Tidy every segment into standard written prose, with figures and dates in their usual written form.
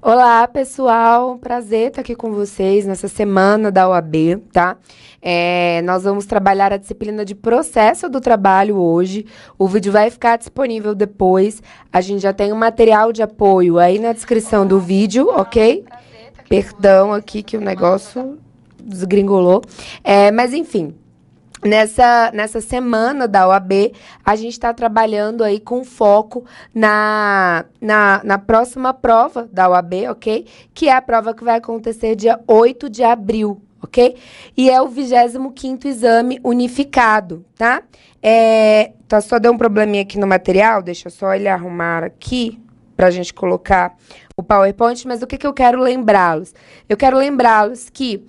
Olá, pessoal. Prazer estar aqui com vocês nessa semana da OAB, tá? Nós vamos trabalhar a disciplina de processo do trabalho hoje. O vídeo vai ficar disponível depois. A gente já tem um material de apoio aí na descrição do vídeo, ok? Perdão aqui que o negócio desgringolou. Mas enfim. Nessa semana da OAB, a gente está trabalhando aí com foco na próxima prova da OAB, ok? Que é a prova que vai acontecer dia 8 de abril, ok? E é o 25º exame unificado, tá? Só deu um probleminha aqui no material, deixa eu só ele arrumar aqui para a gente colocar o PowerPoint, mas o que eu quero lembrá-los? Eu quero lembrá-los que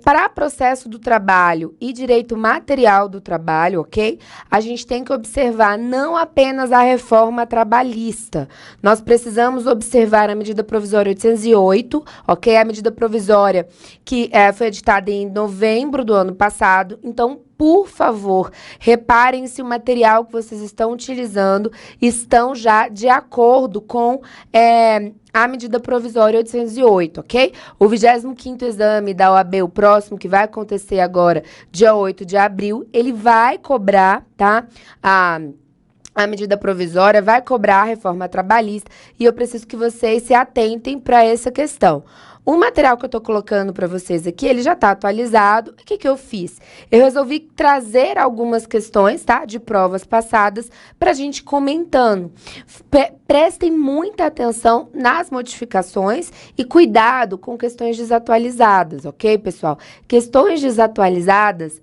para processo do trabalho e direito material do trabalho, ok? A gente tem que observar não apenas a reforma trabalhista. Nós precisamos observar a medida provisória 808, ok? A medida provisória que foi editada em novembro do ano passado. Então, por favor, reparem se o material que vocês estão utilizando estão já de acordo com a medida provisória 808, ok? O 25º exame da OAB, o próximo, que vai acontecer agora, dia 8 de abril, ele vai cobrar, tá? A medida provisória vai cobrar a reforma trabalhista e eu preciso que vocês se atentem para essa questão. O material que eu estou colocando para vocês aqui, ele já está atualizado. O que eu fiz? Eu resolvi trazer algumas questões, tá? De provas passadas para a gente comentando. Prestem muita atenção nas modificações e cuidado com questões desatualizadas, ok, pessoal? Questões desatualizadas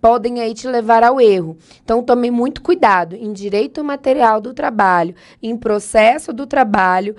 podem aí te levar ao erro. Então, tome muito cuidado em direito material do trabalho, em processo do trabalho,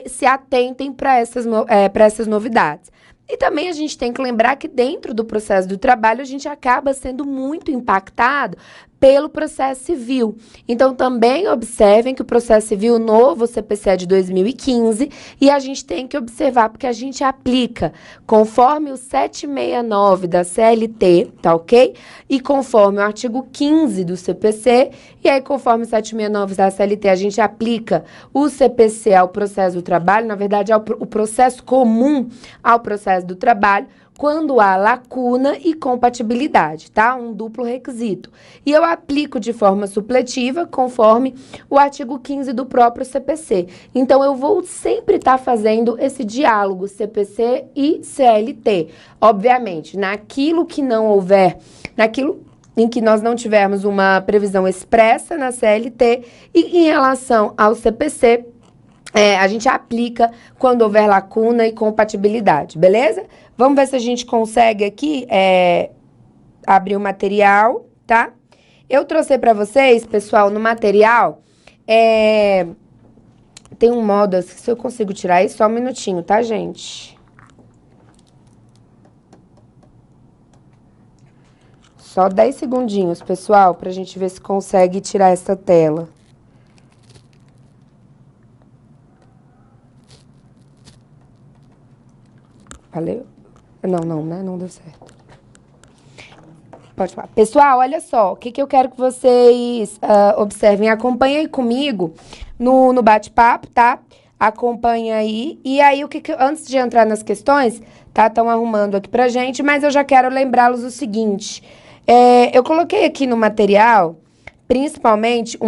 se atentem para essas novidades. E também a gente tem que lembrar que dentro do processo do trabalho a gente acaba sendo muito impactado pelo processo civil. Então, também observem que o processo civil novo, o CPC é de 2015, e a gente tem que observar, porque a gente aplica conforme o 769 da CLT, tá ok? E conforme o artigo 15 do CPC, e aí conforme o 769 da CLT, a gente aplica o CPC ao processo do trabalho, na verdade, o processo comum ao processo do trabalho, quando há lacuna e compatibilidade, tá? Um duplo requisito. E eu aplico de forma supletiva, conforme o artigo 15 do próprio CPC. Então, eu vou sempre estar fazendo esse diálogo CPC e CLT. Obviamente, naquilo que não houver, naquilo em que nós não tivermos uma previsão expressa na CLT e em relação ao CPC, a gente aplica quando houver lacuna e compatibilidade, beleza? Vamos ver se a gente consegue aqui abrir o material, tá? Eu trouxe para vocês, pessoal, no material, tem um modo, se eu consigo tirar isso, só um minutinho, tá, gente? Só 10 segundinhos, pessoal, pra gente ver se consegue tirar essa tela. Valeu? Não, né? Não deu certo. Pode falar. Pessoal, olha só, o que eu quero que vocês observem. Acompanhem aí comigo no bate-papo, tá? Acompanha aí. E aí, antes de entrar nas questões, tá? Estão arrumando aqui pra gente, mas eu já quero lembrá-los o seguinte. Eu coloquei aqui no material, principalmente,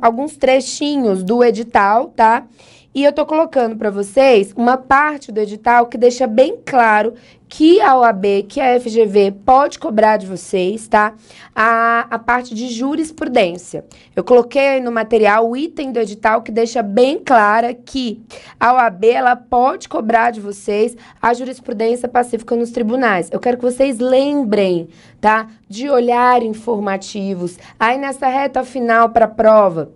alguns trechinhos do edital, tá? E eu tô colocando para vocês uma parte do edital que deixa bem claro que a OAB, que a FGV pode cobrar de vocês, tá? A parte de jurisprudência. Eu coloquei aí no material o item do edital que deixa bem clara que a OAB, ela pode cobrar de vocês a jurisprudência pacífica nos tribunais. Eu quero que vocês lembrem, tá? De olhar informativos. Aí nessa reta final para a prova,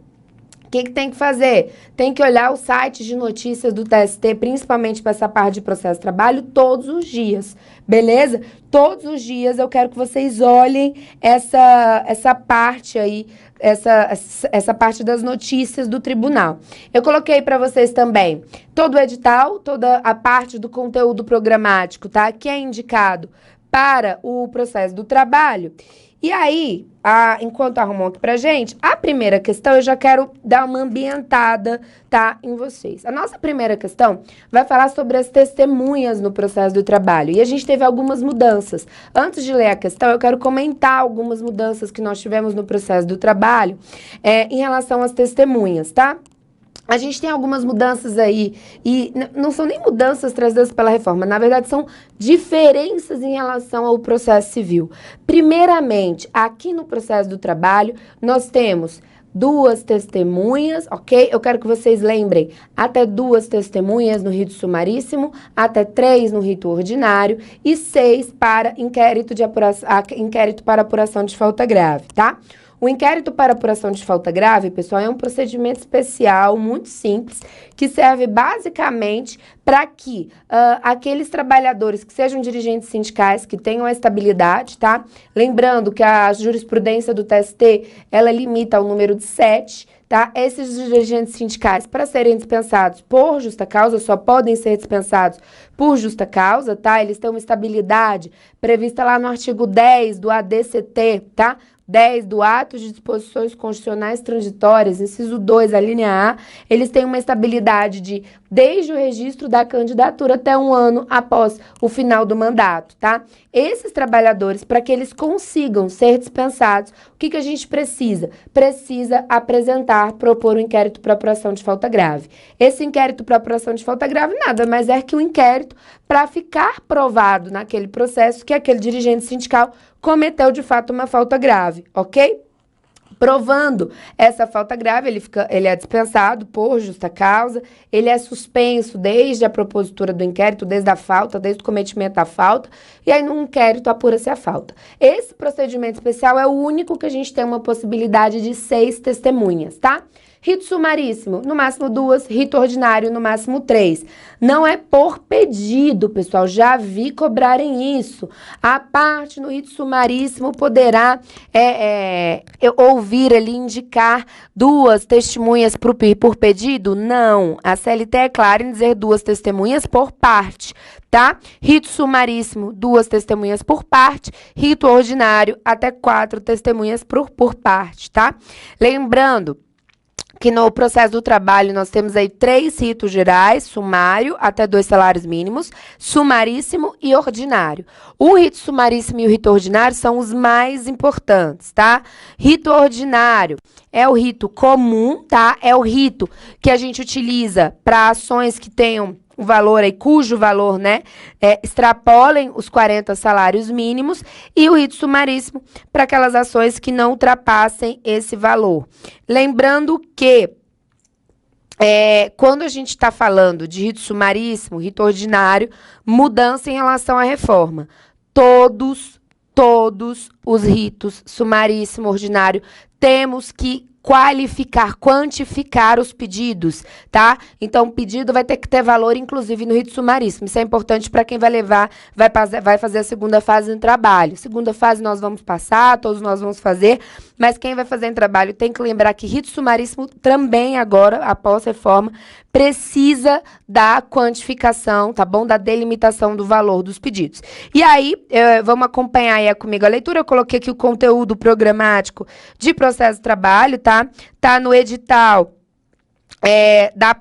o que tem que fazer? Tem que olhar o site de notícias do TST, principalmente para essa parte de processo de trabalho, todos os dias, beleza? Todos os dias eu quero que vocês olhem essa parte aí, essa parte das notícias do tribunal. Eu coloquei para vocês também todo o edital, toda a parte do conteúdo programático, tá? Que é indicado para o processo do trabalho. E aí, enquanto arrumam aqui pra gente, a primeira questão eu já quero dar uma ambientada, tá, em vocês. A nossa primeira questão vai falar sobre as testemunhas no processo do trabalho. E a gente teve algumas mudanças. Antes de ler a questão, eu quero comentar algumas mudanças que nós tivemos no processo do trabalho em relação às testemunhas, tá? A gente tem algumas mudanças aí, e não são nem mudanças trazidas pela reforma, na verdade são diferenças em relação ao processo civil. Primeiramente, aqui no processo do trabalho, nós temos 2 testemunhas, ok? Eu quero que vocês lembrem, até 2 testemunhas no rito sumaríssimo, até 3 no rito ordinário e 6 para inquérito para apuração de falta grave, tá? O inquérito para apuração de falta grave, pessoal, é um procedimento especial, muito simples, que serve basicamente para que aqueles trabalhadores que sejam dirigentes sindicais, que tenham a estabilidade, tá? Lembrando que a jurisprudência do TST, ela limita ao número de 7, tá? Esses dirigentes sindicais, para serem dispensados por justa causa, só podem ser dispensados por justa causa, tá? Eles têm uma estabilidade prevista lá no artigo 10 do ADCT, tá? 10 do Ato de Disposições Constitucionais Transitórias, inciso 2, a linha A, eles têm uma estabilidade de desde o registro da candidatura até 1 ano após o final do mandato, tá? Esses trabalhadores, para que eles consigam ser dispensados, o que a gente precisa? Precisa propor um inquérito para apuração de falta grave. Esse inquérito para apuração de falta grave nada mais é que um inquérito para ficar provado naquele processo que aquele dirigente sindical cometeu de fato uma falta grave, ok? Provando essa falta grave, ele é dispensado por justa causa, ele é suspenso desde a propositura do inquérito, desde a falta, desde o cometimento da falta, e aí no inquérito apura-se a falta. Esse procedimento especial é o único que a gente tem uma possibilidade de 6 testemunhas, tá? Rito sumaríssimo, no máximo 2, rito ordinário, no máximo 3. Não é por pedido, pessoal, já vi cobrarem isso. A parte no rito sumaríssimo poderá ouvir ali, indicar 2 testemunhas por pedido? Não, a CLT é clara em dizer 2 testemunhas por parte, tá? Rito sumaríssimo, 2 testemunhas por parte, rito ordinário, até 4 testemunhas por parte, tá? Lembrando que no processo do trabalho nós temos aí 3 ritos gerais, sumário, até 2 salários mínimos, sumaríssimo e ordinário. O rito sumaríssimo e o rito ordinário são os mais importantes, tá? Rito ordinário é o rito comum, tá? É o rito que a gente utiliza para ações que tenham o valor aí, cujo valor, né, extrapolem os 40 salários mínimos, e o rito sumaríssimo para aquelas ações que não ultrapassem esse valor. Lembrando que quando a gente está falando de rito sumaríssimo, rito ordinário, mudança em relação à reforma. Todos os ritos sumaríssimo, ordinário, temos que quantificar os pedidos, tá? Então, o pedido vai ter que ter valor, inclusive, no rito sumaríssimo. Isso é importante para quem vai fazer a segunda fase no trabalho. Segunda fase nós vamos passar, todos nós vamos fazer, mas quem vai fazer em trabalho tem que lembrar que rito sumaríssimo também agora, após reforma, precisa da quantificação, tá bom? Da delimitação do valor dos pedidos. E aí, vamos acompanhar aí comigo a leitura. Eu coloquei aqui o conteúdo programático de processo de trabalho, tá? Tá no edital da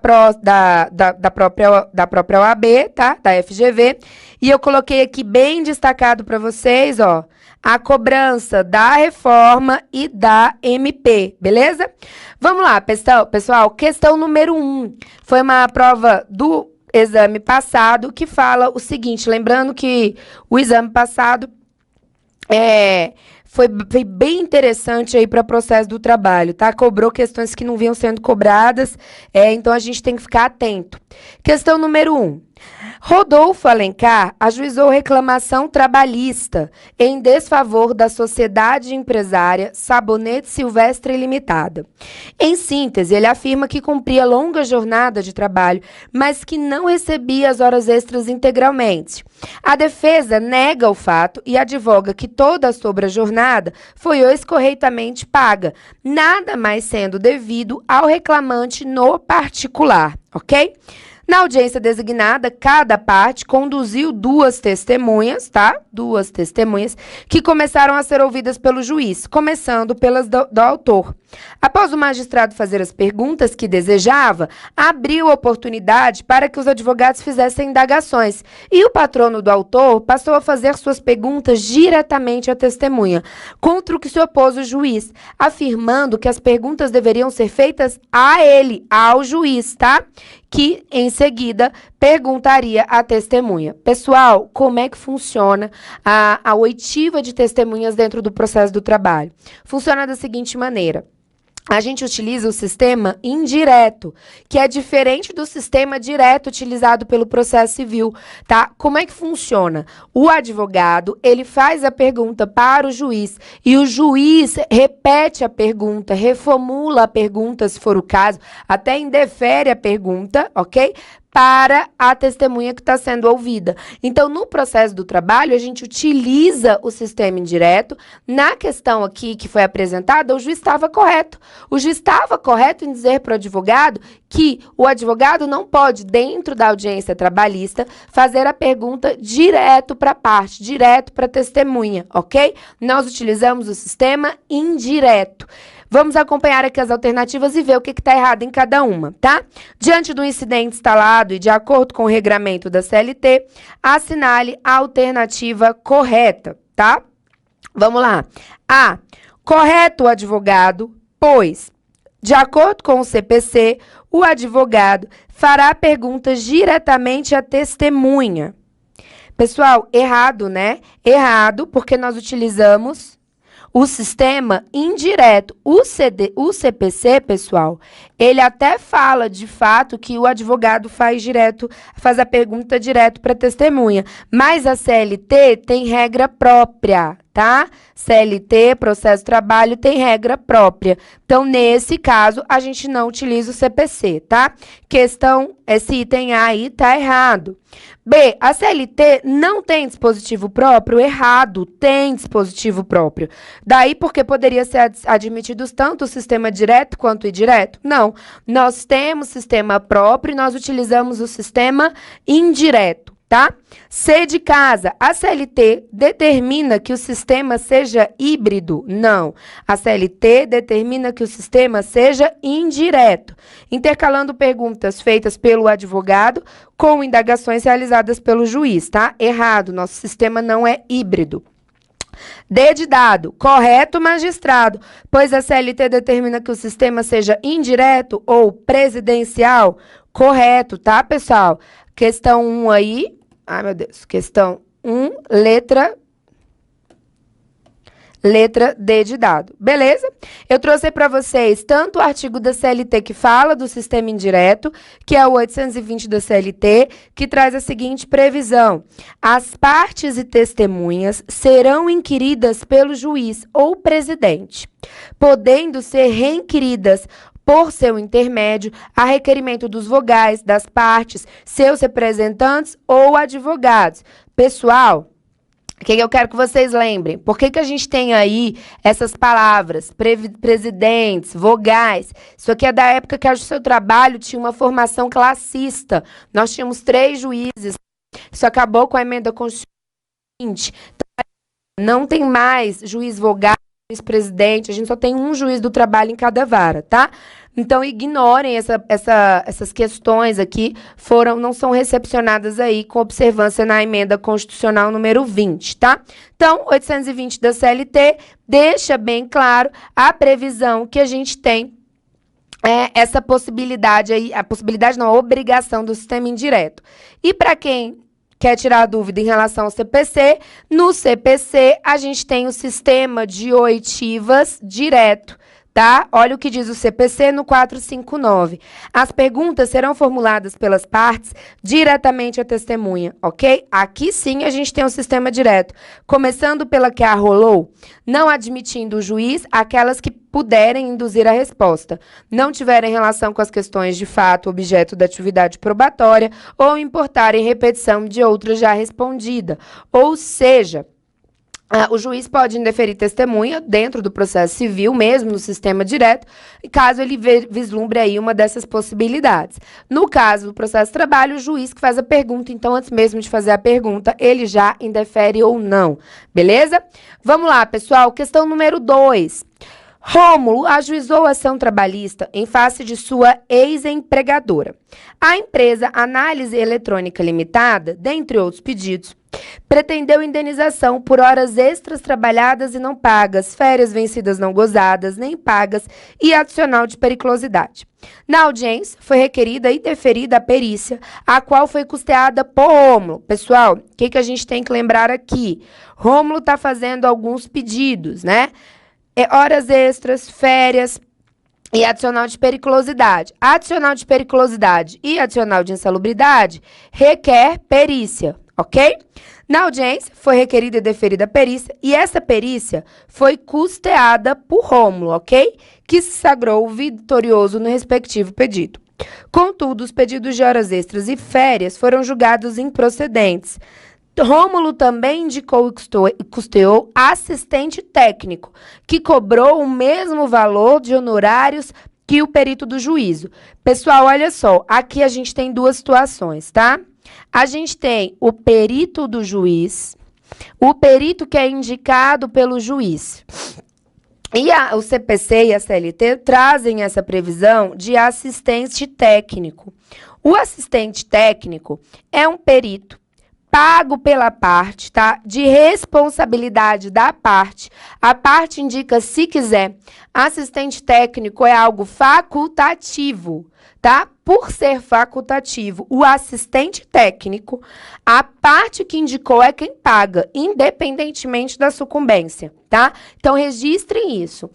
própria OAB, tá? Da FGV. E eu coloquei aqui bem destacado para vocês, ó, a cobrança da reforma e da MP, beleza? Vamos lá, pessoal. Questão número 1. Foi uma prova do exame passado que fala o seguinte, lembrando que o exame passado foi bem interessante aí para o processo do trabalho, tá? Cobrou questões que não vinham sendo cobradas, então a gente tem que ficar atento. Questão número 1. Rodolfo Alencar ajuizou reclamação trabalhista em desfavor da sociedade empresária Sabonete Silvestre Limitada. Em síntese, ele afirma que cumpria longa jornada de trabalho, mas que não recebia as horas extras integralmente. A defesa nega o fato e advoga que toda a sobra-jornada foi escorreitamente paga, nada mais sendo devido ao reclamante no particular, ok? Na audiência designada, cada parte conduziu duas testemunhas, tá? Duas testemunhas que começaram a ser ouvidas pelo juiz, começando pelas do autor. Após o magistrado fazer as perguntas que desejava, abriu oportunidade para que os advogados fizessem indagações. E o patrono do autor passou a fazer suas perguntas diretamente à testemunha, contra o que se opôs o juiz, afirmando que as perguntas deveriam ser feitas a ele, ao juiz, tá? Que, em seguida, perguntaria à testemunha. Pessoal, como é que funciona a oitiva de testemunhas dentro do processo do trabalho? Funciona da seguinte maneira. A gente utiliza o sistema indireto, que é diferente do sistema direto utilizado pelo processo civil, tá? Como é que funciona? O advogado, ele faz a pergunta para o juiz e o juiz repete a pergunta, reformula a pergunta, se for o caso, até indefere a pergunta, ok? Para a testemunha que está sendo ouvida. Então, no processo do trabalho, a gente utiliza o sistema indireto. Na questão aqui que foi apresentada, o juiz estava correto. O juiz estava correto em dizer para o advogado que o advogado não pode, dentro da audiência trabalhista, fazer a pergunta direto para a parte, direto para a testemunha, ok? Nós utilizamos o sistema indireto. Vamos acompanhar aqui as alternativas e ver o que está errado em cada uma, tá? Diante do incidente instalado e de acordo com o regramento da CLT, assinale a alternativa correta, tá? Vamos lá. A. Correto o advogado, pois, de acordo com o CPC, o advogado fará perguntas diretamente à testemunha. Pessoal, errado, né? Errado, porque nós utilizamos o sistema indireto. O CPC, pessoal, ele até fala, de fato, que o advogado faz a pergunta direto para a testemunha, mas a CLT tem regra própria, tá? CLT, processo de trabalho, tem regra própria. Então, nesse caso, a gente não utiliza o CPC, tá? Esse item A aí tá errado. B, a CLT não tem dispositivo próprio? Errado, tem dispositivo próprio. Daí porque poderia ser admitidos tanto o sistema direto quanto o indireto? Não, nós temos sistema próprio e nós utilizamos o sistema indireto, tá? C de casa, a CLT determina que o sistema seja híbrido? Não, a CLT determina que o sistema seja indireto, intercalando perguntas feitas pelo advogado com indagações realizadas pelo juiz, tá? Errado, nosso sistema não é híbrido. D de dado, correto, magistrado, pois a CLT determina que o sistema seja indireto ou presidencial? Correto, tá, pessoal? Questão 1 aí. Ai, meu Deus. Questão 1, letra D de dado. Beleza? Eu trouxe para vocês tanto o artigo da CLT que fala do sistema indireto, que é o 820 da CLT, que traz a seguinte previsão. As partes e testemunhas serão inquiridas pelo juiz ou presidente, podendo ser reinquiridas por seu intermédio, a requerimento dos vogais, das partes, seus representantes ou advogados. Pessoal, o que eu quero que vocês lembrem? Por que a gente tem aí essas palavras, presidentes, vogais? Isso aqui é da época que o seu trabalho tinha uma formação classista. Nós tínhamos 3 juízes. Isso acabou com a emenda constitucional. Então, não tem mais juiz vogal, juiz-presidente, a gente só tem um juiz do trabalho em cada vara, tá? Então, ignorem essas questões aqui, não são recepcionadas aí com observância na emenda constitucional número 20, tá? Então, 820 da CLT deixa bem claro a previsão que a gente tem essa possibilidade aí, a obrigação do sistema indireto. E para quem quer tirar dúvida em relação ao CPC, no CPC a gente tem o sistema de oitivas direto, tá? Olha o que diz o CPC no 459. As perguntas serão formuladas pelas partes diretamente à testemunha, ok? Aqui sim a gente tem um sistema direto, começando pela que arrolou, não admitindo o juiz aquelas que puderem induzir a resposta, não tiverem relação com as questões de fato, objeto da atividade probatória, ou importarem repetição de outra já respondida. Ou seja, O juiz pode indeferir testemunha dentro do processo civil, mesmo no sistema direto, caso ele vislumbre aí uma dessas possibilidades. No caso do processo de trabalho, o juiz que faz a pergunta, então, antes mesmo de fazer a pergunta, ele já indefere ou não, beleza? Vamos lá, pessoal, questão número 2. Rômulo ajuizou a ação trabalhista em face de sua ex-empregadora. A empresa Análise Eletrônica Limitada, dentre outros pedidos, pretendeu indenização por horas extras trabalhadas e não pagas, férias vencidas não gozadas, nem pagas e adicional de periculosidade. Na audiência, foi requerida e deferida a perícia, a qual foi custeada por Rômulo. Pessoal, o que a gente tem que lembrar aqui? Rômulo está fazendo alguns pedidos, né? Horas extras, férias e adicional de periculosidade. Adicional de periculosidade e adicional de insalubridade requer perícia, ok? Na audiência, foi requerida e deferida a perícia, e essa perícia foi custeada por Rômulo, ok? Que se sagrou vitorioso no respectivo pedido. Contudo, os pedidos de horas extras e férias foram julgados improcedentes. Rômulo também indicou e custeou assistente técnico, que cobrou o mesmo valor de honorários que o perito do juízo. Pessoal, olha só, aqui a gente tem duas situações, tá? A gente tem o perito do juiz, o perito que é indicado pelo juiz. E o CPC e a CLT trazem essa previsão de assistente técnico. O assistente técnico é um perito pago pela parte, tá? De responsabilidade da parte. A parte indica, se quiser. Assistente técnico é algo facultativo, tá? Por ser facultativo, o assistente técnico, a parte que indicou é quem paga, independentemente da sucumbência, tá? Então, registrem isso.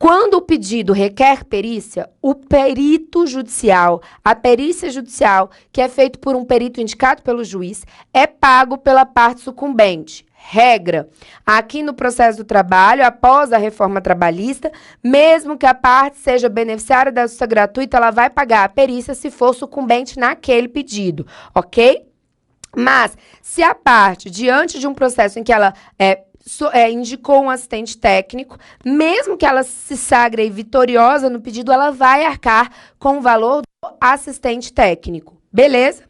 Quando o pedido requer perícia, o perito judicial, a perícia judicial, que é feito por um perito indicado pelo juiz, é pago pela parte sucumbente. Regra, aqui no processo do trabalho, após a reforma trabalhista, mesmo que a parte seja beneficiária da justiça gratuita, ela vai pagar a perícia se for sucumbente naquele pedido, ok? Mas, se a parte, diante de um processo em que ela indicou um assistente técnico, mesmo que ela se sagre vitoriosa no pedido, ela vai arcar com o valor do assistente técnico. Beleza?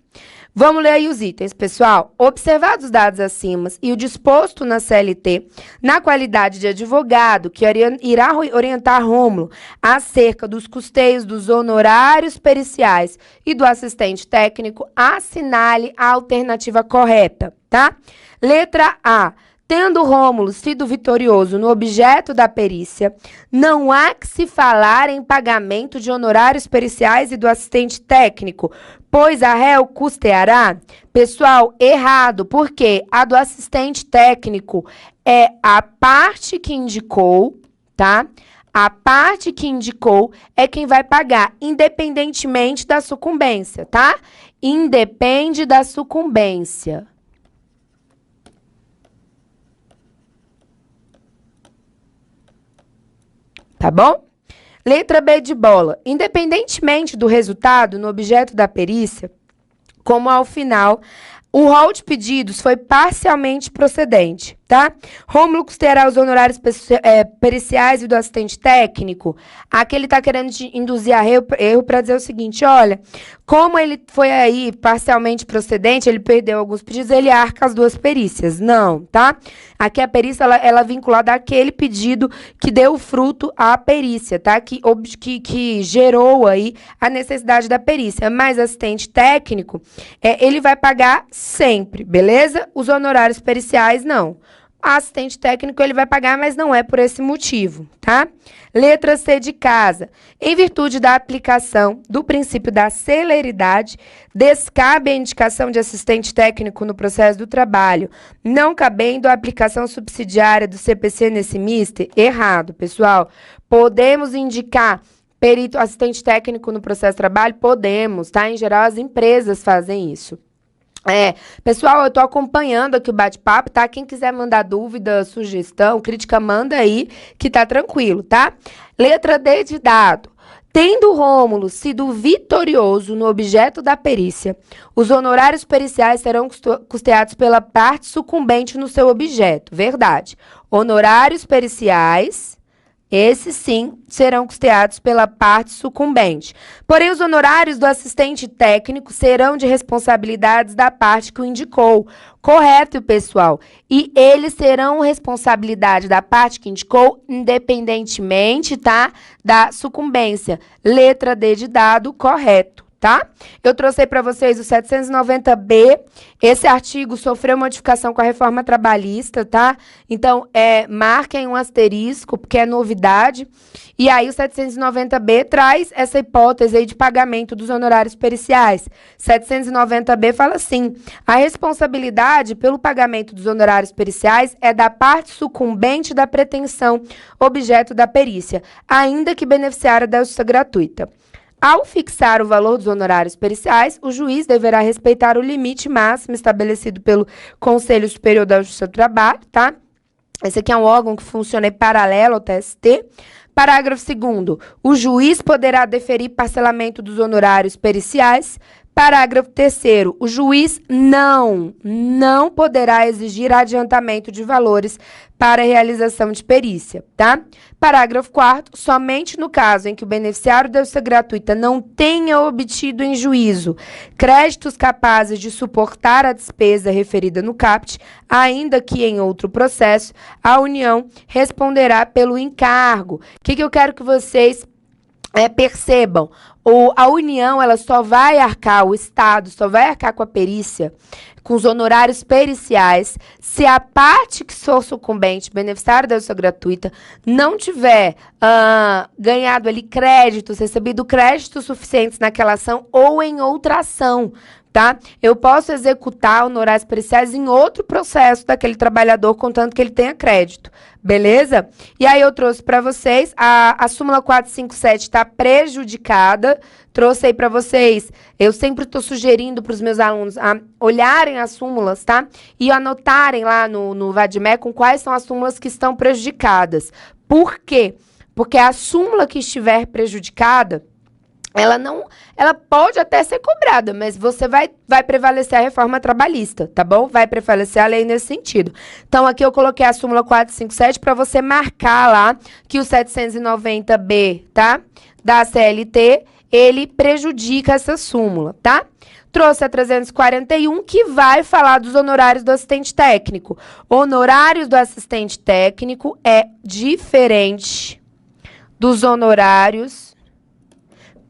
Vamos ler aí os itens, pessoal. Observados os dados acima e o disposto na CLT, na qualidade de advogado, que irá orientar Rômulo acerca dos custeios dos honorários periciais e do assistente técnico, assinale a alternativa correta, tá? Letra A. Tendo Rômulo sido vitorioso no objeto da perícia, não há que se falar em pagamento de honorários periciais e do assistente técnico, pois a réu custeará. Pessoal, errado, porque a do assistente técnico é a parte que indicou, tá? A parte que indicou é quem vai pagar, independentemente da sucumbência, tá? Independe da sucumbência. Tá bom? Letra B de bola. Independentemente do resultado no objeto da perícia, como ao final, o rol de pedidos foi parcialmente procedente, tá? Rômulo custeará os honorários periciais e do assistente técnico. Aqui ele está querendo induzir a erro para dizer o seguinte, olha, como ele foi aí parcialmente procedente, ele perdeu alguns pedidos, ele arca as duas perícias. Não, tá? Aqui a perícia, ela é vinculada àquele pedido que deu fruto à perícia, tá? Que gerou aí a necessidade da perícia. Mas assistente técnico, ele vai pagar sempre, beleza? Os honorários periciais, não. Assistente técnico ele vai pagar, mas não é por esse motivo, tá? Letra C de casa. Em virtude da aplicação do princípio da celeridade, descabe a indicação de assistente técnico no processo do trabalho, não cabendo a aplicação subsidiária do CPC nesse mister? Errado, pessoal. Podemos indicar perito, assistente técnico no processo do trabalho? Podemos, tá? Em geral, as empresas fazem isso. Pessoal, eu tô acompanhando aqui o bate-papo, tá? Quem quiser mandar dúvida, sugestão, crítica, manda aí, que tá tranquilo, tá? Letra D de dado. Tendo Rômulo sido vitorioso no objeto da perícia, os honorários periciais serão custeados pela parte sucumbente no seu objeto. Verdade. Honorários periciais, esses sim, serão custeados pela parte sucumbente. Porém, os honorários do assistente técnico serão de responsabilidades da parte que o indicou. Correto, pessoal. E eles serão responsabilidade da parte que indicou, independentemente, tá, da sucumbência. Letra D de dado, correto. Tá? Eu trouxe aí para vocês o 790B. Esse artigo sofreu modificação com a reforma trabalhista, tá? Então, marquem um asterisco, porque é novidade. E aí, o 790B traz essa hipótese aí de pagamento dos honorários periciais. 790B fala assim: a responsabilidade pelo pagamento dos honorários periciais é da parte sucumbente da pretensão, objeto da perícia, ainda que beneficiária da justiça gratuita. Ao fixar o valor dos honorários periciais, o juiz deverá respeitar o limite máximo estabelecido pelo Conselho Superior da Justiça do Trabalho, tá? Esse aqui é um órgão que funciona em paralelo ao TST. Parágrafo 2º. O juiz poderá deferir parcelamento dos honorários periciais. Parágrafo 3º. O juiz não poderá exigir adiantamento de valores para a realização de perícia, tá? Parágrafo 4º. Somente no caso em que o beneficiário da justiça gratuita não tenha obtido em juízo créditos capazes de suportar a despesa referida no CAPT, ainda que em outro processo, a União responderá pelo encargo. O que eu quero que vocês percebam? A União, ela só vai arcar, o Estado só vai arcar com a perícia, com os honorários periciais, se a parte que for sucumbente, beneficiário da justiça gratuita, não tiver ganhado ali créditos, recebido créditos suficientes naquela ação ou em outra ação, tá? Eu posso executar honorários periciais em outro processo daquele trabalhador, contanto que ele tenha crédito, beleza? E aí eu trouxe para vocês, a súmula 457 está prejudicada, trouxe aí para vocês, eu sempre estou sugerindo para os meus alunos a olharem as súmulas, tá? E anotarem lá no Vadmec com quais são as súmulas que estão prejudicadas. Por quê? Porque a súmula que estiver prejudicada, ela pode até ser cobrada, mas você vai prevalecer a reforma trabalhista, tá bom? Vai prevalecer a lei nesse sentido. Então, aqui eu coloquei a súmula 457 para você marcar lá que o 790B, tá? Da CLT, ele prejudica essa súmula, tá? Trouxe a 341, que vai falar dos honorários do assistente técnico. Honorários do assistente técnico é diferente dos honorários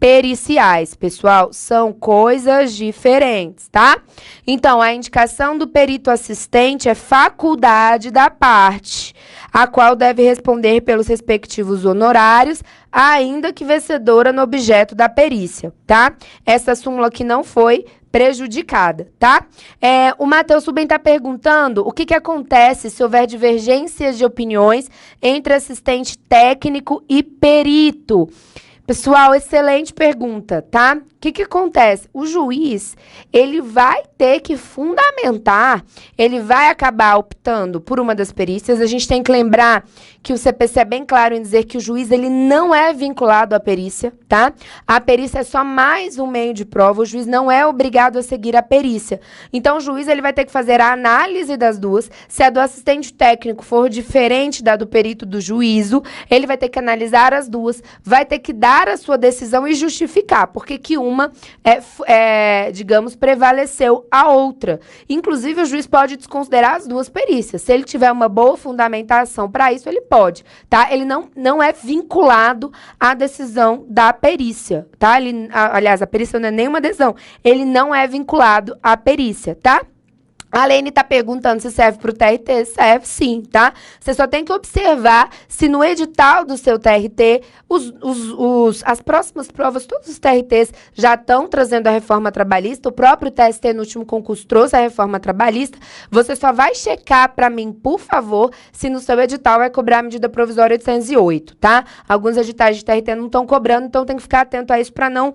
periciais, pessoal, são coisas diferentes, tá? Então, a indicação do perito assistente é faculdade da parte, a qual deve responder pelos respectivos honorários, ainda que vencedora no objeto da perícia, tá? Essa súmula aqui não foi prejudicada, tá? O Matheus Suben está perguntando o que acontece se houver divergências de opiniões entre assistente técnico e perito. Pessoal, excelente pergunta, tá? O que acontece? O juiz, ele vai ter que fundamentar, ele vai acabar optando por uma das perícias. A gente tem que lembrar que o CPC é bem claro em dizer que o juiz, ele não é vinculado à perícia, tá? A perícia é só mais um meio de prova, o juiz não é obrigado a seguir a perícia. Então, o juiz, ele vai ter que fazer a análise das duas. Se a do assistente técnico for diferente da do perito do juízo, ele vai ter que analisar as duas, vai ter que dar a sua decisão e justificar, porque que uma, digamos, prevaleceu a outra. Inclusive, o juiz pode desconsiderar as duas perícias. Se ele tiver uma boa fundamentação para isso, ele pode, tá? Ele não é vinculado à decisão da perícia, tá? Aliás, a perícia não é nenhuma decisão. Ele não é vinculado à perícia, tá? A Lene está perguntando se serve para o TRT. Serve sim, tá? Você só tem que observar se no edital do seu TRT, as próximas provas, todos os TRTs já estão trazendo a reforma trabalhista. O próprio TST no último concurso trouxe a reforma trabalhista. Você só vai checar para mim, por favor, se no seu edital vai cobrar a medida provisória 808, tá? Alguns editais de TRT não estão cobrando, então tem que ficar atento a isso para não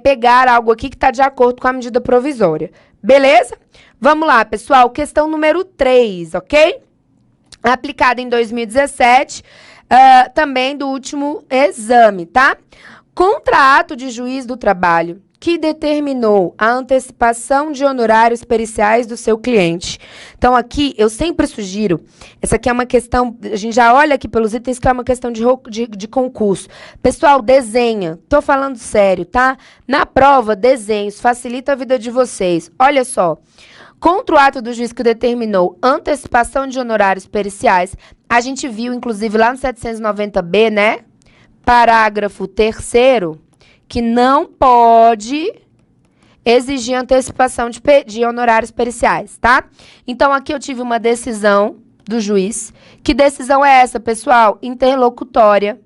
pegar algo aqui que está de acordo com a medida provisória. Beleza? Vamos lá, pessoal. Questão número 3, ok? Aplicada em 2017, também do último exame, tá? Contrato de juiz do trabalho que determinou a antecipação de honorários periciais do seu cliente. Então, aqui, eu sempre sugiro, essa aqui é uma questão, a gente já olha aqui pelos itens que é uma questão de concurso. Pessoal, desenha. Tô falando sério, tá? Na prova, desenhos, facilita a vida de vocês. Olha só. Contra o ato do juiz que determinou antecipação de honorários periciais, a gente viu, inclusive, lá no 790B, né? Parágrafo 3º, que não pode exigir antecipação de honorários periciais, tá? Então, aqui eu tive uma decisão do juiz. Que decisão é essa, pessoal? Interlocutória.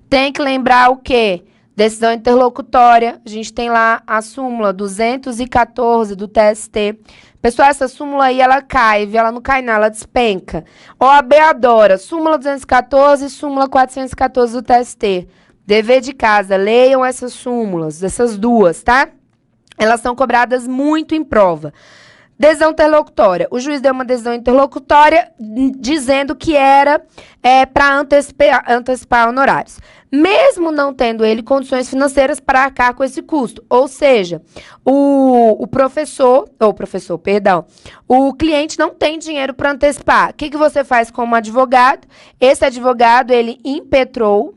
Tem que lembrar o quê? Decisão interlocutória. A gente tem lá a súmula 214 do TST. Pessoal, essa súmula aí, ela cai, ela não cai não, ela despenca. OAB adora. Súmula 214 e súmula 414 do TST. Dever de casa, leiam essas súmulas, essas duas, tá? Elas são cobradas muito em prova. Decisão interlocutória. O juiz deu uma decisão interlocutória dizendo que era para antecipar honorários. Mesmo não tendo ele condições financeiras para arcar com esse custo. Ou seja, o cliente não tem dinheiro para antecipar. O que você faz como advogado? Esse advogado, ele impetrou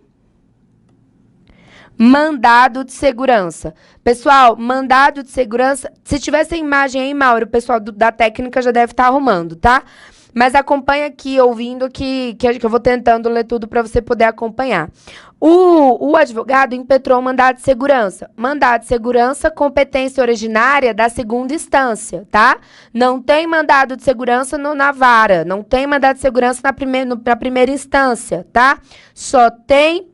mandado de segurança. Pessoal, mandado de segurança, se tivesse a imagem aí, Mauro, o pessoal da técnica já deve estar arrumando, tá? Mas acompanha aqui, ouvindo, que eu vou tentando ler tudo para você poder acompanhar. O advogado impetrou o mandado de segurança. Mandado de segurança, competência originária da segunda instância, tá? Não tem mandado de segurança na vara, não tem mandado de segurança na primeira instância, tá? Só tem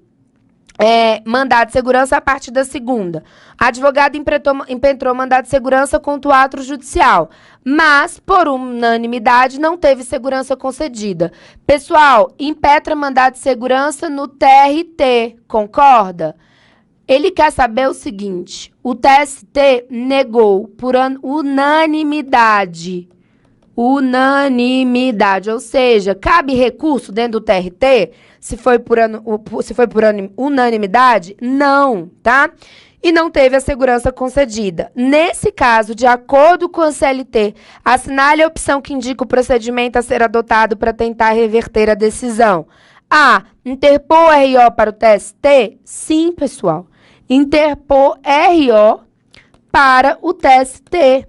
mandado de segurança a partir da segunda. Advogado impetrou mandado de segurança contra o ato judicial, mas, por unanimidade, não teve segurança concedida. Pessoal, impetra mandado de segurança no TRT, concorda? Ele quer saber o seguinte, o TST negou por unanimidade. Unanimidade, ou seja, cabe recurso dentro do TRT? Se foi por unanimidade? Não, tá? E não teve a segurança concedida. Nesse caso, de acordo com a CLT, assinale a opção que indica o procedimento a ser adotado para tentar reverter a decisão. A. Interpor RO para o TST? Sim, pessoal. Interpor RO para o TST.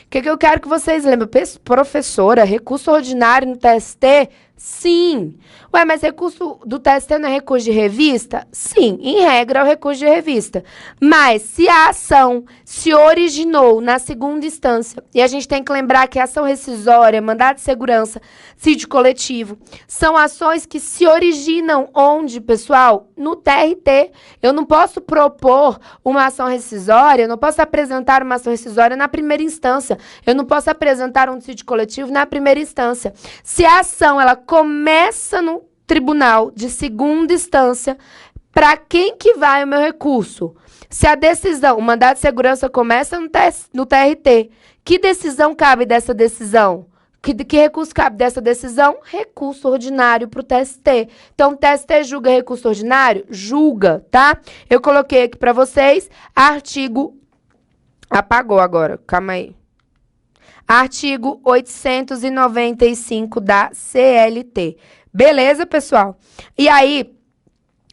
O que eu quero que vocês lembrem? Professora, recurso ordinário no TST? Sim. Ué, mas recurso do TST não é recurso de revista? Sim, em regra é o recurso de revista. Mas se a ação se originou na segunda instância, e a gente tem que lembrar que a ação rescisória, mandado de segurança, sítio coletivo, são ações que se originam onde, pessoal? No TRT. Eu não posso propor uma ação rescisória, eu não posso apresentar uma ação rescisória na primeira instância. Eu não posso apresentar um sítio coletivo na primeira instância. Se a ação ela começa no tribunal de segunda instância, para quem que vai o meu recurso? Se a decisão, o mandado de segurança começa no TRT, que decisão cabe dessa decisão? Que recurso cabe dessa decisão? Recurso ordinário para o TST. Então, o TST julga recurso ordinário? Julga, tá? Eu coloquei aqui para vocês, artigo... Apagou agora, calma aí. Artigo 895 da CLT. Beleza, pessoal? E aí,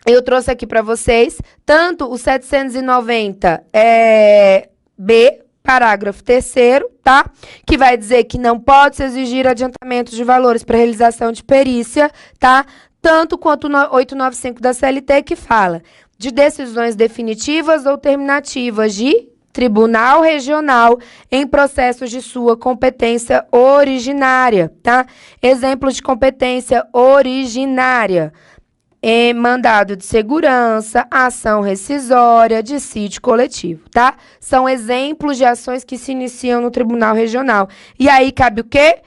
eu trouxe aqui para vocês, tanto o 790 B, parágrafo 3º, tá? Que vai dizer que não pode se exigir adiantamento de valores para realização de perícia, tá? Tanto quanto o 895 da CLT, que fala de decisões definitivas ou terminativas de Tribunal Regional em processos de sua competência originária, tá? Exemplos de competência originária. Mandado de segurança, ação rescisória, dissídio coletivo, tá? São exemplos de ações que se iniciam no Tribunal Regional. E aí cabe o quê?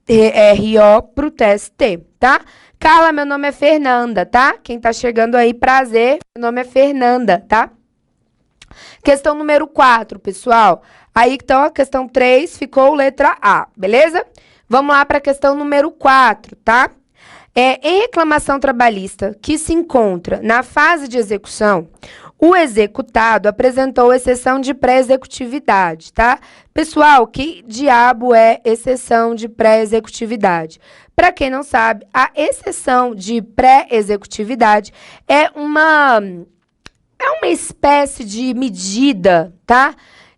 RO para o TST, tá? Carla, meu nome é Fernanda, tá? Quem tá chegando aí, prazer, meu nome é Fernanda, tá? Questão número 4, pessoal. Aí, então, a questão 3 ficou letra A, beleza? Vamos lá para a questão número 4, tá? Em reclamação trabalhista que se encontra na fase de execução, o executado apresentou exceção de pré-executividade, tá? Pessoal, que diabo é exceção de pré-executividade? Para quem não sabe, a exceção de pré-executividade é uma espécie de medida, tá?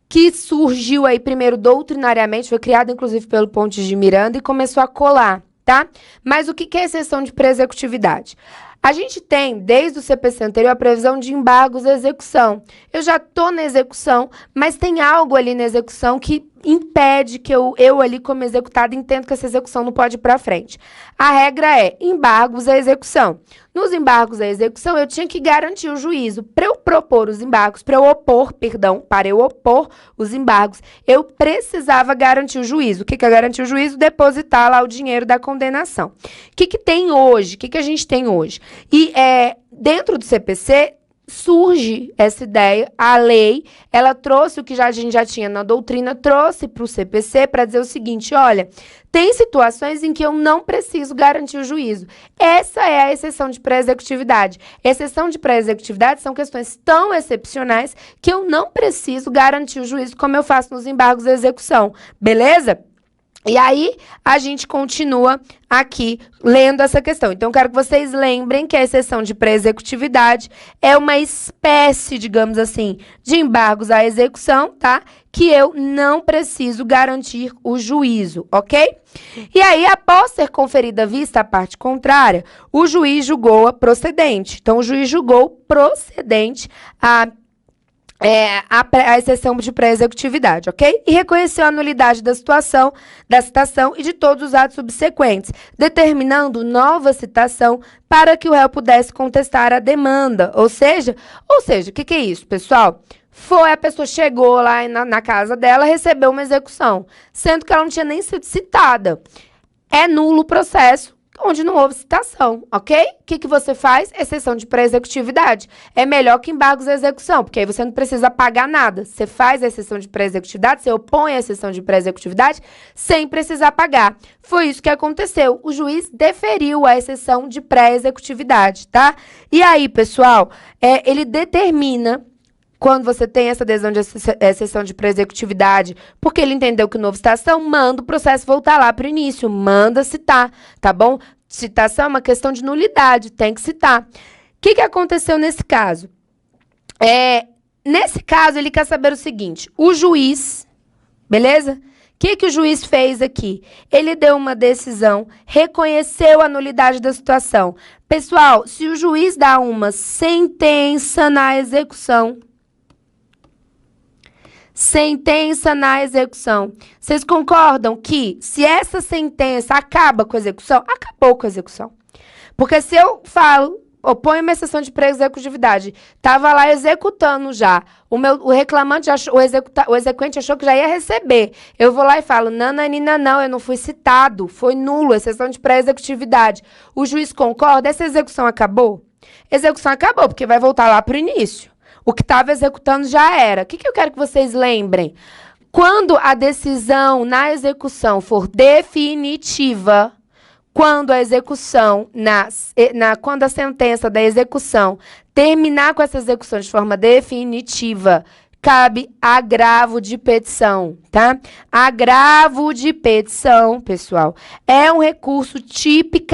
Que surgiu aí primeiro doutrinariamente, foi criada inclusive pelo Pontes de Miranda e começou a colar, tá? Mas o que é exceção de pré-executividade? A gente tem, desde o CPC anterior, a previsão de embargos à execução. Eu já estou na execução, mas tem algo ali na execução que impede que eu ali como executado entendo que essa execução não pode ir para frente. A regra é embargos à execução. Nos embargos à execução, eu tinha que garantir o juízo. Para eu propor os embargos, para eu opor os embargos, eu precisava garantir o juízo. O que é garantir o juízo? Depositar lá o dinheiro da condenação. O que tem hoje? O que a gente tem hoje? E dentro do CPC, surge essa ideia, a lei, ela trouxe o que a gente já tinha na doutrina, trouxe para o CPC para dizer o seguinte, olha, tem situações em que eu não preciso garantir o juízo. Essa é a exceção de pré-executividade. Exceção de pré-executividade são questões tão excepcionais que eu não preciso garantir o juízo como eu faço nos embargos da execução. Beleza? E aí, a gente continua aqui lendo essa questão. Então, quero que vocês lembrem que a exceção de pré-executividade é uma espécie, digamos assim, de embargos à execução, tá? Que eu não preciso garantir o juízo, ok? E aí, após ser conferida a vista à parte contrária, o juiz julgou-a procedente. Então, o juiz julgou procedente a exceção de pré-executividade, ok? E reconheceu a nulidade da situação, da citação e de todos os atos subsequentes, determinando nova citação para que o réu pudesse contestar a demanda. Ou seja, o que é isso, pessoal? A pessoa chegou lá na casa dela, recebeu uma execução, sendo que ela não tinha nem sido citada. É nulo o processo onde não houve citação, ok? O que você faz? Exceção de pré-executividade. É melhor que embargos à execução, porque aí você não precisa pagar nada. Você faz a exceção de pré-executividade, você opõe a exceção de pré-executividade sem precisar pagar. Foi isso que aconteceu. O juiz deferiu a exceção de pré-executividade, tá? E aí, pessoal, ele determina quando você tem essa adesão de exceção de pré-executividade, porque ele entendeu que não houve citação, manda o processo voltar lá para o início, manda citar, tá bom? Citação é uma questão de nulidade, tem que citar. O que aconteceu nesse caso? Nesse caso, ele quer saber o seguinte, o juiz, beleza? O que o juiz fez aqui? Ele deu uma decisão, reconheceu a nulidade da situação. Pessoal, se o juiz dá uma sentença na execução, vocês concordam que se essa sentença acaba com a execução, acabou com a execução? Porque se eu oponho uma exceção de pré-executividade, estava lá executando já, o reclamante achou, o exequente achou que já ia receber. Eu vou lá e falo, nananina, não, eu não fui citado, foi nulo, exceção de pré-executividade. O juiz concorda, essa execução acabou? Execução acabou, porque vai voltar lá para o início. O que estava executando já era. O que eu quero que vocês lembrem? Quando a decisão na execução for definitiva, quando a execução, quando a sentença da execução terminar com essa execução de forma definitiva, cabe agravo de petição, tá? Agravo de petição, pessoal, é um recurso típico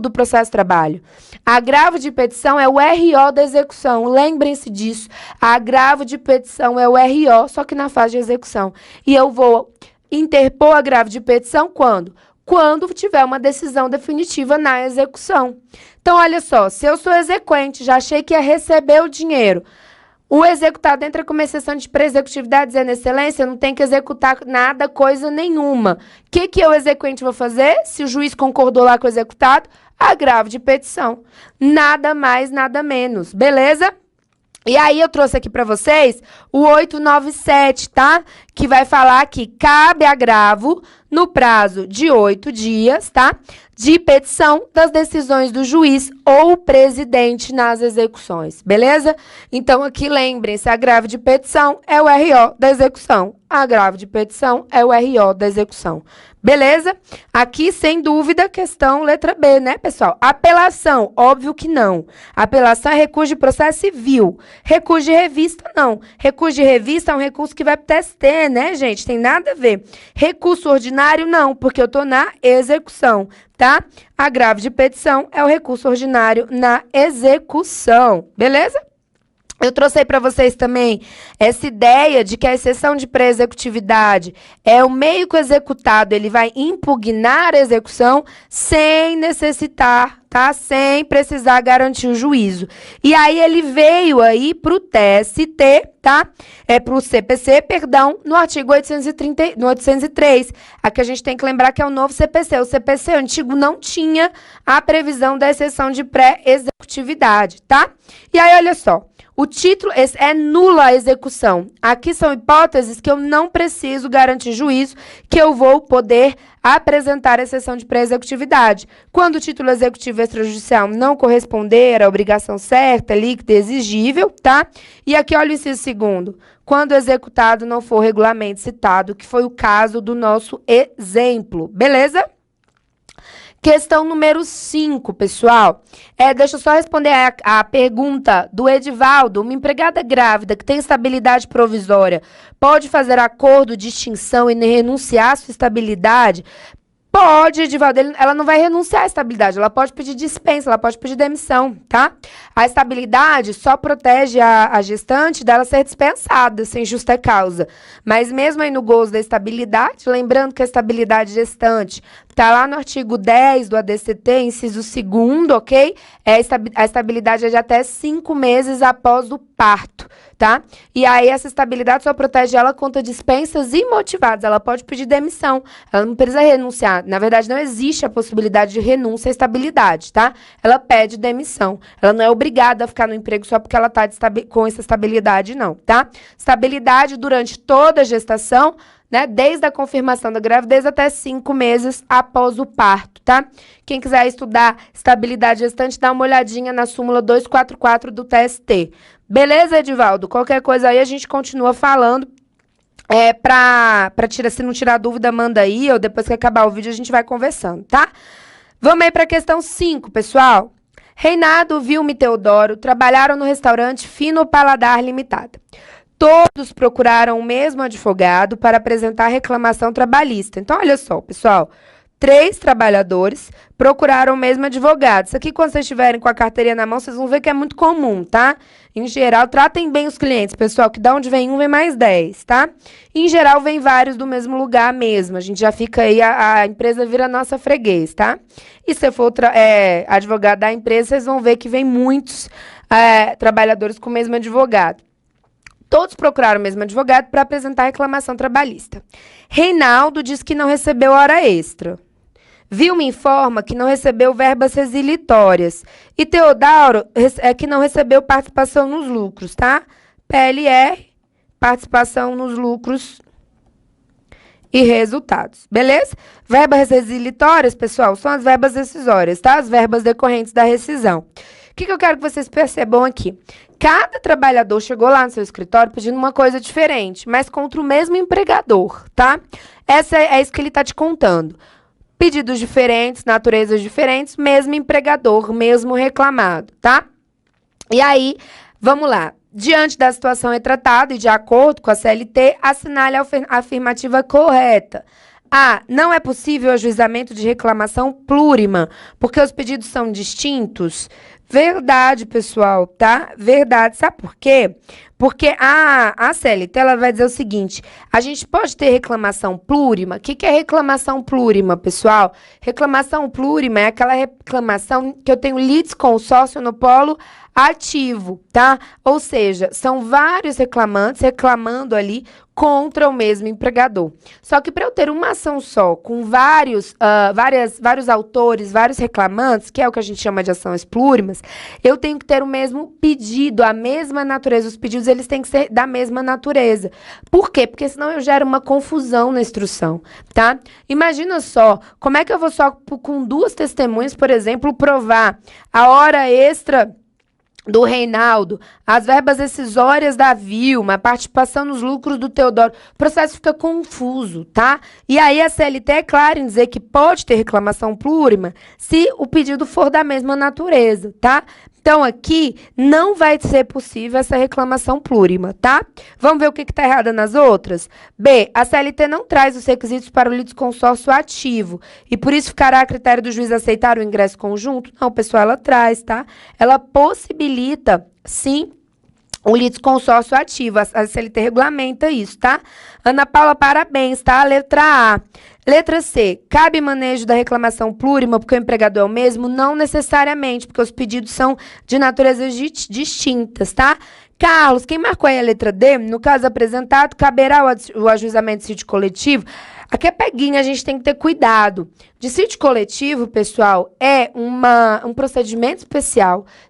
do processo de trabalho. Agravo de petição é o RO da execução, lembrem-se disso. Agravo de petição é o RO, só que na fase de execução. E eu vou interpor agravo de petição quando? Quando tiver uma decisão definitiva na execução. Então, olha só, se eu sou exequente, já achei que ia receber o dinheiro, o executado entra com uma exceção de pré-executividade dizendo excelência, não tem que executar nada, coisa nenhuma. O que eu, exequente, vou fazer? Se o juiz concordou lá com o executado, agravo de petição. Nada mais, nada menos. Beleza? E aí eu trouxe aqui para vocês o 897, tá? Que vai falar que cabe agravo no prazo de 8 dias, tá? De petição das decisões do juiz ou presidente nas execuções, beleza? Então, aqui lembrem-se, agravo de petição é o RO da execução. Agravo de petição é o RO da execução. Beleza? Aqui, sem dúvida, questão letra B, né, pessoal? Apelação, óbvio que não. Apelação é recurso de processo civil. Recurso de revista, não. Recurso de revista é um recurso que vai para o TST, né, gente? Tem nada a ver. Recurso ordinário, não, porque eu estou na execução, tá? Agravo de petição é o recurso ordinário na execução. Beleza? Eu trouxe aí para vocês também essa ideia de que a exceção de pré-executividade é o meio que o executado ele vai impugnar a execução sem necessitar, tá? Sem precisar garantir o juízo. E aí ele veio aí para o TST, tá? Para o CPC, perdão, no artigo 803. Aqui a gente tem que lembrar que é o novo CPC. O CPC antigo não tinha a previsão da exceção de pré-executividade, tá? E aí, olha só. O título é nula a execução. Aqui são hipóteses que eu não preciso garantir juízo, que eu vou poder apresentar a exceção de pré-executividade. Quando o título executivo extrajudicial não corresponder à obrigação certa, líquida e exigível, tá? E aqui, olha o inciso segundo. Quando o executado não for regularmente citado, que foi o caso do nosso exemplo. Beleza? Questão número 5, pessoal. Deixa eu só responder a pergunta do Edivaldo. Uma empregada grávida que tem estabilidade provisória pode fazer acordo de extinção e renunciar à sua estabilidade? Pode, Edivaldo, ela não vai renunciar à estabilidade, ela pode pedir dispensa, ela pode pedir demissão, tá? A estabilidade só protege a gestante dela ser dispensada, sem justa causa. Mas mesmo aí no gozo da estabilidade, lembrando que a estabilidade gestante tá lá no artigo 10 do ADCT, inciso 2º, ok? A estabilidade é de até 5 meses após o parto, tá? E aí essa estabilidade só protege ela contra dispensas imotivadas. Ela pode pedir demissão, ela não precisa renunciar. Na verdade, não existe a possibilidade de renúncia à estabilidade, tá? Ela pede demissão. Ela não é obrigada a ficar no emprego só porque ela tá com essa estabilidade, não, tá? Estabilidade durante toda a gestação, né? Desde a confirmação da gravidez até 5 meses após o parto, tá? Quem quiser estudar estabilidade gestante, dá uma olhadinha na súmula 244 do TST. Beleza, Edivaldo? Qualquer coisa aí a gente continua falando. Se não tirar dúvida, manda aí, ou depois que acabar o vídeo a gente vai conversando, tá? Vamos aí para a questão 5, pessoal. Reinaldo, Vilma e Teodoro trabalharam no restaurante Fino Paladar Limitada. Todos procuraram o mesmo advogado para apresentar reclamação trabalhista. Então, olha só, pessoal. 3 trabalhadores procuraram o mesmo advogado. Isso aqui, quando vocês estiverem com a carteirinha na mão, vocês vão ver que é muito comum, tá? Em geral, tratem bem os clientes, pessoal, que da onde vem um, vem mais 10, tá? Em geral, vem vários do mesmo lugar mesmo. A gente já fica aí, a empresa vira nossa freguês, tá? E se for advogado da empresa, vocês vão ver que vem muitos trabalhadores com o mesmo advogado. Todos procuraram o mesmo advogado para apresentar reclamação trabalhista. Reinaldo diz que não recebeu hora extra. Vilma informa que não recebeu verbas resilitórias. E Teodoro que não recebeu participação nos lucros, tá? PLR, participação nos lucros e resultados, beleza? Verbas resilitórias, pessoal, são as verbas decisórias, tá? As verbas decorrentes da rescisão. O que eu quero que vocês percebam aqui? Cada trabalhador chegou lá no seu escritório pedindo uma coisa diferente, mas contra o mesmo empregador, tá? É isso que ele está te contando. Pedidos diferentes, naturezas diferentes, mesmo empregador, mesmo reclamado, tá? E aí, vamos lá. Diante da situação retratada e de acordo com a CLT, assinale a afirmativa correta. A. Não é possível o ajuizamento de reclamação plurima, porque os pedidos são distintos. Verdade, pessoal, tá? Verdade. Sabe por quê? Porque a CLT ela vai dizer o seguinte, a gente pode ter reclamação plurima. O que é reclamação plurima, pessoal? Reclamação plurima é aquela reclamação que eu tenho lides com o sócio no polo ativo, tá? Ou seja, são vários reclamantes reclamando ali contra o mesmo empregador. Só que para eu ter uma ação só, com vários autores, vários reclamantes, que é o que a gente chama de ações plurimas, eu tenho que ter o mesmo pedido, a mesma natureza. Os pedidos subsídios, eles têm que ser da mesma natureza. Por quê? Porque senão eu gero uma confusão na instrução, tá? Imagina só, como é que eu vou só com 2 testemunhas, por exemplo, provar a hora extra do Reinaldo, as verbas decisórias da Vilma, a participação nos lucros do Teodoro. O processo fica confuso, tá? E aí a CLT é clara em dizer que pode ter reclamação plurima se o pedido for da mesma natureza, tá? Então, aqui não vai ser possível essa reclamação plurima, tá? Vamos ver o que está errado nas outras? B, a CLT não traz os requisitos para o litisconsórcio ativo e por isso ficará a critério do juiz aceitar o ingresso conjunto? Não, pessoal, ela traz, tá? Ela possibilita, sim, o litisconsórcio ativo. A CLT regulamenta isso, tá? Ana Paula, parabéns, tá? Letra A. Letra C. Cabe manejo da reclamação plurima porque o empregador é o mesmo? Não necessariamente, porque os pedidos são de naturezas distintas, tá? Carlos, quem marcou aí a letra D? No caso apresentado, caberá o ajuizamento de sítio coletivo? Aqui é peguinha, a gente tem que ter cuidado. Dissídio coletivo, pessoal, é um procedimento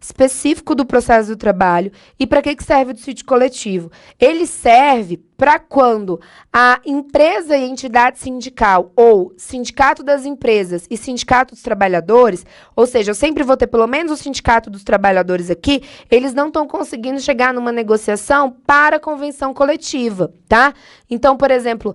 específico do processo do trabalho. E para que serve o dissídio coletivo? Ele serve para quando a empresa e entidade sindical, ou sindicato das empresas e sindicato dos trabalhadores, ou seja, eu sempre vou ter pelo menos o sindicato dos trabalhadores aqui, eles não estão conseguindo chegar numa negociação para a convenção coletiva, tá? Então, por exemplo,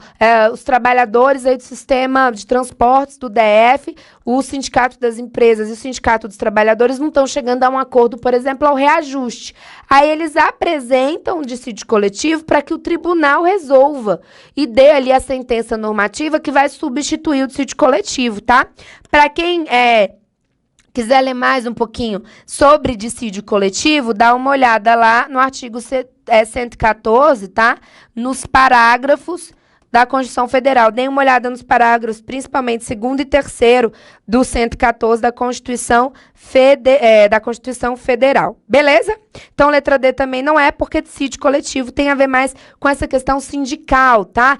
os trabalhadores aí do sistema de transportes do DF, o sindicato das empresas e o sindicato dos trabalhadores não estão chegando a um acordo, por exemplo, ao reajuste. Aí eles apresentam um dissídio coletivo para que o tribunal resolva e dê ali a sentença normativa que vai substituir o dissídio coletivo, tá? Para quem quiser ler mais um pouquinho sobre dissídio coletivo, dá uma olhada lá no artigo 114, tá? Nos parágrafos da Constituição Federal. Deem uma olhada nos parágrafos, principalmente 2º e 3º do 114 da Constituição Federal. Beleza? Então, letra D também não é, porque dissídio coletivo tem a ver mais com essa questão sindical, tá?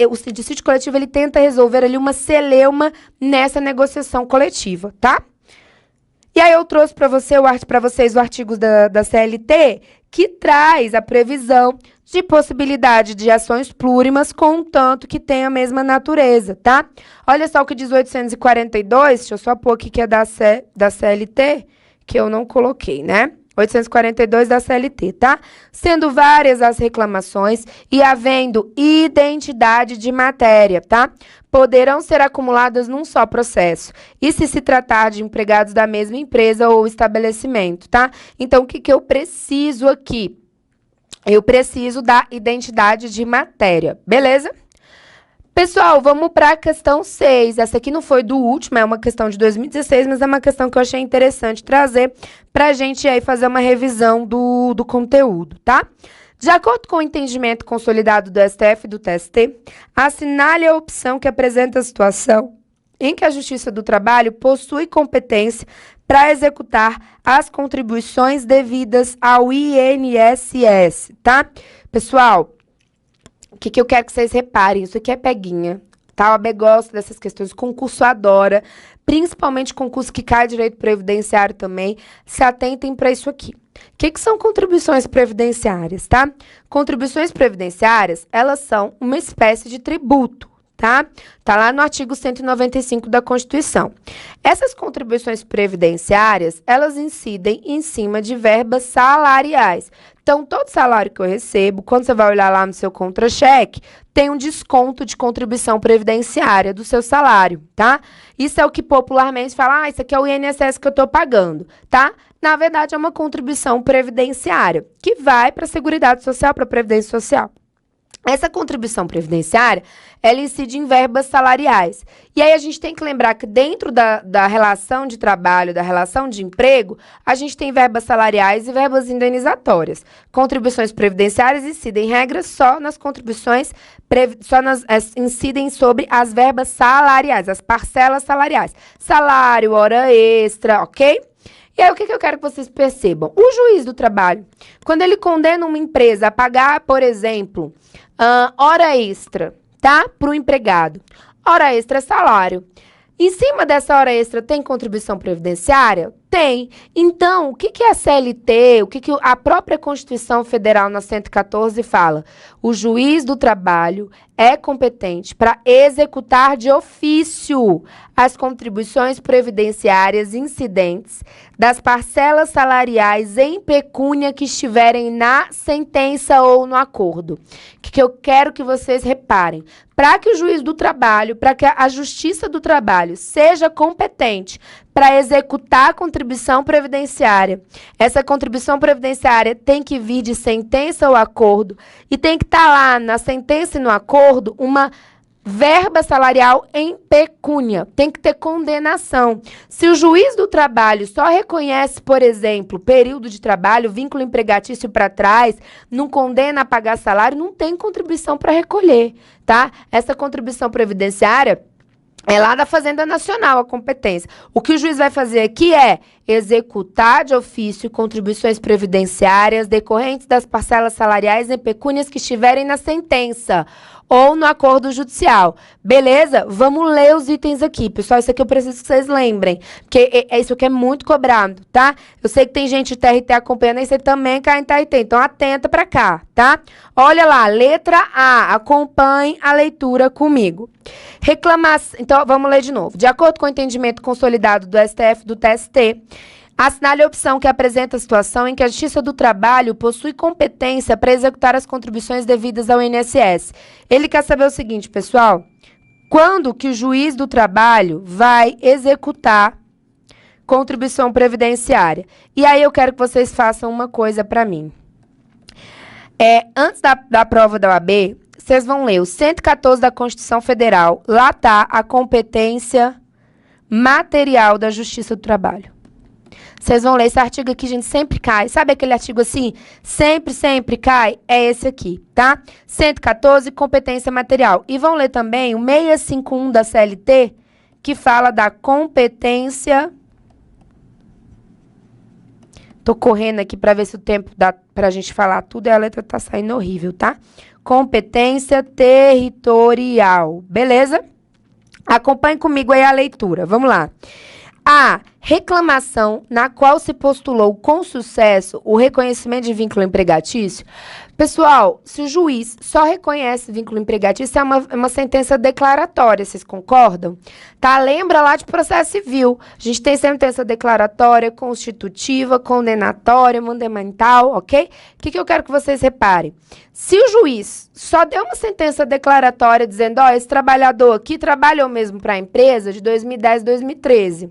O dissídio coletivo, ele tenta resolver ali uma celeuma nessa negociação coletiva, tá? E aí eu trouxe para vocês o artigo da CLT, que traz a previsão de possibilidade de ações plurimas, contanto que tenha a mesma natureza, tá? Olha só o que diz 842, deixa eu só pôr aqui que é da CLT, que eu não coloquei, né? 842 da CLT, tá? Sendo várias as reclamações e havendo identidade de matéria, tá? Poderão ser acumuladas num só processo. E se tratar de empregados da mesma empresa ou estabelecimento, tá? Então, o que eu preciso aqui? Eu preciso da identidade de matéria, beleza? Pessoal, vamos para a questão 6. Essa aqui não foi do último, é uma questão de 2016, mas é uma questão que eu achei interessante trazer para a gente aí fazer uma revisão do conteúdo, tá? De acordo com o entendimento consolidado do STF e do TST, assinale a opção que apresenta a situação em que a Justiça do Trabalho possui competência para executar as contribuições devidas ao INSS, tá? Pessoal, o que eu quero que vocês reparem? Isso aqui é peguinha, tá? A OAB gosta dessas questões, concurso adora, principalmente concurso que cai direito previdenciário também, se atentem para isso aqui. O que são contribuições previdenciárias, tá? Contribuições previdenciárias, elas são uma espécie de tributo, tá? Tá lá no artigo 195 da Constituição. Essas contribuições previdenciárias, elas incidem em cima de verbas salariais. Então, todo salário que eu recebo, quando você vai olhar lá no seu contra-cheque, tem um desconto de contribuição previdenciária do seu salário, tá? Isso é o que popularmente fala, isso aqui é o INSS que eu estou pagando, tá? Na verdade, é uma contribuição previdenciária, que vai para a Seguridade Social, para a Previdência Social. Essa contribuição previdenciária, ela incide em verbas salariais. E aí a gente tem que lembrar que dentro da relação de trabalho, da relação de emprego, a gente tem verbas salariais e verbas indenizatórias. Contribuições previdenciárias incidem, em regra, só nas contribuições, incidem sobre as verbas salariais, as parcelas salariais. Salário, hora extra, ok? E aí, o que eu quero que vocês percebam? O juiz do trabalho, quando ele condena uma empresa a pagar, por exemplo, hora extra, tá? Para o empregado. Hora extra é salário. Em cima dessa hora extra tem contribuição previdenciária? Tem. Então, o que que é a CLT, o que que a própria Constituição Federal na 114 fala? O juiz do trabalho é competente para executar de ofício as contribuições previdenciárias incidentes das parcelas salariais em pecúnia que estiverem na sentença ou no acordo. O que eu quero que vocês reparem? Para que o juiz do trabalho, para que a Justiça do Trabalho seja competente para executar a contribuição previdenciária, essa contribuição previdenciária tem que vir de sentença ou acordo e tem que estar lá na sentença e no acordo uma verba salarial em pecúnia. Tem que ter condenação. Se o juiz do trabalho só reconhece, por exemplo, período de trabalho, vínculo empregatício para trás, não condena a pagar salário, não tem contribuição para recolher, tá? Essa contribuição previdenciária é lá da Fazenda Nacional a competência. O que o juiz vai fazer aqui é executar de ofício contribuições previdenciárias decorrentes das parcelas salariais em pecúnias que estiverem na sentença ou no acordo judicial. Beleza? Vamos ler os itens aqui. Pessoal, isso aqui eu preciso que vocês lembrem, porque isso aqui é muito cobrado, tá? Eu sei que tem gente de TRT acompanhando, e você também cai em TRT, então atenta pra cá, tá? Olha lá, letra A, acompanhe a leitura comigo. Reclamação, então vamos ler de novo. De acordo com o entendimento consolidado do STF e do TST, assinale a opção que apresenta a situação em que a Justiça do Trabalho possui competência para executar as contribuições devidas ao INSS. Ele quer saber o seguinte, pessoal, quando que o juiz do trabalho vai executar contribuição previdenciária? E aí eu quero que vocês façam uma coisa para mim. Antes da prova da OAB, vocês vão ler o 114 da Constituição Federal. Lá está a competência material da Justiça do Trabalho. Vocês vão ler esse artigo aqui, gente, sempre cai. Sabe aquele artigo assim? Sempre cai? É esse aqui, tá? 114, competência material. E vão ler também o 651 da CLT, que fala da competência... Tô correndo aqui para ver se o tempo dá pra gente falar tudo e a letra tá saindo horrível, tá? Competência territorial. Beleza? Acompanhe comigo aí a leitura. Vamos lá. A reclamação na qual se postulou com sucesso o reconhecimento de vínculo empregatício. Pessoal, se o juiz só reconhece vínculo empregatício, é uma sentença declaratória, vocês concordam? Tá? Lembra lá de processo civil. A gente tem sentença declaratória, constitutiva, condenatória, mandamental, ok? O que eu quero que vocês reparem? Se o juiz só deu uma sentença declaratória dizendo, ó, esse trabalhador aqui trabalhou mesmo para a empresa de 2010 a 2013,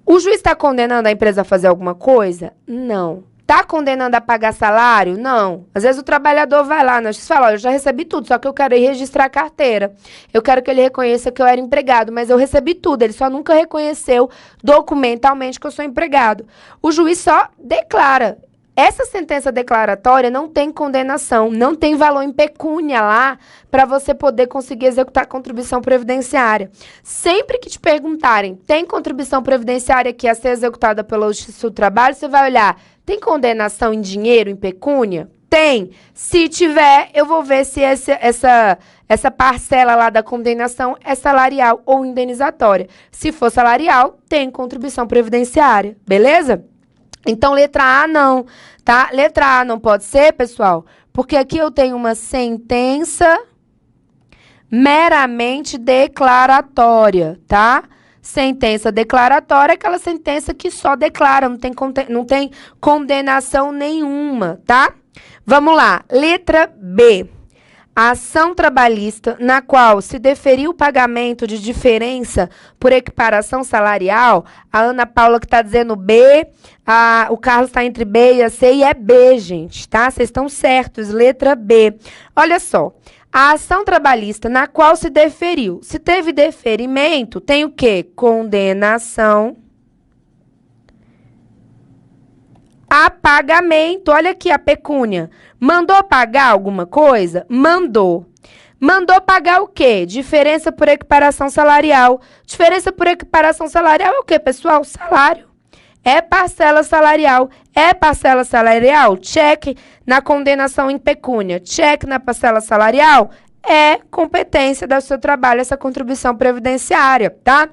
o juiz está condenando a empresa a fazer alguma coisa? Não. Está condenando a pagar salário? Não. Às vezes o trabalhador vai lá na justiça e fala, ó, eu já recebi tudo, só que eu quero ir registrar a carteira. Eu quero que ele reconheça que eu era empregado, mas eu recebi tudo, ele só nunca reconheceu documentalmente que eu sou empregado. O juiz só declara. Essa sentença declaratória não tem condenação, não tem valor em pecúnia lá para você poder conseguir executar a contribuição previdenciária. Sempre que te perguntarem, tem contribuição previdenciária que ia ser executada pela Justiça do Trabalho, você vai olhar, tem condenação em dinheiro, em pecúnia? Tem. Se tiver, eu vou ver se essa parcela lá da condenação é salarial ou indenizatória. Se for salarial, tem contribuição previdenciária, beleza? Então, letra A não, tá? Letra A não pode ser, pessoal, porque aqui eu tenho uma sentença meramente declaratória, tá? Sentença declaratória é aquela sentença que só declara, não tem condenação nenhuma, tá? Vamos lá, letra B. A ação trabalhista na qual se deferiu o pagamento de diferença por equiparação salarial, a Ana Paula que está dizendo B, o Carlos está entre B e a C, e é B, gente, tá? Vocês estão certos, letra B. Olha só, a ação trabalhista na qual se deferiu, se teve deferimento, tem o quê? Condenação a pagamento. Olha aqui a pecúnia. Mandou pagar alguma coisa? Mandou. Mandou pagar o quê? Diferença por equiparação salarial. Diferença por equiparação salarial é o quê, pessoal? Salário. É parcela salarial. É parcela salarial? Cheque na condenação em pecúnia. Cheque na parcela salarial? É competência do seu trabalho essa contribuição previdenciária, tá?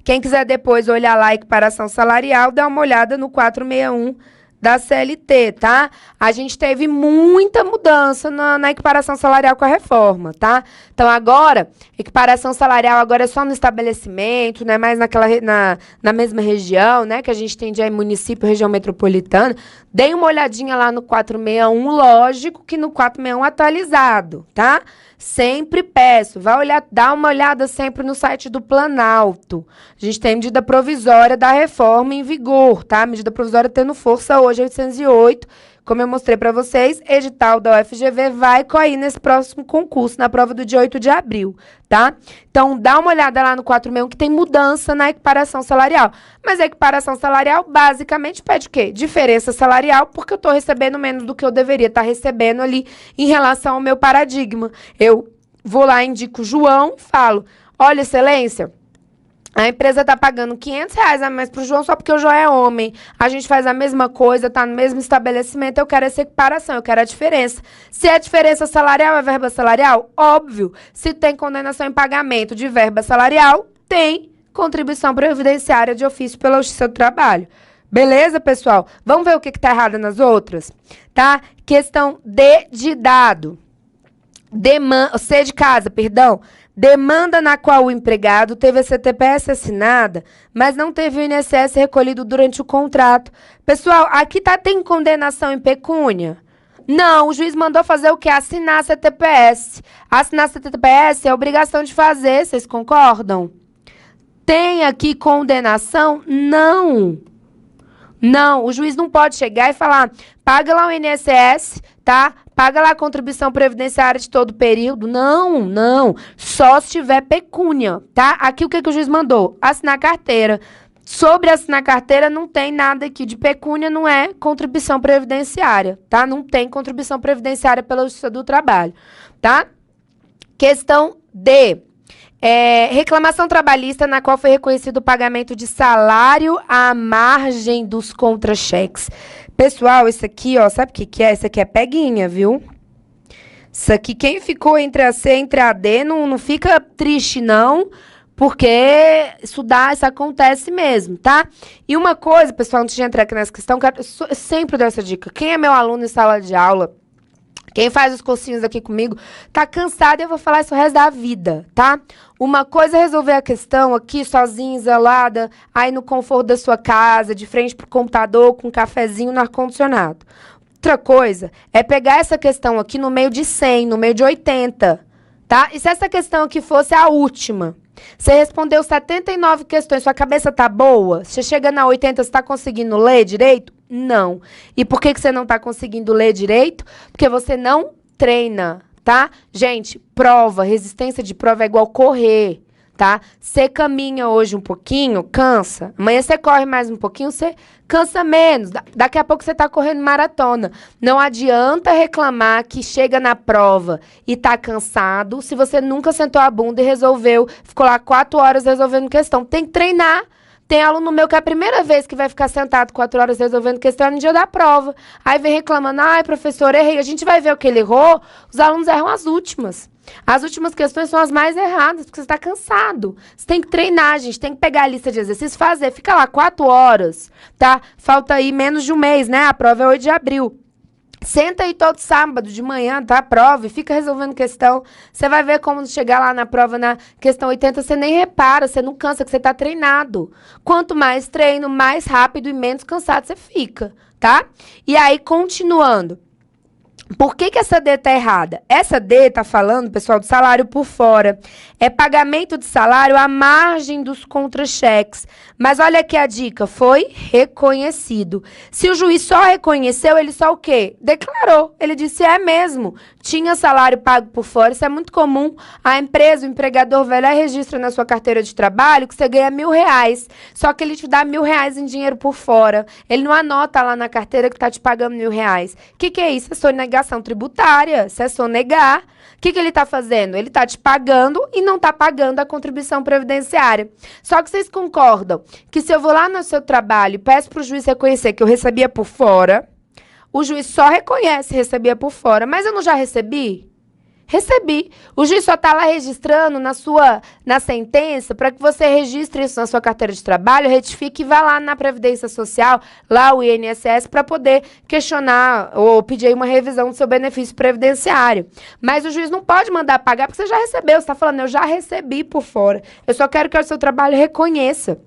Quem quiser depois olhar lá a equiparação salarial, dá uma olhada no 461 da CLT, tá? A gente teve muita mudança na equiparação salarial com a reforma, tá? Então, agora, equiparação salarial agora é só no estabelecimento, não é mais na mesma região, né? Que a gente tem de município, região metropolitana. Dê uma olhadinha lá no 461, lógico que no 461 atualizado, tá? Sempre peço, vai olhar, dá uma olhada sempre no site do Planalto. A gente tem medida provisória da reforma em vigor, tá? Medida provisória tendo força hoje, 808. Como eu mostrei para vocês, edital da UFGV vai cair nesse próximo concurso, na prova do dia 8 de abril, tá? Então, dá uma olhada lá no 461 que tem mudança na equiparação salarial. Mas a equiparação salarial basicamente pede o quê? Diferença salarial, porque eu estou recebendo menos do que eu deveria estar recebendo ali em relação ao meu paradigma. Eu vou lá, indico o João e falo, olha, excelência, a empresa está pagando R$ 500 a mais para o João só porque o João é homem. A gente faz a mesma coisa, está no mesmo estabelecimento, eu quero essa equiparação, eu quero a diferença. Se é diferença salarial, é verba salarial? Óbvio. Se tem condenação em pagamento de verba salarial, tem contribuição previdenciária de ofício pela Justiça do Trabalho. Beleza, pessoal? Vamos ver o que está errado nas outras? Tá? Questão D de dado. C de casa, perdão. Demanda na qual o empregado teve a CTPS assinada, mas não teve o INSS recolhido durante o contrato. Pessoal, aqui tem condenação em pecúnia? Não, o juiz mandou fazer o quê? Assinar a CTPS. Assinar a CTPS é obrigação de fazer, vocês concordam? Tem aqui condenação? Não. Não, o juiz não pode chegar e falar, paga lá o INSS, tá? Paga lá a contribuição previdenciária de todo o período. Não, não. Só se tiver pecúnia, tá? Aqui o que o juiz mandou? Assinar carteira. Sobre assinar carteira, não tem nada aqui de pecúnia, não é contribuição previdenciária, tá? Não tem contribuição previdenciária pela Justiça do Trabalho, tá? Questão D. Reclamação trabalhista na qual foi reconhecido o pagamento de salário à margem dos contra-cheques. Pessoal, isso aqui, ó, sabe o que é? Isso aqui é peguinha, viu? Isso aqui, quem ficou entre a C e entre a D, não fica triste, não, porque isso acontece mesmo, tá? E uma coisa, pessoal, antes de entrar aqui nessa questão, eu sempre dou essa dica. Quem é meu aluno em sala de aula, quem faz os cursinhos aqui comigo, tá cansado e eu vou falar isso o resto da vida, tá? Uma coisa é resolver a questão aqui, sozinha, isolada, aí no conforto da sua casa, de frente pro computador, com um cafezinho no ar-condicionado. Outra coisa é pegar essa questão aqui no meio de 100, no meio de 80, tá? E se essa questão aqui fosse a última? Você respondeu 79 questões, sua cabeça tá boa? Você chega na 80, você tá conseguindo ler direito? Não. E por que você não está conseguindo ler direito? Porque você não treina, tá? Gente, prova, resistência de prova é igual correr, tá? Você caminha hoje um pouquinho, cansa. Amanhã você corre mais um pouquinho, você cansa menos. Daqui a pouco você está correndo maratona. Não adianta reclamar que chega na prova e está cansado se você nunca sentou a bunda e resolveu, ficou lá 4 horas resolvendo questão. Tem que treinar. Tem aluno meu que é a primeira vez que vai ficar sentado 4 horas resolvendo questão no dia da prova. Aí vem reclamando, ai, professor, errei. A gente vai ver o que ele errou, os alunos erram as últimas. As últimas questões são as mais erradas, porque você está cansado. Você tem que treinar, gente, tem que pegar a lista de exercícios, fazer. Fica lá 4 horas, tá? Falta aí menos de um mês, né? A prova é 8 de abril. Senta aí todo sábado de manhã, tá? A prova e fica resolvendo questão. Você vai ver como chegar lá na prova, na questão 80, você nem repara, você não cansa, que você tá treinado. Quanto mais treino, mais rápido e menos cansado você fica, tá? E aí, continuando. Por que essa D tá errada? Essa D tá falando, pessoal, do salário por fora. É pagamento de salário à margem dos contra-cheques. Mas olha aqui a dica, foi reconhecido. Se o juiz só reconheceu, ele só o quê? Declarou. Ele disse, é mesmo. Tinha salário pago por fora, isso é muito comum. A empresa, o empregador vai lá e registra na sua carteira de trabalho que você ganha R$ 1.000. Só que ele te dá R$ 1.000 em dinheiro por fora. Ele não anota lá na carteira que tá te pagando R$ 1.000. O que é isso? É sonegação tributária. Isso é sonegar. O que ele está fazendo? Ele está te pagando e não está pagando a contribuição previdenciária. Só que vocês concordam que se eu vou lá no seu trabalho e peço para o juiz reconhecer que eu recebia por fora, o juiz só reconhece que recebia por fora, mas eu não já recebi? Recebi. O juiz só está lá registrando na sentença para que você registre isso na sua carteira de trabalho, retifique e vá lá na Previdência Social, lá o INSS, para poder questionar ou pedir aí uma revisão do seu benefício previdenciário. Mas o juiz não pode mandar pagar porque você já recebeu. Você está falando, eu já recebi por fora. Eu só quero que o seu trabalho reconheça.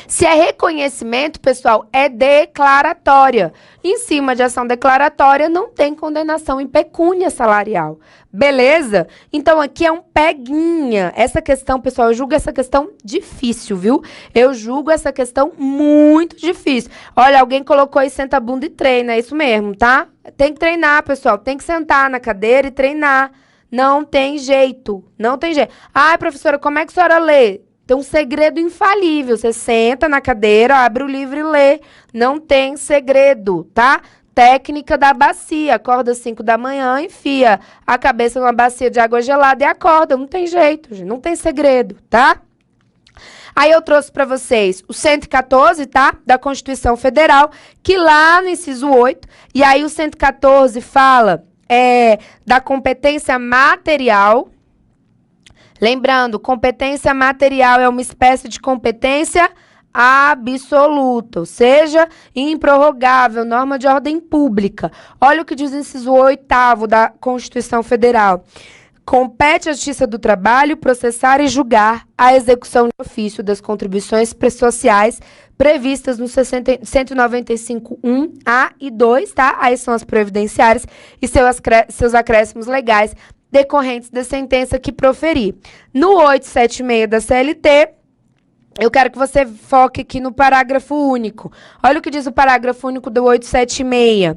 Se é reconhecimento, pessoal, é declaratória. Em cima de ação declaratória, não tem condenação em pecúnia salarial. Beleza? Então, aqui é um peguinha. Essa questão, pessoal, eu julgo essa questão difícil, viu? Eu julgo essa questão muito difícil. Olha, alguém colocou aí, senta a bunda e treina. É isso mesmo, tá? Tem que treinar, pessoal. Tem que sentar na cadeira e treinar. Não tem jeito. Não tem jeito. Ai, professora, como é que a senhora lê? Tem um segredo infalível. Você senta na cadeira, abre o livro e lê. Não tem segredo, tá? Técnica da bacia. Acorda às 5 da manhã, enfia a cabeça numa bacia de água gelada e acorda. Não tem jeito, gente. Não tem segredo, tá? Aí eu trouxe para vocês o 114, tá? Da Constituição Federal, que lá no inciso 8, e aí o 114 fala da competência material. Lembrando, competência material é uma espécie de competência absoluta, ou seja, improrrogável, norma de ordem pública. Olha o que diz o inciso 8º da Constituição Federal. Compete à Justiça do Trabalho processar e julgar a execução de ofício das contribuições sociais previstas no 195.1 e 2, tá? Aí são as previdenciárias e seus acréscimos legais decorrentes da sentença que proferir. No 876 da CLT, eu quero que você foque aqui no parágrafo único. Olha o que diz o parágrafo único do 876.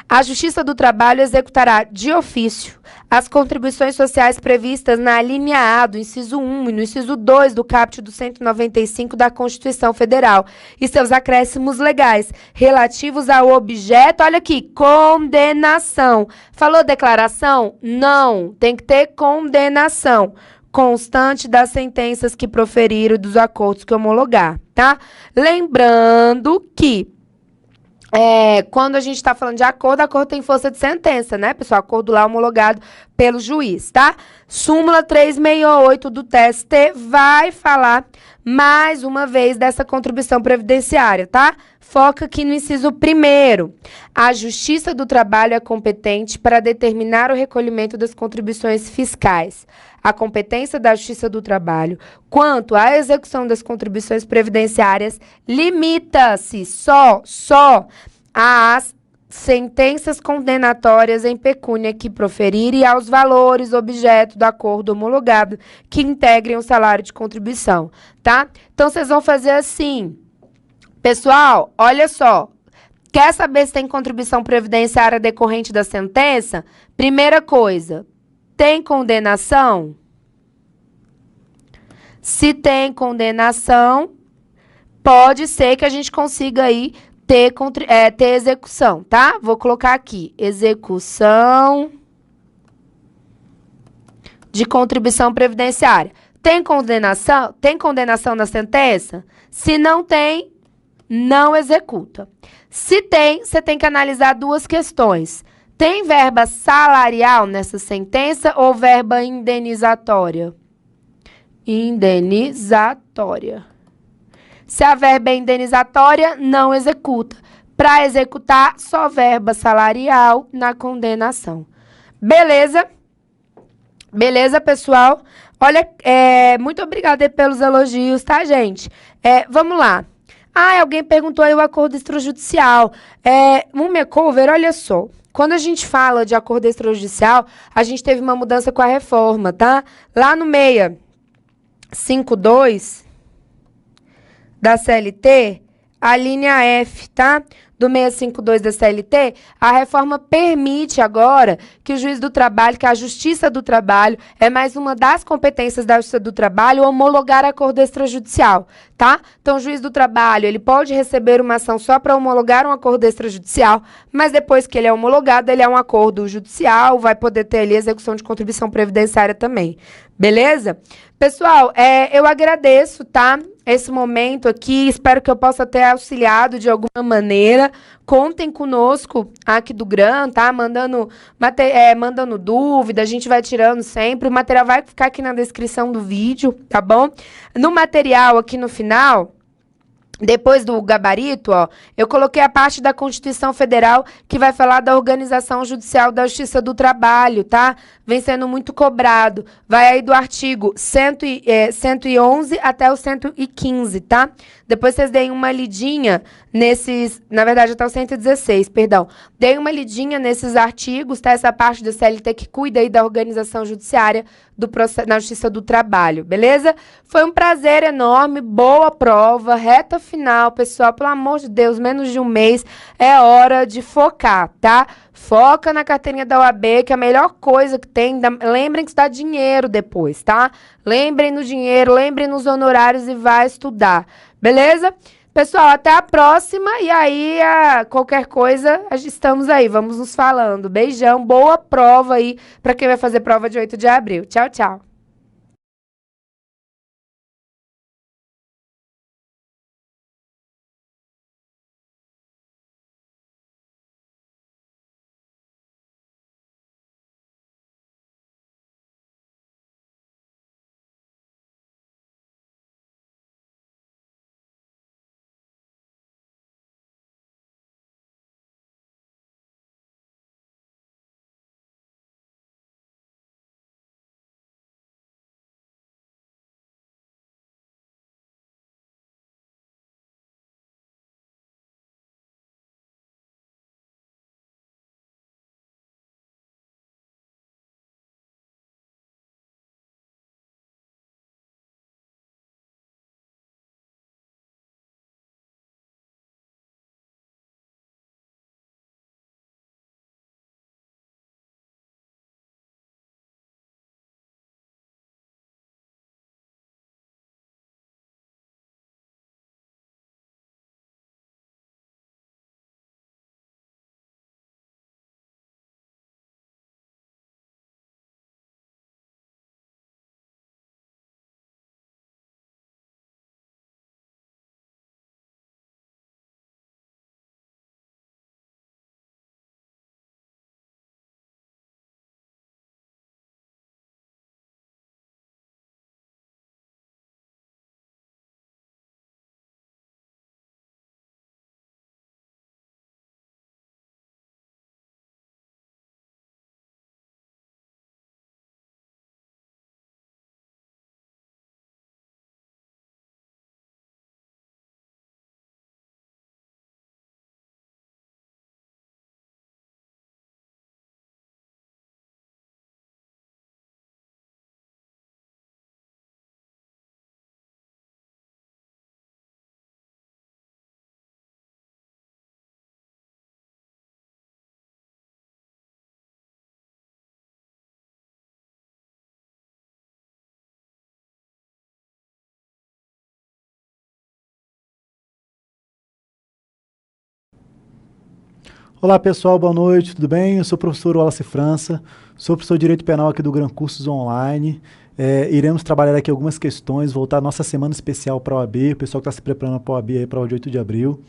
A Justiça do Trabalho executará de ofício as contribuições sociais previstas na alínea A do inciso 1 e no inciso 2 do caput do 195 da Constituição Federal e seus acréscimos legais relativos ao objeto, olha aqui, condenação. Falou declaração? Não, tem que ter condenação constante das sentenças que proferiram e dos acordos que homologar, tá? Lembrando que quando a gente está falando de acordo tem força de sentença, né, pessoal? Acordo lá homologado pelo juiz, tá? Súmula 368 do TST vai falar mais uma vez dessa contribuição previdenciária, tá? Foca aqui no inciso 1º. A Justiça do Trabalho é competente para determinar o recolhimento das contribuições fiscais. A competência da Justiça do Trabalho quanto à execução das contribuições previdenciárias limita-se só às sentenças condenatórias em pecúnia que proferir e aos valores objeto do acordo homologado que integrem o salário de contribuição, tá? Então, vocês vão fazer assim. Pessoal, olha só. Quer saber se tem contribuição previdenciária decorrente da sentença? Primeira coisa, tem condenação? Se tem condenação, pode ser que a gente consiga aí ter execução, tá? Vou colocar aqui, execução de contribuição previdenciária. Tem condenação? Tem condenação na sentença? Se não tem, não executa. Se tem, você tem que analisar duas questões. Tem verba salarial nessa sentença ou verba indenizatória? Indenizatória. Se a verba é indenizatória, não executa. Para executar, só verba salarial na condenação. Beleza? Beleza, pessoal? Olha, muito obrigada pelos elogios, tá, gente? Vamos lá. Alguém perguntou aí o acordo extrajudicial. Um makeover, olha só. Quando a gente fala de acordo extrajudicial, a gente teve uma mudança com a reforma, tá? Lá no 652 da CLT, a linha F, tá? Do 652 da CLT, a reforma permite agora que o juiz do trabalho, que a Justiça do Trabalho, é mais uma das competências da Justiça do Trabalho, homologar acordo extrajudicial. tá? Então, o juiz do trabalho, ele pode receber uma ação só para homologar um acordo extrajudicial, mas depois que ele é homologado, ele é um acordo judicial, vai poder ter ali execução de contribuição previdenciária também. Beleza? Pessoal, eu agradeço, tá? Esse momento aqui, espero que eu possa ter auxiliado de alguma maneira. Contem conosco aqui do GRAM, tá? Mandando dúvida, a gente vai tirando sempre. O material vai ficar aqui na descrição do vídeo, tá bom? No material aqui no final, depois do gabarito, ó, eu coloquei a parte da Constituição Federal que vai falar da organização judicial da Justiça do Trabalho, tá? Vem sendo muito cobrado. Vai aí do artigo 111 até o 115, tá? Depois vocês deem uma lidinha nesses... Na verdade, até o 116, perdão. Deem uma lidinha nesses artigos, tá? Essa parte do CLT que cuida aí da organização judiciária na Justiça do Trabalho, beleza? Foi um prazer enorme, boa prova, reta final, pessoal, pelo amor de Deus, menos de um mês, é hora de focar, tá? Foca na carteirinha da OAB, que é a melhor coisa que tem, lembrem que isso dá dinheiro depois, tá? Lembrem no dinheiro, lembrem nos honorários e vai estudar, beleza? Pessoal, até a próxima e aí, qualquer coisa, estamos aí, vamos nos falando. Beijão, boa prova aí para quem vai fazer prova de 8 de abril. Tchau, tchau. Olá pessoal, boa noite, tudo bem? Eu sou o professor Wallace França, sou professor de Direito Penal aqui do Gran Cursos Online. Iremos trabalhar aqui algumas questões, voltar à nossa semana especial para a OAB, o pessoal que está se preparando para a OAB, aí, prova de 8 de abril.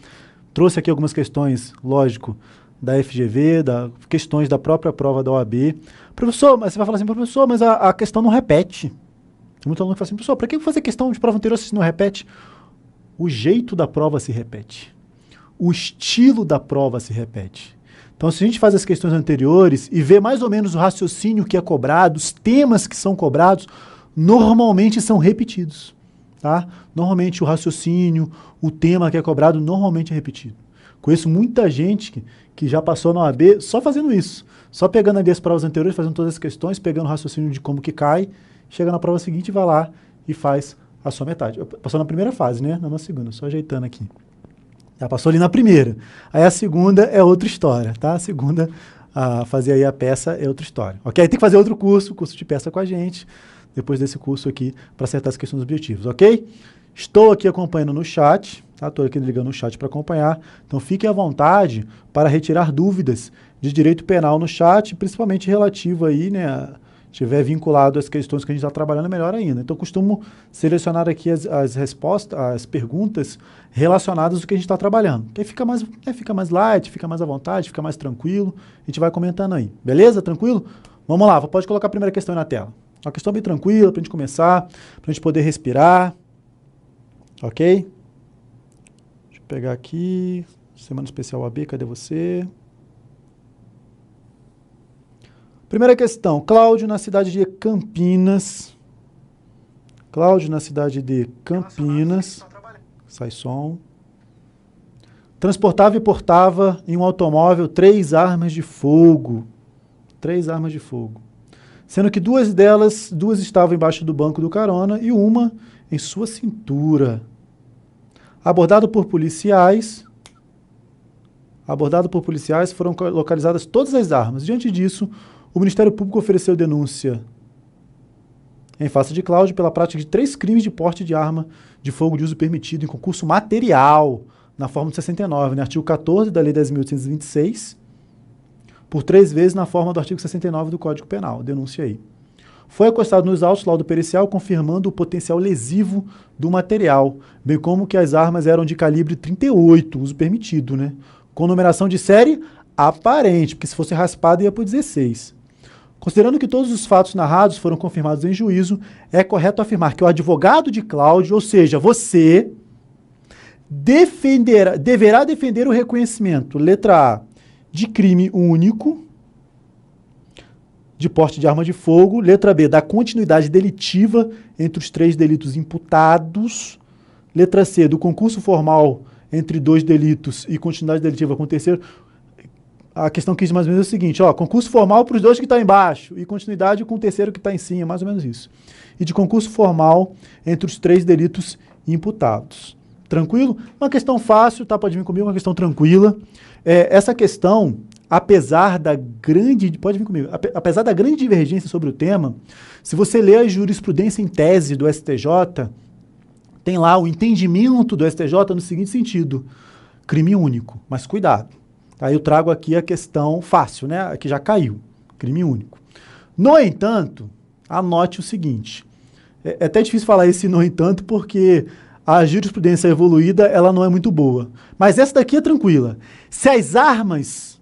Trouxe aqui algumas questões, lógico, da FGV, questões da própria prova da OAB. Professor, mas você vai falar assim, professor, mas a questão não repete. Tem muito aluno que fala assim, professor, para que fazer questão de prova anterior se não repete? O jeito da prova se repete. O estilo da prova se repete. Então, se a gente faz as questões anteriores e vê mais ou menos o raciocínio que é cobrado, os temas que são cobrados, normalmente são repetidos. Tá? Normalmente o raciocínio, o tema que é cobrado, normalmente é repetido. Conheço muita gente que já passou na OAB só fazendo isso. Só pegando ali as provas anteriores, fazendo todas as questões, pegando o raciocínio de como que cai, chega na prova seguinte, vai lá e faz a sua metade. Passou na primeira fase, né? Não na segunda, só ajeitando aqui. Já passou ali na primeira. Aí a segunda é outra história, tá? A segunda, fazer aí a peça é outra história. Ok? Tem que fazer outro curso de peça com a gente, depois desse curso aqui, para acertar as questões objetivas, ok? Estou aqui acompanhando no chat, tá? Estou aqui ligando no chat para acompanhar. Então, fiquem à vontade para retirar dúvidas de direito penal no chat, principalmente relativo aí, né, estiver vinculado às questões que a gente está trabalhando, melhor ainda. Então, eu costumo selecionar aqui as respostas, as perguntas relacionadas ao que a gente está trabalhando. Que aí fica mais light, fica mais à vontade, fica mais tranquilo. A gente vai comentando aí. Beleza? Tranquilo? Vamos lá, pode colocar a primeira questão aí na tela. Uma questão bem tranquila, para a gente começar, para a gente poder respirar. Ok? Deixa eu pegar aqui. Semana Especial AB, cadê você? Primeira questão, Cláudio na cidade de Campinas. Cláudio na cidade de Campinas. Sai som. Transportava e portava em um automóvel 3 armas de fogo. 3 armas de fogo. Sendo que duas estavam embaixo do banco do carona e uma em sua cintura. Abordado por policiais, foram localizadas todas as armas. Diante disso, o Ministério Público ofereceu denúncia em face de Cláudio pela prática de 3 crimes de porte de arma de fogo de uso permitido em concurso material, na forma de 69, no artigo 14 da Lei 10.826, por 3 vezes na forma do artigo 69 do Código Penal. Denúncia aí. Foi acostado nos autos laudo pericial, confirmando o potencial lesivo do material, bem como que as armas eram de calibre 38, uso permitido, né? Com numeração de série aparente, porque se fosse raspado ia para o 16. Considerando que todos os fatos narrados foram confirmados em juízo, é correto afirmar que o advogado de Cláudio, ou seja, você, deverá defender o reconhecimento, letra A, de crime único, de porte de arma de fogo, letra B, da continuidade delitiva entre os 3 delitos imputados, letra C, do concurso formal entre 2 delitos e continuidade delitiva com o terceiro. A questão que diz mais ou menos é o seguinte, concurso formal para os 2 que estão embaixo e continuidade com o terceiro que está em cima, mais ou menos isso. E de concurso formal entre os 3 delitos imputados. Tranquilo? Uma questão fácil, tá? Pode vir comigo, uma questão tranquila. Essa questão, apesar da grande divergência sobre o tema, se você ler a jurisprudência em tese do STJ, tem lá o entendimento do STJ no seguinte sentido, crime único, mas cuidado. Aí eu trago aqui a questão fácil, né? Aqui já caiu, crime único. No entanto, anote o seguinte, é até difícil falar esse no entanto, porque a jurisprudência evoluída, ela não é muito boa. Mas essa daqui é tranquila. Se as armas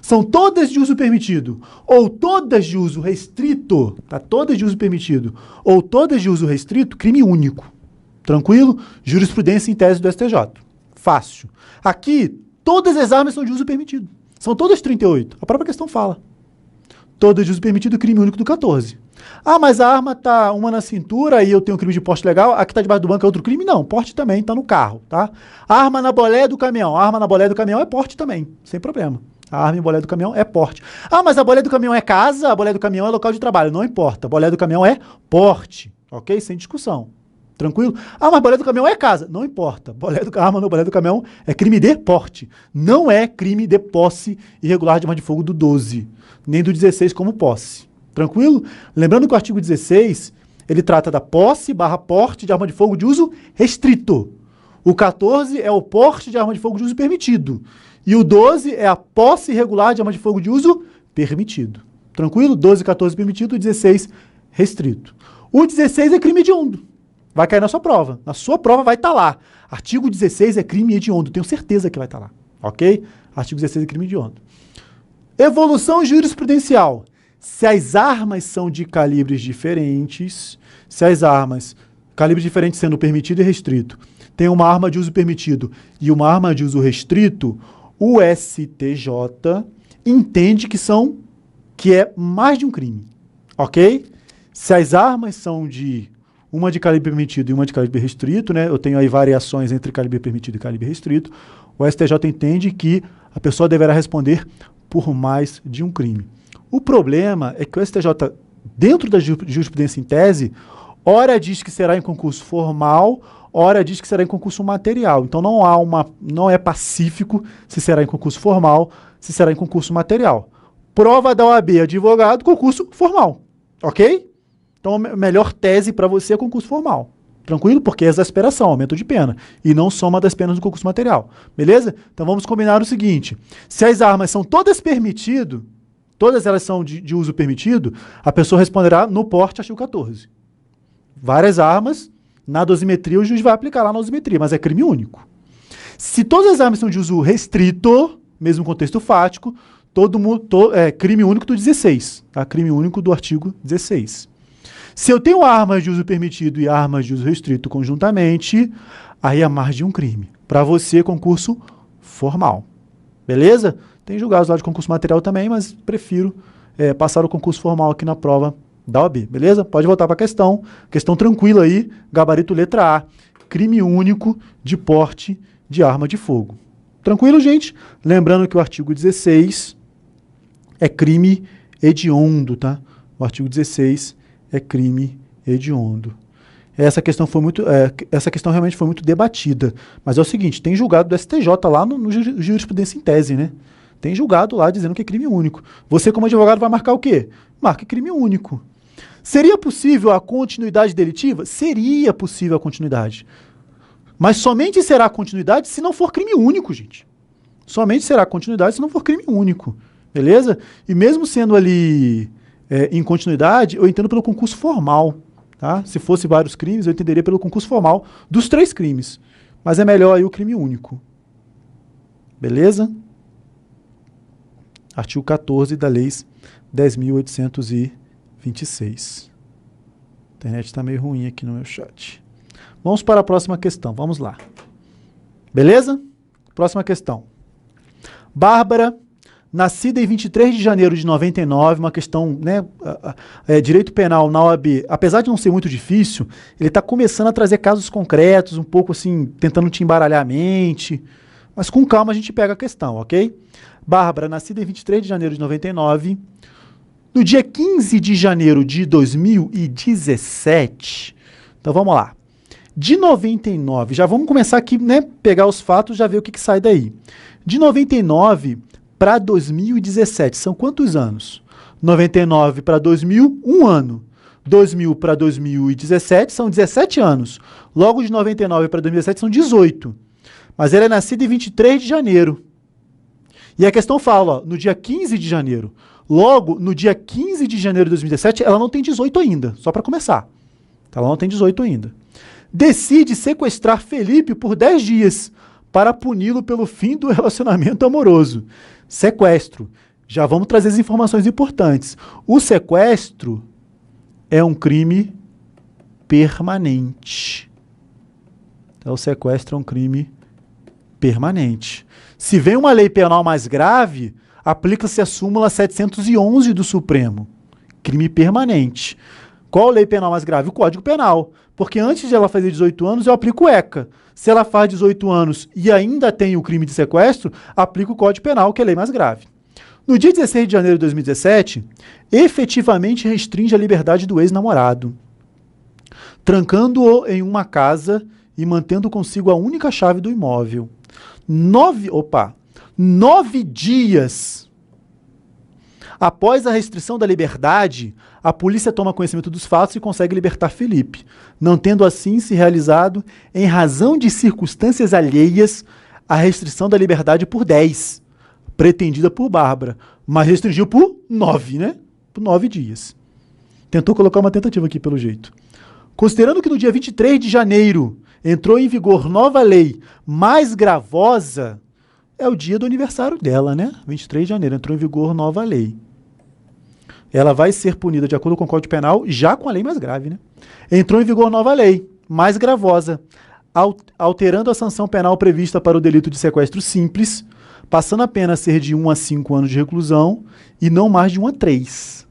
são todas de uso permitido, ou todas de uso restrito, tá? Todas de uso permitido, ou todas de uso restrito, crime único. Tranquilo? Jurisprudência em tese do STJ. Fácil. Aqui, todas as armas são de uso permitido. São todas 38. A própria questão fala. Todas de uso permitido, crime único do 14. Ah, mas a arma tá uma na cintura e eu tenho um crime de porte legal, aqui tá debaixo do banco é outro crime? Não, porte também, tá no carro, tá? Arma na boleia do caminhão. A arma na boleia do caminhão é porte também, sem problema. A arma em boleia do caminhão é porte. Ah, mas a boleia do caminhão é casa, a boleia do caminhão é local de trabalho. Não importa, a boleia do caminhão é porte, ok? Sem discussão. Tranquilo? Ah, mas a boleia do caminhão é casa. Não importa. A arma na boleia do caminhão é crime de porte. Não é crime de posse irregular de arma de fogo do 12, nem do 16 como posse. Tranquilo? Lembrando que o artigo 16, ele trata da posse / porte de arma de fogo de uso restrito. O 14 é o porte de arma de fogo de uso permitido. E o 12 é a posse irregular de arma de fogo de uso permitido. Tranquilo? 12 e 14 permitido, o 16 restrito. O 16 é crime hediondo. Vai cair na sua prova. Na sua prova vai estar lá. Artigo 16 é crime hediondo. Tenho certeza que vai estar lá. Ok? Artigo 16 é crime hediondo. Evolução jurisprudencial. Se as armas são de calibres diferentes, calibres diferentes sendo permitido e restrito, tem uma arma de uso permitido e uma arma de uso restrito, o STJ entende que é mais de um crime. Ok? Se as armas são uma de calibre permitido e uma de calibre restrito, né? Eu tenho aí variações entre calibre permitido e calibre restrito, o STJ entende que a pessoa deverá responder por mais de um crime. O problema é que o STJ, dentro da jurisprudência em tese, ora diz que será em concurso formal, ora diz que será em concurso material. Então não é pacífico se será em concurso formal, se será em concurso material. Prova da OAB, advogado, concurso formal. Ok? Então a melhor tese para você é concurso formal. Tranquilo? Porque é exasperação, aumento de pena. E não soma das penas do concurso material. Beleza? Então vamos combinar o seguinte. Se as armas são todas permitidas, todas elas são de uso permitido, a pessoa responderá no porte, artigo 14. Várias armas, na dosimetria o juiz vai aplicar lá na dosimetria, mas é crime único. Se todas as armas são de uso restrito, mesmo contexto fático, crime único do 16, tá? Crime único do artigo 16. Se eu tenho armas de uso permitido e armas de uso restrito conjuntamente, aí é mais de um crime. Para você, concurso formal. Beleza? Tem julgados lá de concurso material também, mas prefiro passar o concurso formal aqui na prova da OAB. Beleza? Pode voltar para a questão. Questão tranquila aí, gabarito letra A. Crime único de porte de arma de fogo. Tranquilo, gente? Lembrando que o artigo 16 é crime hediondo, tá? O artigo 16 é crime hediondo. Essa questão realmente foi muito debatida. Mas é o seguinte, tem julgado do STJ lá no jurisprudência em tese, né? Tem julgado lá dizendo que é crime único. Você, como advogado, vai marcar o quê? Marca crime único. Seria possível a continuidade delitiva? Seria possível a continuidade. Mas somente será continuidade se não for crime único, gente. Somente será continuidade se não for crime único. Beleza? E mesmo sendo ali em continuidade, eu entendo pelo concurso formal. Tá? Se fosse vários crimes, eu entenderia pelo concurso formal dos 3 crimes. Mas é melhor aí o crime único. Beleza? Artigo 14 da Lei 10.826. A internet está meio ruim aqui no meu chat. Vamos para a próxima questão. Vamos lá. Beleza? Próxima questão. Bárbara, nascida em 23 de janeiro de 99, uma questão, né, direito penal na OAB, apesar de não ser muito difícil, ele está começando a trazer casos concretos, um pouco assim, tentando te embaralhar a mente, mas com calma a gente pega a questão, ok? Bárbara, nascida em 23 de janeiro de 99, no dia 15 de janeiro de 2017, então vamos lá, de 99, já vamos começar aqui, né, pegar os fatos, já ver o que sai daí. De 99 para 2017, são quantos anos? 99 para 2000, 1 ano. 2000 para 2017, são 17 anos. Logo, de 99 para 2017, são 18. Mas ela é nascida em 23 de janeiro. E a questão fala, ó, no dia 15 de janeiro. Logo, no dia 15 de janeiro de 2017, ela não tem 18 ainda, só para começar. Ela não tem 18 ainda. Decide sequestrar Felipe por 10 dias para puni-lo pelo fim do relacionamento amoroso. Sequestro. Já vamos trazer as informações importantes. O sequestro é um crime permanente. Então, o sequestro é um crime permanente. Se vem uma lei penal mais grave, aplica-se a súmula 711 do Supremo. Crime permanente. Qual lei penal mais grave? O Código Penal. Porque antes de ela fazer 18 anos, eu aplico o ECA. Se ela faz 18 anos e ainda tem o crime de sequestro, aplica o Código Penal, que é a lei mais grave. No dia 16 de janeiro de 2017, efetivamente restringe a liberdade do ex-namorado, trancando-o em uma casa e mantendo consigo a única chave do imóvel. 9 dias após a restrição da liberdade, a polícia toma conhecimento dos fatos e consegue libertar Felipe, não tendo assim se realizado, em razão de circunstâncias alheias, a restrição da liberdade por 10, pretendida por Bárbara, mas restringiu por 9, né? Por 9 dias. Tentou colocar uma tentativa aqui, pelo jeito. Considerando que no dia 23 de janeiro entrou em vigor nova lei mais gravosa, é o dia do aniversário dela, né? 23 de janeiro entrou em vigor nova lei. Ela vai ser punida de acordo com o Código Penal, já com a lei mais grave, né? Entrou em vigor nova lei, mais gravosa, alterando a sanção penal prevista para o delito de sequestro simples, passando a pena a ser de 1 a 5 anos de reclusão e não mais de 1 a 3.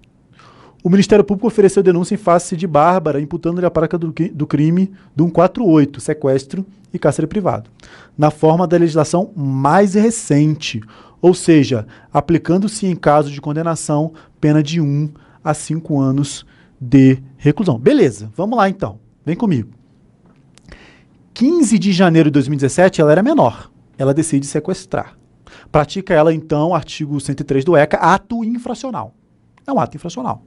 O Ministério Público ofereceu denúncia em face de Bárbara, imputando-lhe a prática do crime do 148, sequestro e cárcere privado, na forma da legislação mais recente, ou seja, aplicando-se em caso de condenação, pena de 1 a 5 anos de reclusão. Beleza, vamos lá então, vem comigo. 15 de janeiro de 2017, ela era menor, ela decide sequestrar. Pratica ela então, artigo 103 do ECA, ato infracional. É um ato infracional.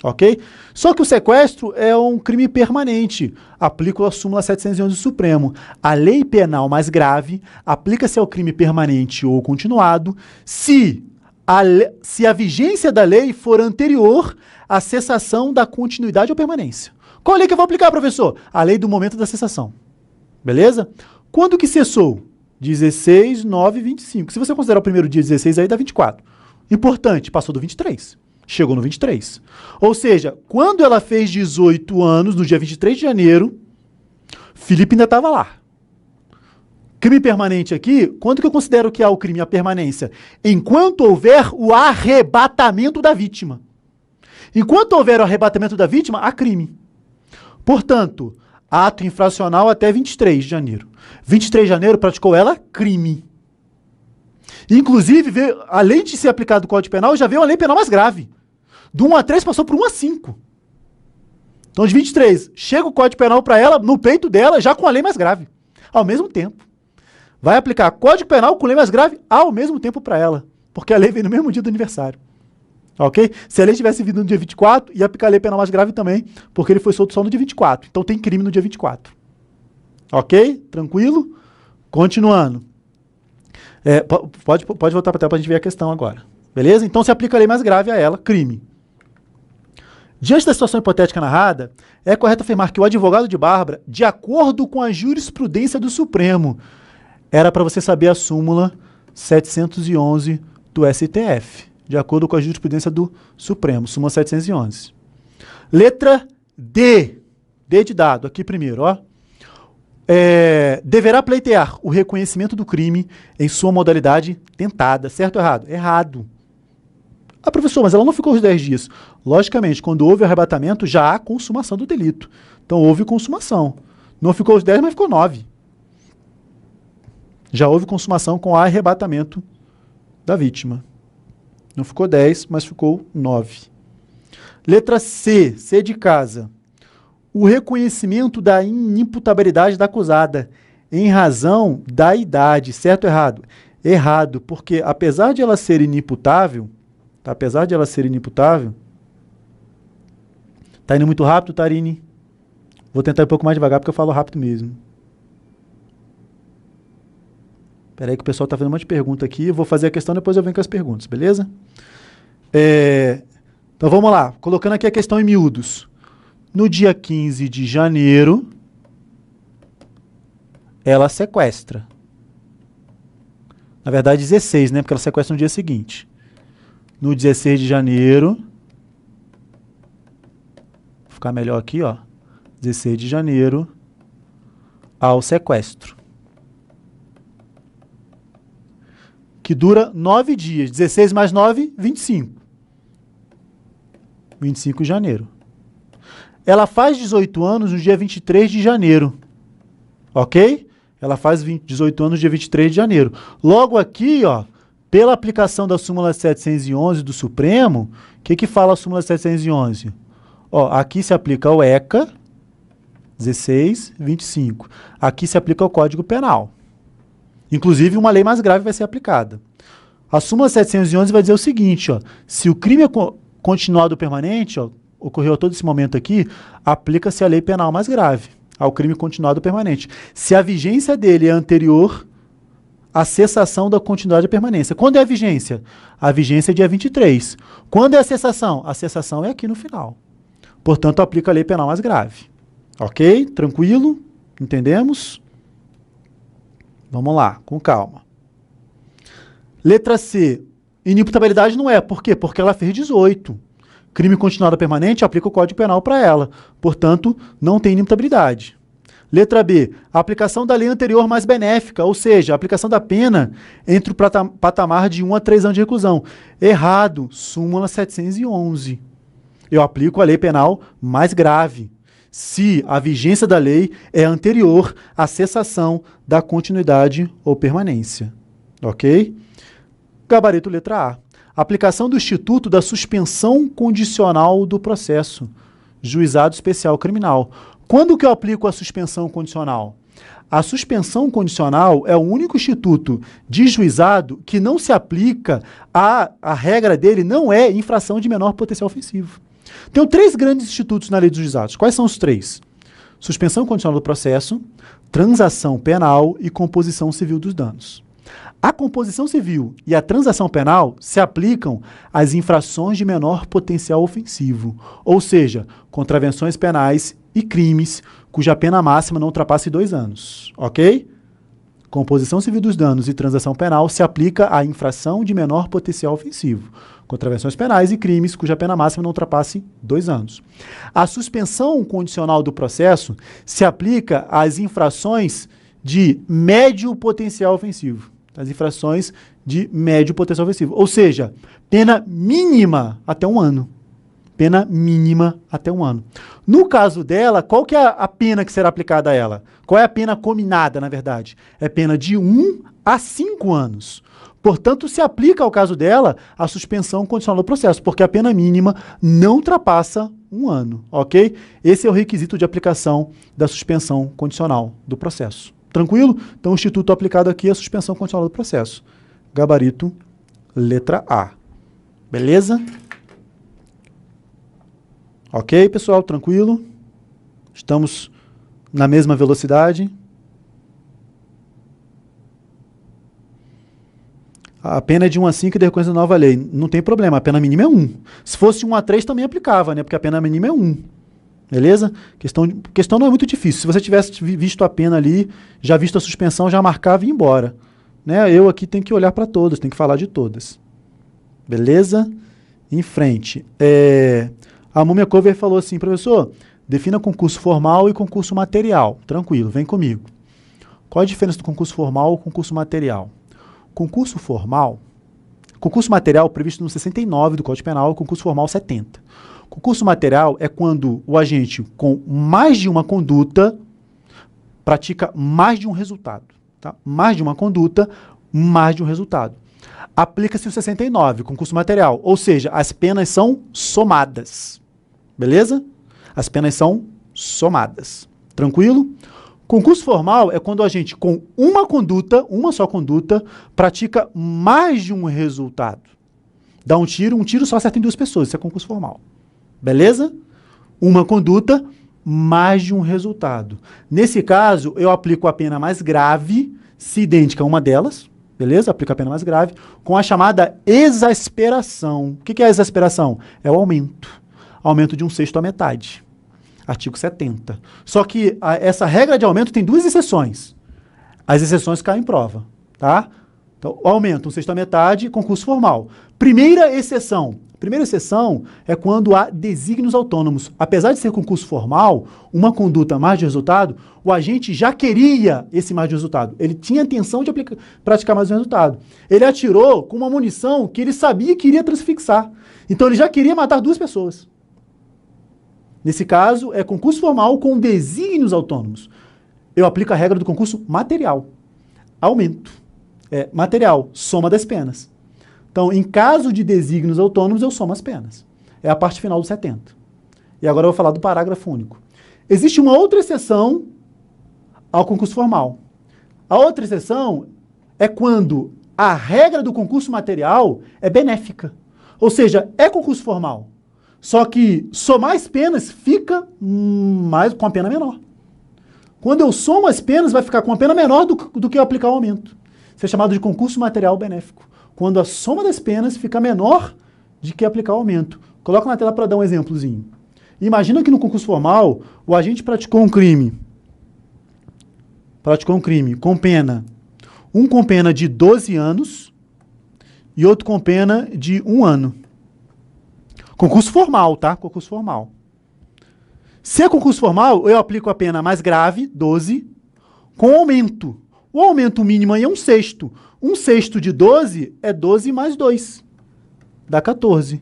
Ok? Só que o sequestro é um crime permanente. Aplica a súmula 711 do Supremo. A lei penal mais grave aplica-se ao crime permanente ou continuado se a vigência da lei for anterior à cessação da continuidade ou permanência. Qual lei que eu vou aplicar, professor? A lei do momento da cessação. Beleza? Quando que cessou? 16, 9, 25. Se você considerar o primeiro dia 16, aí dá 24. Importante, passou do 23. Chegou no 23. Ou seja, quando ela fez 18 anos, no dia 23 de janeiro, Felipe ainda estava lá. Crime permanente aqui, quando que eu considero que há o crime, a permanência? Enquanto houver o arrebatamento da vítima. Enquanto houver o arrebatamento da vítima, há crime. Portanto, ato infracional até 23 de janeiro. 23 de janeiro praticou ela crime. Inclusive, além de ser aplicado o Código Penal, já veio uma lei penal mais grave. Do 1 a 3 passou para 1 a 5. Então, de 23, chega o Código Penal para ela, no peito dela, já com a lei mais grave. Ao mesmo tempo. Vai aplicar Código Penal com lei mais grave ao mesmo tempo para ela. Porque a lei veio no mesmo dia do aniversário. Ok? Se a lei tivesse vindo no dia 24, ia aplicar a lei penal mais grave também, porque ele foi solto só no dia 24. Então, tem crime no dia 24. Ok? Tranquilo? Continuando. Pode voltar para a tela para a gente ver a questão agora. Beleza? Então, se aplica a lei mais grave a ela, crime. Diante da situação hipotética narrada, é correto afirmar que o advogado de Bárbara, de acordo com a jurisprudência do Supremo, era para você saber a súmula 711 do STF. De acordo com a jurisprudência do Supremo, súmula 711. Letra D. D de dado, aqui primeiro, ó. Deverá pleitear o reconhecimento do crime em sua modalidade tentada. Certo ou errado? Errado. Ah, professor, mas ela não ficou os 10 dias. Logicamente, quando houve arrebatamento, já há consumação do delito. Então, houve consumação. Não ficou os 10, mas ficou 9. Já houve consumação com arrebatamento da vítima. Não ficou 10, mas ficou 9. Letra C. C de casa. O reconhecimento da inimputabilidade da acusada em razão da idade. Certo ou errado? Errado, porque apesar de ela ser inimputável, tá indo muito rápido, Tarine? Vou tentar ir um pouco mais devagar, porque eu falo rápido mesmo. Espera aí que o pessoal está fazendo um monte de pergunta aqui. Eu vou fazer a questão, depois eu venho com as perguntas, beleza? Então vamos lá. Colocando aqui a questão em miúdos. No dia 15 de janeiro, ela sequestra. Na verdade, 16, né? Porque ela sequestra no dia seguinte. No 16 de janeiro, vou ficar melhor aqui, ó. 16 de janeiro, ao sequestro. Que dura 9 dias. 16 mais 9, 25. 25 de janeiro. Ela faz 18 anos no dia 23 de janeiro. Ok? Ela faz 18 anos no dia 23 de janeiro. Logo aqui, ó, pela aplicação da súmula 711 do Supremo, o que fala a súmula 711? Ó, aqui se aplica o ECA, 16, 25. Aqui se aplica o Código Penal. Inclusive, uma lei mais grave vai ser aplicada. A súmula 711 vai dizer o seguinte, ó, se o crime é continuado ou permanente, ó, ocorreu a todo esse momento aqui, aplica-se a lei penal mais grave, ao crime continuado ou permanente. Se a vigência dele é anterior à cessação da continuidade ou permanência. Quando é a vigência? A vigência é dia 23. Quando é a cessação? A cessação é aqui no final. Portanto, aplica a lei penal mais grave. Ok? Tranquilo? Entendemos? Vamos lá, com calma. Letra C. Inimputabilidade não é. Por quê? Porque ela fez 18. Crime continuado permanente, aplica o Código Penal para ela. Portanto, não tem inimputabilidade. Letra B. A aplicação da lei anterior mais benéfica, ou seja, a aplicação da pena entre o patamar de 1 a 3 anos de reclusão. Errado. Súmula 711. Eu aplico a lei penal mais grave, se a vigência da lei é anterior à cessação da continuidade ou permanência. Ok? Gabarito letra A. Aplicação do Instituto da Suspensão Condicional do Processo. Juizado Especial Criminal. Quando que eu aplico a suspensão condicional? A suspensão condicional é o único instituto de juizado que não se aplica, a regra dele não é infração de menor potencial ofensivo. Tem 3 grandes institutos na lei dos juizados. Quais são os 3? Suspensão condicional do processo, transação penal e composição civil dos danos. A composição civil e a transação penal se aplicam às infrações de menor potencial ofensivo, ou seja, contravenções penais e crimes cuja pena máxima não ultrapasse 2 anos, ok? Composição civil dos danos e transação penal se aplica à infração de menor potencial ofensivo, contravenções penais e crimes cuja pena máxima não ultrapasse 2 anos. A suspensão condicional do processo se aplica às infrações de médio potencial ofensivo. As infrações de médio potencial ofensivo. Ou seja, pena mínima até 1 ano. Pena mínima até 1 ano. No caso dela, qual que é a pena que será aplicada a ela? Qual é a pena combinada, na verdade? É pena de 1 a 5 anos. Portanto, se aplica ao caso dela a suspensão condicional do processo, porque a pena mínima não ultrapassa 1 ano, ok? Esse é o requisito de aplicação da suspensão condicional do processo. Tranquilo? Então, o instituto aplicado aqui é a suspensão condicional do processo. Gabarito, letra A. Beleza? Ok, pessoal? Tranquilo? Estamos na mesma velocidade? A pena é de 1 a 5 e decorrência da nova lei. Não tem problema, a pena mínima é 1. Se fosse 1 a 3 também aplicava, né? Porque a pena mínima é 1. Beleza? Questão não é muito difícil. Se você tivesse visto a pena ali, já visto a suspensão, já marcava e ia embora. Né? Eu aqui tenho que olhar para todas, tenho que falar de todas. Beleza? Em frente. A Múmia Cover falou assim, professor, defina concurso formal e concurso material. Tranquilo, vem comigo. Qual a diferença do concurso formal e concurso material? Concurso formal, concurso material previsto no 69 do Código Penal, concurso formal 70. Concurso material é quando o agente com mais de uma conduta pratica mais de um resultado. Tá? Mais de uma conduta, mais de um resultado. Aplica-se o 69, concurso material, ou seja, as penas são somadas. Beleza? As penas são somadas. Tranquilo? Concurso formal é quando a gente, com uma conduta, uma só conduta, pratica mais de um resultado. Dá um tiro só acerta em 2 pessoas. Isso é concurso formal. Beleza? Uma conduta, mais de um resultado. Nesse caso, eu aplico a pena mais grave, se idêntica a uma delas. Beleza? Aplico a pena mais grave, com a chamada exasperação. O que é a exasperação? É o aumento. Aumento de 1/6 à metade. Artigo 70. Só que essa regra de aumento tem 2 exceções. As exceções caem em prova, tá? Então, aumento 1/6 à metade, concurso formal. Primeira exceção é quando há desígnios autônomos. Apesar de ser concurso formal, uma conduta mais de resultado, o agente já queria esse mais de resultado. Ele tinha a intenção de praticar mais de resultado. Ele atirou com uma munição que ele sabia que iria transfixar. Então, ele já queria matar 2 pessoas. Nesse caso, é concurso formal com desígnios autônomos. Eu aplico a regra do concurso material. Aumento. Material, soma das penas. Então, em caso de desígnios autônomos, eu somo as penas. É a parte final do 70. E agora eu vou falar do parágrafo único. Existe uma outra exceção ao concurso formal. A outra exceção é quando a regra do concurso material é benéfica. Ou seja, é concurso formal. Só que somar as penas fica com a pena menor. Quando eu somo as penas, vai ficar com a pena menor do que eu aplicar o aumento. Isso é chamado de concurso material benéfico. Quando a soma das penas fica menor de que aplicar o aumento. Coloca na tela para dar um exemplozinho. Imagina que no concurso formal, o agente praticou um crime. Com pena. Um com pena de 12 anos e outro com pena de 1 ano. Concurso formal, tá? Concurso formal. Se é concurso formal, eu aplico a pena mais grave, 12, com aumento. O aumento mínimo aí é 1/6. 1/6 de 12 é 12 mais 2. Dá 14.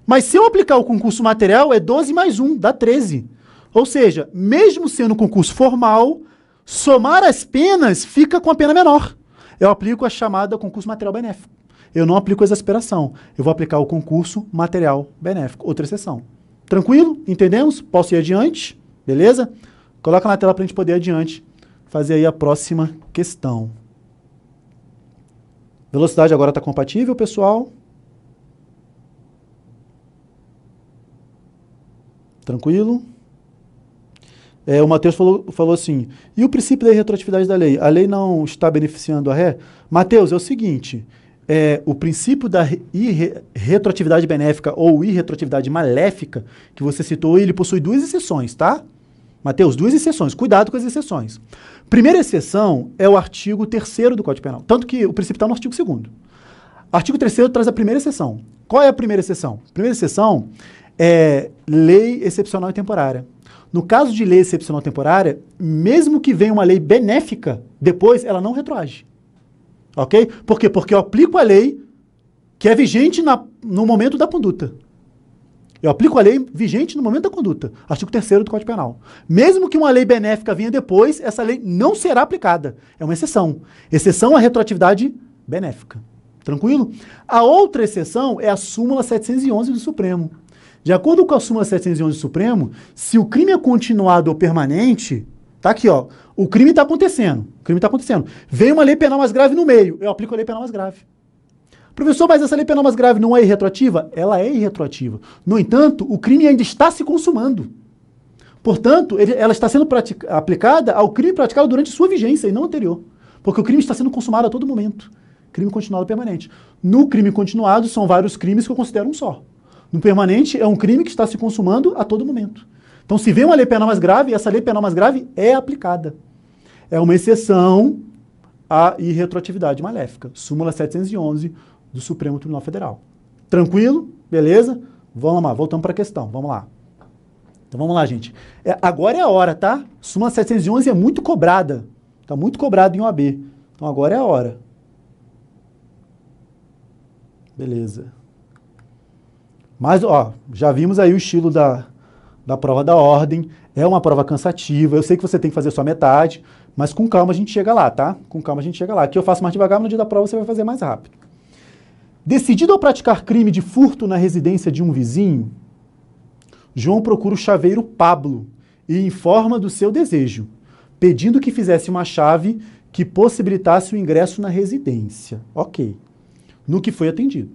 Mas se eu aplicar o concurso material, é 12 mais 1, dá 13. Ou seja, mesmo sendo concurso formal, somar as penas fica com a pena menor. Eu aplico a chamada concurso material benéfico. Eu não aplico a exasperação. Eu vou aplicar o concurso material benéfico. Outra exceção. Tranquilo? Entendemos? Posso ir adiante? Beleza? Coloca na tela para a gente poder ir adiante. Fazer aí a próxima questão. Velocidade agora está compatível, pessoal? Tranquilo? O Matheus falou assim, e o princípio da irretroatividade da lei? A lei não está beneficiando a ré? Matheus, é o seguinte, o princípio da retroatividade benéfica ou irretroatividade maléfica, que você citou, ele possui duas exceções, tá? Matheus, duas exceções, cuidado com as exceções. Primeira exceção é o artigo 3º do Código Penal, tanto que o princípio está no artigo 2º. Artigo 3º traz a primeira exceção. Qual é a primeira exceção? A primeira exceção é lei excepcional e temporária. No caso de lei excepcional temporária, mesmo que venha uma lei benéfica, depois ela não retroage. Ok? Por quê? Porque eu aplico a lei que é vigente no momento da conduta. Eu aplico a lei vigente no momento da conduta. Artigo 3º do Código Penal. Mesmo que uma lei benéfica venha depois, essa lei não será aplicada. É uma exceção. Exceção à retroatividade benéfica. Tranquilo? A outra exceção é a súmula 711 do Supremo. De acordo com a súmula 711 do Supremo, se o crime é continuado ou permanente, tá aqui, ó, o crime está acontecendo. Vem uma lei penal mais grave no meio, eu aplico a lei penal mais grave. Professor, mas essa lei penal mais grave não é irretroativa? Ela é irretroativa. No entanto, o crime ainda está se consumando. Portanto, ela está sendo aplicada ao crime praticado durante sua vigência e não anterior. Porque o crime está sendo consumado a todo momento. Crime continuado permanente. No crime continuado, são vários crimes que eu considero um só. No permanente, é um crime que está se consumando a todo momento. Então, se vem uma lei penal mais grave, essa lei penal mais grave é aplicada. É uma exceção à irretroatividade maléfica. Súmula 711 do Supremo Tribunal Federal. Tranquilo? Beleza? Vamos lá, voltamos para a questão. Vamos lá. Então, vamos lá, gente. Agora é a hora, tá? Súmula 711 é muito cobrada. Está muito cobrada em OAB. Então, agora é a hora. Beleza. Mas, ó, já vimos aí o estilo da prova da ordem. É uma prova cansativa. Eu sei que você tem que fazer só metade, mas com calma a gente chega lá, tá? Com calma a gente chega lá. Aqui eu faço mais devagar, mas no dia da prova você vai fazer mais rápido. Decidido a praticar crime de furto na residência de um vizinho, João procura o chaveiro Pablo e informa do seu desejo, pedindo que fizesse uma chave que possibilitasse o ingresso na residência. Ok. No que foi atendido.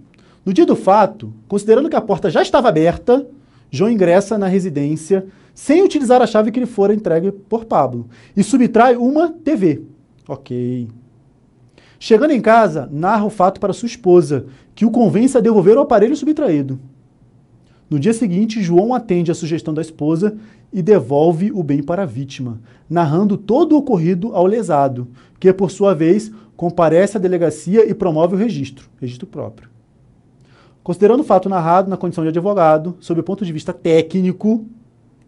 No dia do fato, considerando que a porta já estava aberta, João ingressa na residência sem utilizar a chave que lhe fora entregue por Pablo e subtrai uma TV. Ok. Chegando em casa, narra o fato para sua esposa, que o convence a devolver o aparelho subtraído. No dia seguinte, João atende à sugestão da esposa e devolve o bem para a vítima, narrando todo o ocorrido ao lesado, que, por sua vez, comparece à delegacia e promove o registro próprio. Considerando o fato narrado na condição de advogado, sob o ponto de vista técnico,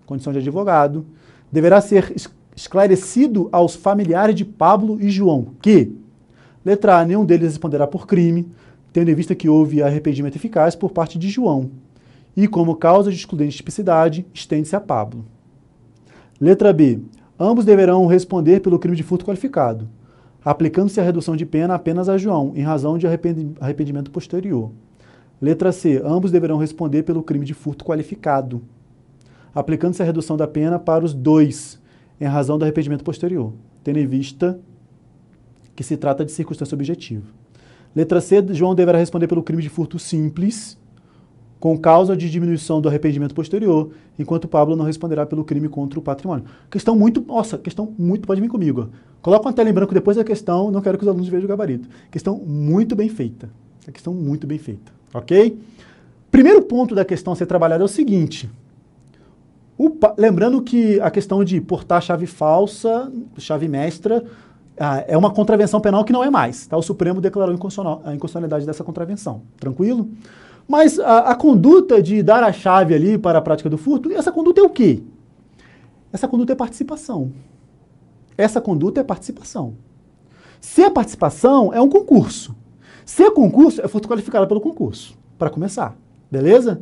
condição de advogado, deverá ser esclarecido aos familiares de Pablo e João que, letra A, nenhum deles responderá por crime, tendo em vista que houve arrependimento eficaz por parte de João, e como causa de excludente tipicidade, estende-se a Pablo. Letra B, ambos deverão responder pelo crime de furto qualificado, aplicando-se a redução de pena apenas a João, em razão de arrependimento posterior. Letra C, ambos deverão responder pelo crime de furto qualificado, aplicando-se a redução da pena para os dois, em razão do arrependimento posterior, tendo em vista que se trata de circunstância objetiva. Letra C, João deverá responder pelo crime de furto simples, com causa de diminuição do arrependimento posterior, enquanto Pablo não responderá pelo crime contra o patrimônio. Questão muito, pode vir comigo. Coloca uma tela em branco depois da questão, não quero que os alunos vejam o gabarito. Questão muito bem feita. Questão muito bem feita, ok? Primeiro ponto da questão a ser trabalhado é o seguinte. Lembrando que a questão de portar chave falsa, chave mestra, é uma contravenção penal que não é mais. Tá? O Supremo declarou a inconstitucionalidade dessa contravenção. Tranquilo? Mas a conduta de dar a chave ali para a prática do furto, essa conduta é o quê? Essa conduta é participação. Essa conduta é participação. Se é participação, é um concurso. Se é concurso, é furto qualificado pelo concurso, para começar. Beleza?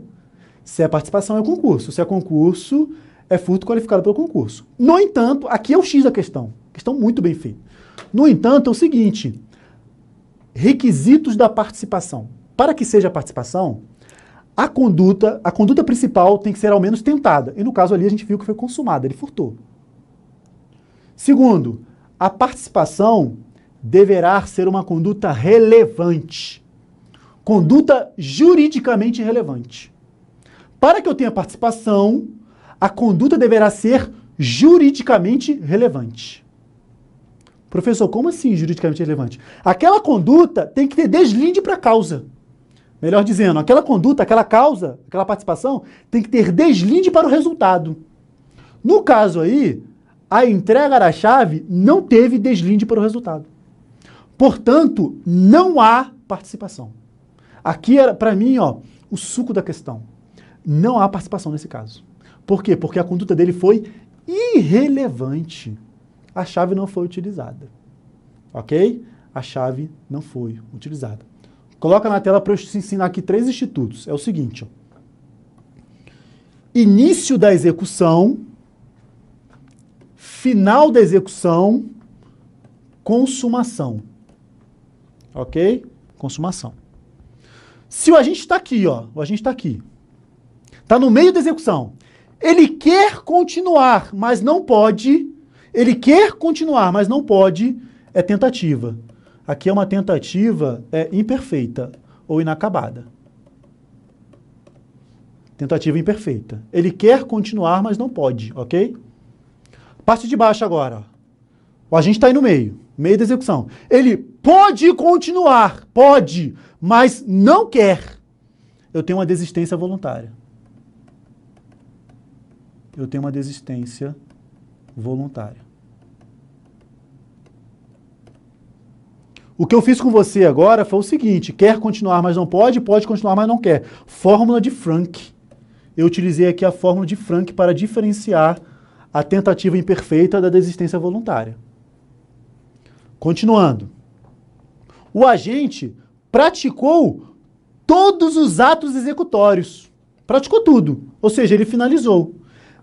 Se é participação, é concurso. Se é concurso, é furto qualificado pelo concurso. No entanto, aqui é o X da questão. Questão muito bem feita. No entanto, é o seguinte. Requisitos da participação. Para que seja a participação, a conduta principal tem que ser ao menos tentada. E no caso ali a gente viu que foi consumada, ele furtou. Segundo, a participação deverá ser uma conduta relevante. Conduta juridicamente relevante. Para que eu tenha participação, a conduta deverá ser juridicamente relevante. Professor, como assim juridicamente relevante? Aquela conduta tem que ter deslinde para a causa. Melhor dizendo, aquela conduta, aquela causa, aquela participação tem que ter deslinde para o resultado. No caso aí, a entrega da chave não teve deslinde para o resultado. Portanto, não há participação. Aqui era, para mim, ó, o suco da questão. Não há participação nesse caso. Por quê? Porque a conduta dele foi irrelevante. A chave não foi utilizada. Ok? A chave não foi utilizada. Coloca na tela para eu te ensinar aqui 3 institutos. É o seguinte. Ó. Início da execução, final da execução, consumação. Ok? Consumação. Se o agente está aqui, ó, o agente está aqui, está no meio da execução, ele quer continuar, mas não pode, é tentativa. Aqui é uma tentativa imperfeita ou inacabada. Tentativa imperfeita. Ele quer continuar, mas não pode, ok? Parte de baixo agora. Ó. O agente está aí no meio da execução. Ele pode continuar, pode, mas não quer. Eu tenho uma desistência voluntária. Eu tenho uma desistência voluntária. O que eu fiz com você agora foi o seguinte, quer continuar, mas não pode, pode continuar, mas não quer. Fórmula de Frank. Eu utilizei aqui a fórmula de Frank para diferenciar a tentativa imperfeita da desistência voluntária. Continuando. O agente praticou todos os atos executórios. Praticou tudo. Ou seja, ele finalizou.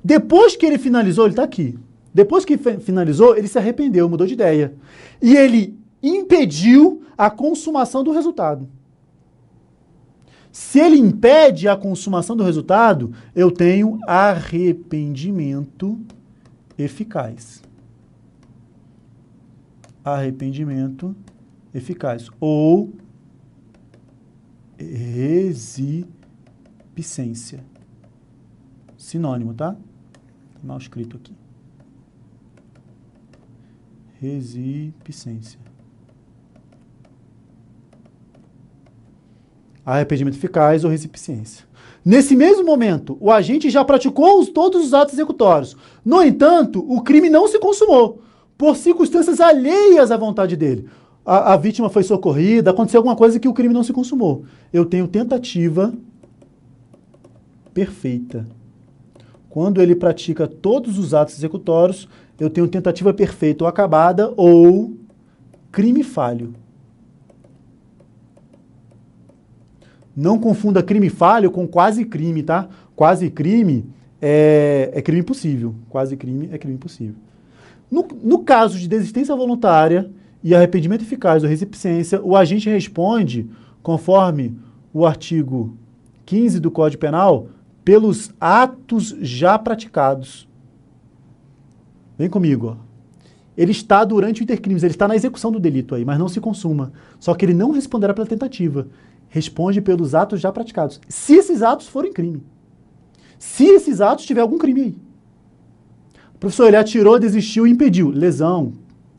Depois que ele finalizou, ele está aqui. Depois que finalizou, ele se arrependeu, mudou de ideia. E ele impediu a consumação do resultado. Se ele impede a consumação do resultado, eu tenho arrependimento eficaz. Arrependimento eficaz. Ou resipicência. Sinônimo, tá? Mal escrito aqui. Resipicência. Arrependimento eficaz ou resipicência. Nesse mesmo momento, o agente já praticou todos os atos executórios. No entanto, o crime não se consumou, por circunstâncias alheias à vontade dele. A vítima foi socorrida, aconteceu alguma coisa que o crime não se consumou. Eu tenho tentativa perfeita. Quando ele pratica todos os atos executórios, eu tenho tentativa perfeita ou acabada ou crime falho. Não confunda crime falho com quase crime, tá? Quase crime é crime possível. Quase crime é crime possível. No caso de desistência voluntária e arrependimento eficaz ou resipicência, o agente responde, conforme o artigo 15 do Código Penal, pelos atos já praticados. Vem comigo, ó. Ele está durante o intercrimes, ele está na execução do delito aí, mas não se consuma. Só que ele não responderá pela tentativa. Responde pelos atos já praticados. Se esses atos forem crime. Se esses atos tiver algum crime aí. Professor, ele atirou, desistiu e impediu. Lesão.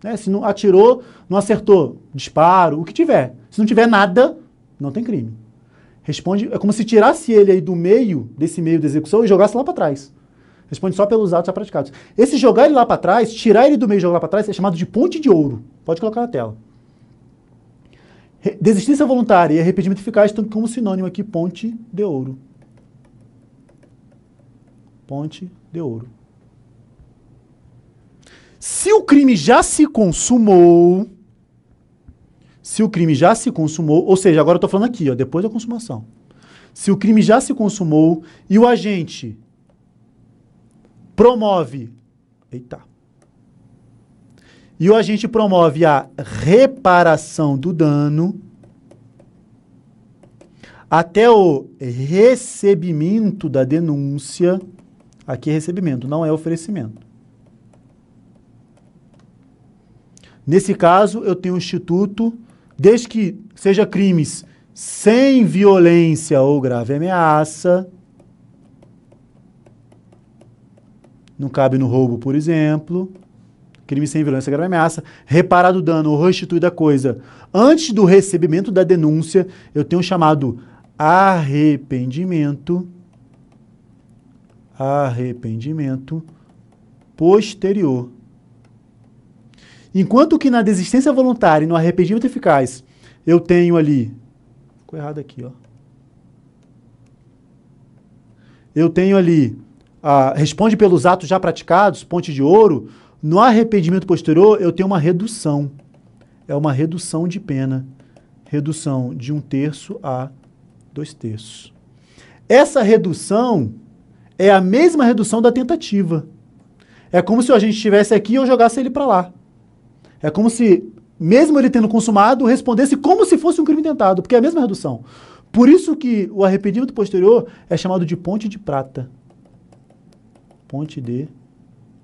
Né? Se não atirou, não acertou. Disparo, o que tiver. Se não tiver nada, não tem crime. Responde, é como se tirasse ele aí do meio, desse meio da execução e jogasse lá para trás. Responde só pelos atos já praticados. Esse jogar ele lá para trás, tirar ele do meio e jogar lá para trás, é chamado de ponte de ouro. Pode colocar na tela. Desistência voluntária e arrependimento eficaz estão como sinônimo aqui, ponte de ouro. Ponte de ouro. Se o crime já se consumou, ou seja, agora eu estou falando aqui, ó, depois da consumação. Se o crime já se consumou e o agente promove, e o agente promove a reparação do dano até o recebimento da denúncia. Aqui é recebimento, não é oferecimento. Nesse caso, eu tenho um instituto, desde que seja crimes sem violência ou grave ameaça, Não cabe no roubo, por exemplo. Crime sem violência, grave ameaça. Reparado o dano ou restituída a coisa antes do recebimento da denúncia, eu tenho um chamado arrependimento posterior. Enquanto que na desistência voluntária e no arrependimento eficaz, eu tenho ali... Ficou errado aqui, ó. Eu tenho ali... responde pelos atos já praticados, ponte de ouro. No arrependimento posterior, eu tenho uma redução. É uma redução de pena. Redução de 1/3 a 2/3. Essa redução é a mesma redução da tentativa. É como se a gente estivesse aqui e eu jogasse ele para lá. É como se, mesmo ele tendo consumado, respondesse como se fosse um crime tentado, porque é a mesma redução. Por isso que o arrependimento posterior é chamado de ponte de prata. Ponte de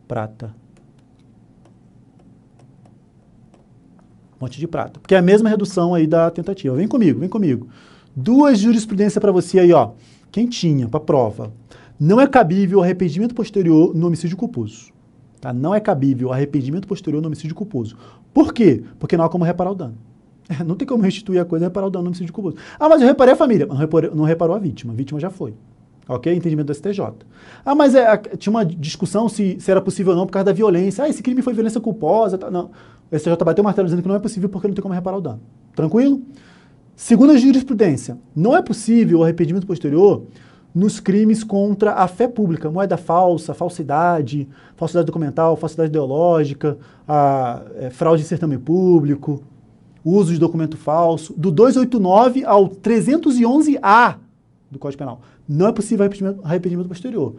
prata. Ponte de prata. Porque é a mesma redução aí da tentativa. Vem comigo, vem comigo. 2 jurisprudências para você aí, ó. Quentinha, para prova. Não é cabível arrependimento posterior no homicídio culposo. Tá? Não é cabível arrependimento posterior no homicídio culposo. Por quê? Porque não há como reparar o dano. Não tem como restituir a coisa e reparar o dano no homicídio culposo. Ah, mas eu reparei a família. Não reparou a vítima. A vítima já foi. Ok? Entendimento do STJ. Ah, mas tinha uma discussão se era possível ou não por causa da violência. Ah, esse crime foi violência culposa. Tá? Não. O STJ bateu o martelo dizendo que não é possível porque não tem como reparar o dano. Tranquilo? Segunda jurisprudência. Não é possível o arrependimento posterior nos crimes contra a fé pública, moeda falsa, falsidade documental, falsidade ideológica, fraude em certame público, uso de documento falso, do 289 ao 311A do Código Penal. Não é possível arrependimento posterior.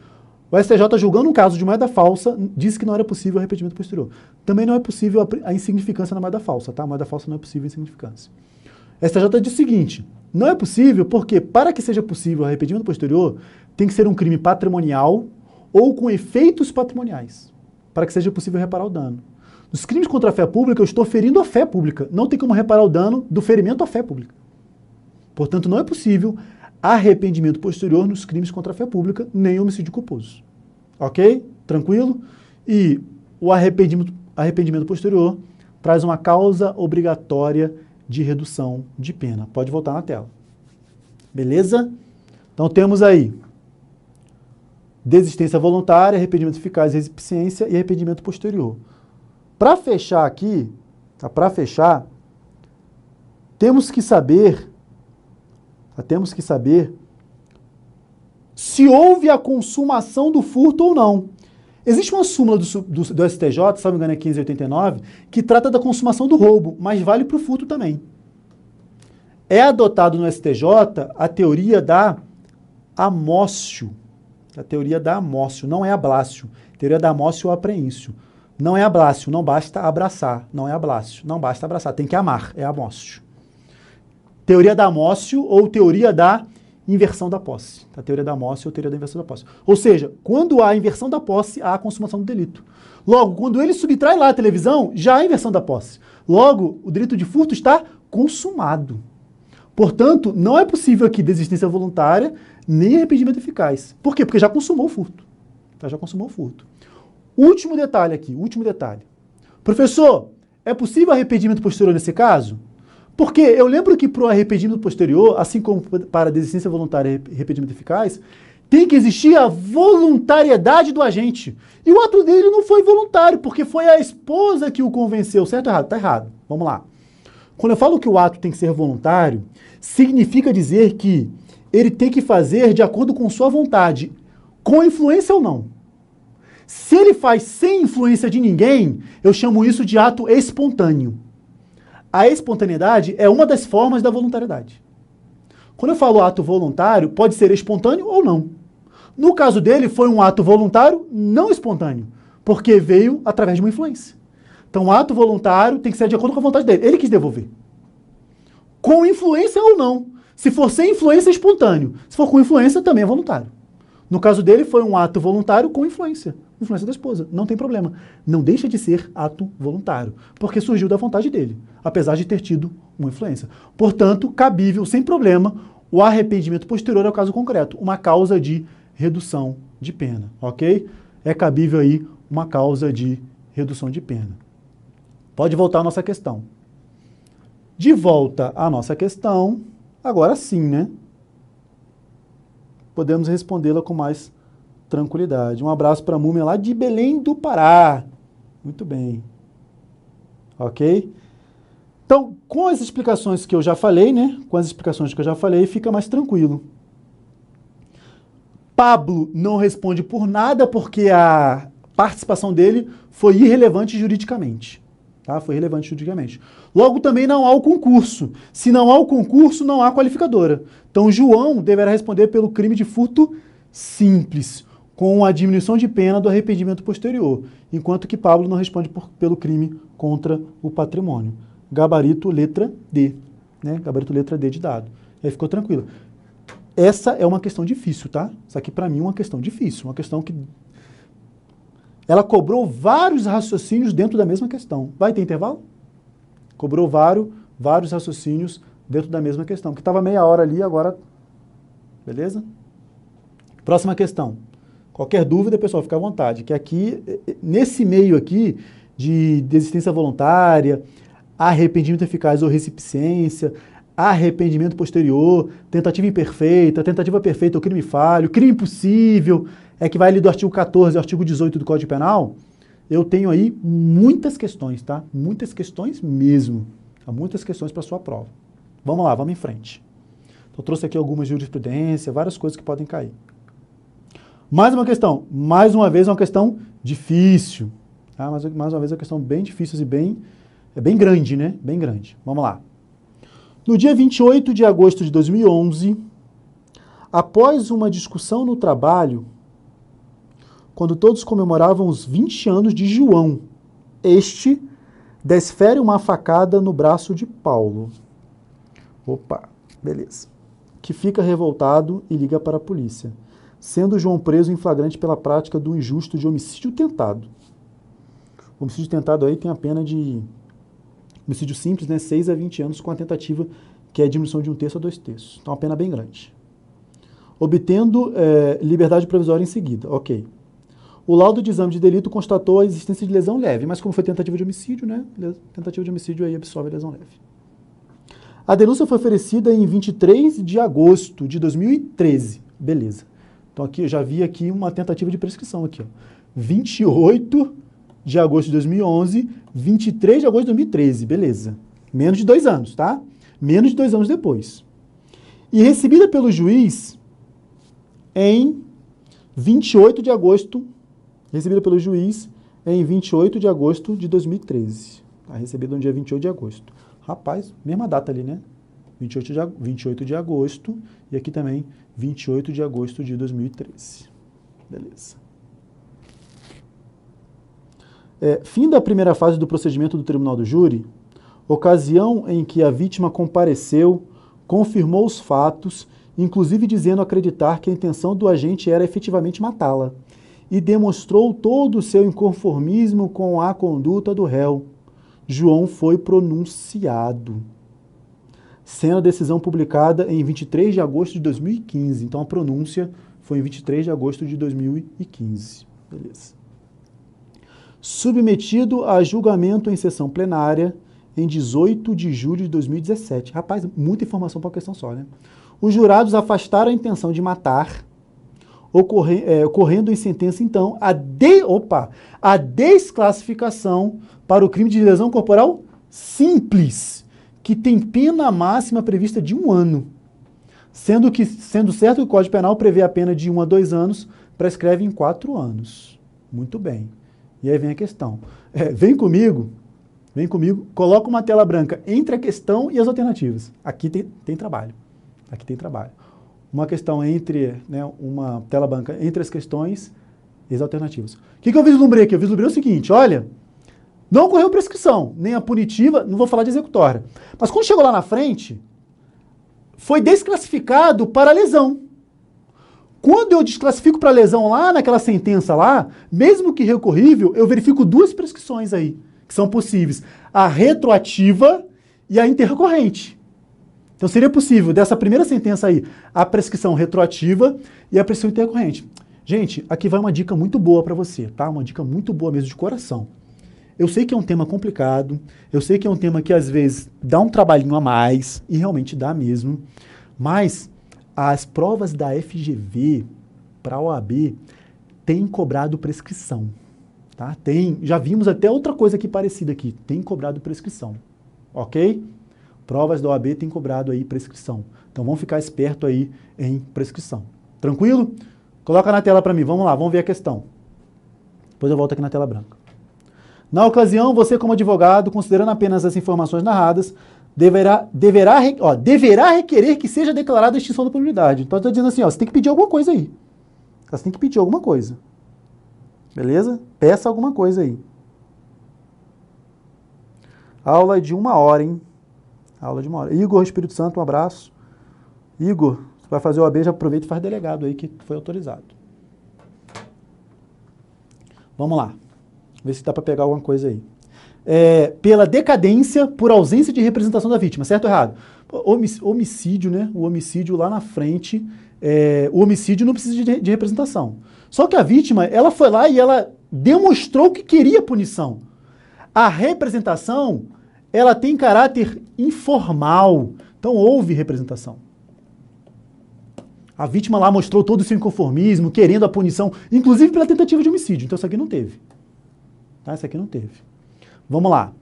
O STJ, julgando um caso de moeda falsa, disse que não era possível arrependimento posterior. Também não é possível a insignificância na moeda falsa, tá? A moeda falsa não é possível a insignificância. O STJ diz o seguinte: não é possível porque, para que seja possível o arrependimento posterior, tem que ser um crime patrimonial ou com efeitos patrimoniais, para que seja possível reparar o dano. Nos crimes contra a fé pública, eu estou ferindo a fé pública. Não tem como reparar o dano do ferimento à fé pública. Portanto, não é possível arrependimento posterior nos crimes contra a fé pública, nem homicídio culposo. Ok? Tranquilo? E o arrependimento posterior traz uma causa obrigatória de redução de pena. Pode voltar na tela. Beleza? Então temos aí desistência voluntária, arrependimento eficaz e recipiência e arrependimento posterior. Para fechar aqui, para fechar, temos que saber se houve a consumação do furto ou não. Existe uma súmula do STJ, se não me engano é 1589, que trata da consumação do roubo, mas vale para o furto também. É adotado no STJ a teoria da amócio. A teoria da amócio, não é ablácio. Teoria da amócio ou apreensio. Não é ablácio, não basta abraçar. Não é ablácio, não basta abraçar, tem que amar, é amócio. Teoria da amócio ou teoria da inversão da posse. A teoria da amócio ou teoria da inversão da posse. Ou seja, quando há inversão da posse, há a consumação do delito. Logo, quando ele subtrai lá a televisão, já há inversão da posse. Logo, o delito de furto está consumado. Portanto, não é possível aqui desistência voluntária nem arrependimento eficaz. Por quê? Porque já consumou o furto. Já consumou o furto. Último detalhe aqui, último detalhe. Professor, é possível arrependimento posterior nesse caso? Porque eu lembro que para o arrependimento posterior, assim como para a desistência voluntária e arrependimento eficaz, tem que existir a voluntariedade do agente. E o ato dele não foi voluntário, porque foi a esposa que o convenceu. Certo ou errado? Está errado. Vamos lá. Quando eu falo que o ato tem que ser voluntário, significa dizer que ele tem que fazer de acordo com sua vontade, com influência ou não. Se ele faz sem influência de ninguém, eu chamo isso de ato espontâneo. A espontaneidade é uma das formas da voluntariedade. Quando eu falo ato voluntário, pode ser espontâneo ou não. No caso dele, foi um ato voluntário não espontâneo, porque veio através de uma influência. Então, o ato voluntário tem que ser de acordo com a vontade dele. Ele quis devolver. Com influência ou não. Se for sem influência, é espontâneo. Se for com influência, também é voluntário. No caso dele, foi um ato voluntário com influência. Influência da esposa. Não tem problema. Não deixa de ser ato voluntário, porque surgiu da vontade dele, apesar de ter tido uma influência. Portanto, cabível, sem problema, o arrependimento posterior ao caso concreto, uma causa de redução de pena, ok? é cabível aí uma causa de redução de pena. Pode voltar à nossa questão. De volta à nossa questão, agora sim, né? Podemos respondê-la com mais tranquilidade. Um abraço para a Múmia lá de Belém do Pará. Muito bem. Ok? Então, com as explicações que eu já falei, né? Com as explicações que eu já falei, fica mais tranquilo. Pablo não responde por nada porque a participação dele foi irrelevante juridicamente. Tá? Foi irrelevante juridicamente. Logo, também não há o concurso. Se não há o concurso, não há qualificadora. Então, João deverá responder pelo crime de furto simples, com a diminuição de pena do arrependimento posterior, enquanto que Pablo não responde pelo crime contra o patrimônio. Gabarito letra D, né? Gabarito letra D de dado. Aí ficou tranquilo. Essa é uma questão difícil, tá? Isso aqui para mim é uma questão difícil, uma questão que ela cobrou vários raciocínios dentro da mesma questão. Vai ter intervalo? Cobrou vários raciocínios dentro da mesma questão, que estava meia hora ali, agora... Beleza? Próxima questão. Qualquer dúvida, pessoal, fica à vontade. Que aqui, nesse meio aqui, de desistência voluntária, arrependimento eficaz ou recipiscência, arrependimento posterior, tentativa imperfeita, tentativa perfeita ou crime falho, crime impossível, é que vai ali do artigo 14 ao artigo 18 do Código Penal, eu tenho aí muitas questões, tá? Muitas questões mesmo. Há muitas questões para a sua prova. Vamos lá, vamos em frente. Então, eu trouxe aqui algumas jurisprudências, várias coisas que podem cair. Mais uma questão, mais uma vez uma questão difícil. Tá? Mais uma vez uma questão bem difícil e bem grande, né? Bem grande. Vamos lá. No dia 28 de agosto de 2011, após uma discussão no trabalho, quando todos comemoravam os 20 anos de João, este desfere uma facada no braço de Paulo. Opa, beleza. Que fica revoltado e liga para a polícia, sendo João preso em flagrante pela prática do injusto de homicídio tentado. O homicídio tentado aí tem a pena de homicídio simples, né, 6 a 20 anos, com a tentativa que é a diminuição de 1/3 a 2/3. Então, uma pena bem grande. Obtendo liberdade provisória em seguida. Ok. O laudo de exame de delito constatou a existência de lesão leve, mas como foi tentativa de homicídio, né, tentativa de homicídio aí absolve a lesão leve. A denúncia foi oferecida em 23 de agosto de 2013. Beleza. Então, aqui eu já vi aqui uma tentativa de prescrição aqui, ó. 28 de agosto de 2011, 23 de agosto de 2013, beleza. Menos de 2 anos, tá? Menos de 2 anos depois. E recebida pelo juiz em 28 de agosto, recebida pelo juiz em 28 de agosto de 2013. Tá? Recebida no dia 28 de agosto. Rapaz, mesma data ali, né? 28 de agosto e aqui também 28 de agosto de 2013. Beleza. Fim da primeira fase do procedimento do Tribunal do Júri, ocasião em que a vítima compareceu, confirmou os fatos, inclusive dizendo acreditar que a intenção do agente era efetivamente matá-la, e demonstrou todo o seu inconformismo com a conduta do réu. João foi pronunciado, sendo a decisão publicada em 23 de agosto de 2015. Então, a pronúncia foi em 23 de agosto de 2015. Beleza. Submetido a julgamento em sessão plenária em 18 de julho de 2017. Rapaz, muita informação para uma questão só, né? Os jurados afastaram a intenção de matar, ocorrendo em sentença, então, a desclassificação para o crime de lesão corporal simples, que tem pena máxima prevista de 1 ano. Sendo certo que o Código Penal prevê a pena de 1 a 2 anos, prescreve em 4 anos. Muito bem. E aí vem a questão. Vem comigo, coloca uma tela branca entre a questão e as alternativas. Aqui tem trabalho. Aqui tem trabalho. Uma questão entre, né, uma tela branca entre as questões e as alternativas. O que eu vislumbrei aqui? Eu vislumbrei o seguinte, olha, não ocorreu prescrição, nem a punitiva, não vou falar de executória. Mas quando chegou lá na frente, foi desclassificado para lesão. Quando eu desclassifico para lesão lá naquela sentença lá, mesmo que recorrível, eu verifico 2 prescrições aí, que são possíveis. A retroativa e a intercorrente. Então seria possível, dessa primeira sentença aí, a prescrição retroativa e a prescrição intercorrente. Gente, aqui vai uma dica muito boa para você, tá? Uma dica muito boa mesmo, de coração. Eu sei que é um tema complicado, eu sei que é um tema que às vezes dá um trabalhinho a mais, e realmente dá mesmo, mas as provas da FGV para a OAB têm cobrado prescrição, tá? Já vimos até outra coisa aqui parecida aqui, tem cobrado prescrição, ok? Provas da OAB têm cobrado aí prescrição, então vamos ficar esperto aí em prescrição. Tranquilo? Coloca na tela para mim, vamos lá, vamos ver a questão. Depois eu volto aqui na tela branca. Na ocasião, você como advogado, considerando apenas as informações narradas, deverá requerer que seja declarada a extinção da punibilidade. Então, eu estou dizendo assim, ó, você tem que pedir alguma coisa aí. Você tem que pedir alguma coisa. Beleza? Peça alguma coisa aí. Aula de 1 hora, hein? Aula de 1 hora. Igor, Espírito Santo, um abraço. Igor, você vai fazer o OAB, já aproveita e faz delegado aí que foi autorizado. Vamos lá. Ver se dá para pegar alguma coisa aí. Pela decadência por ausência de representação da vítima, certo ou errado? Homicídio, né? O homicídio lá na frente, o homicídio não precisa de representação. Só que a vítima, ela foi lá e ela demonstrou que queria punição. A representação, ela tem caráter informal. Então houve representação. A vítima lá mostrou todo o seu inconformismo, querendo a punição, inclusive pela tentativa de homicídio. Então isso aqui não teve. Tá? Isso aqui não teve. Vamos lá.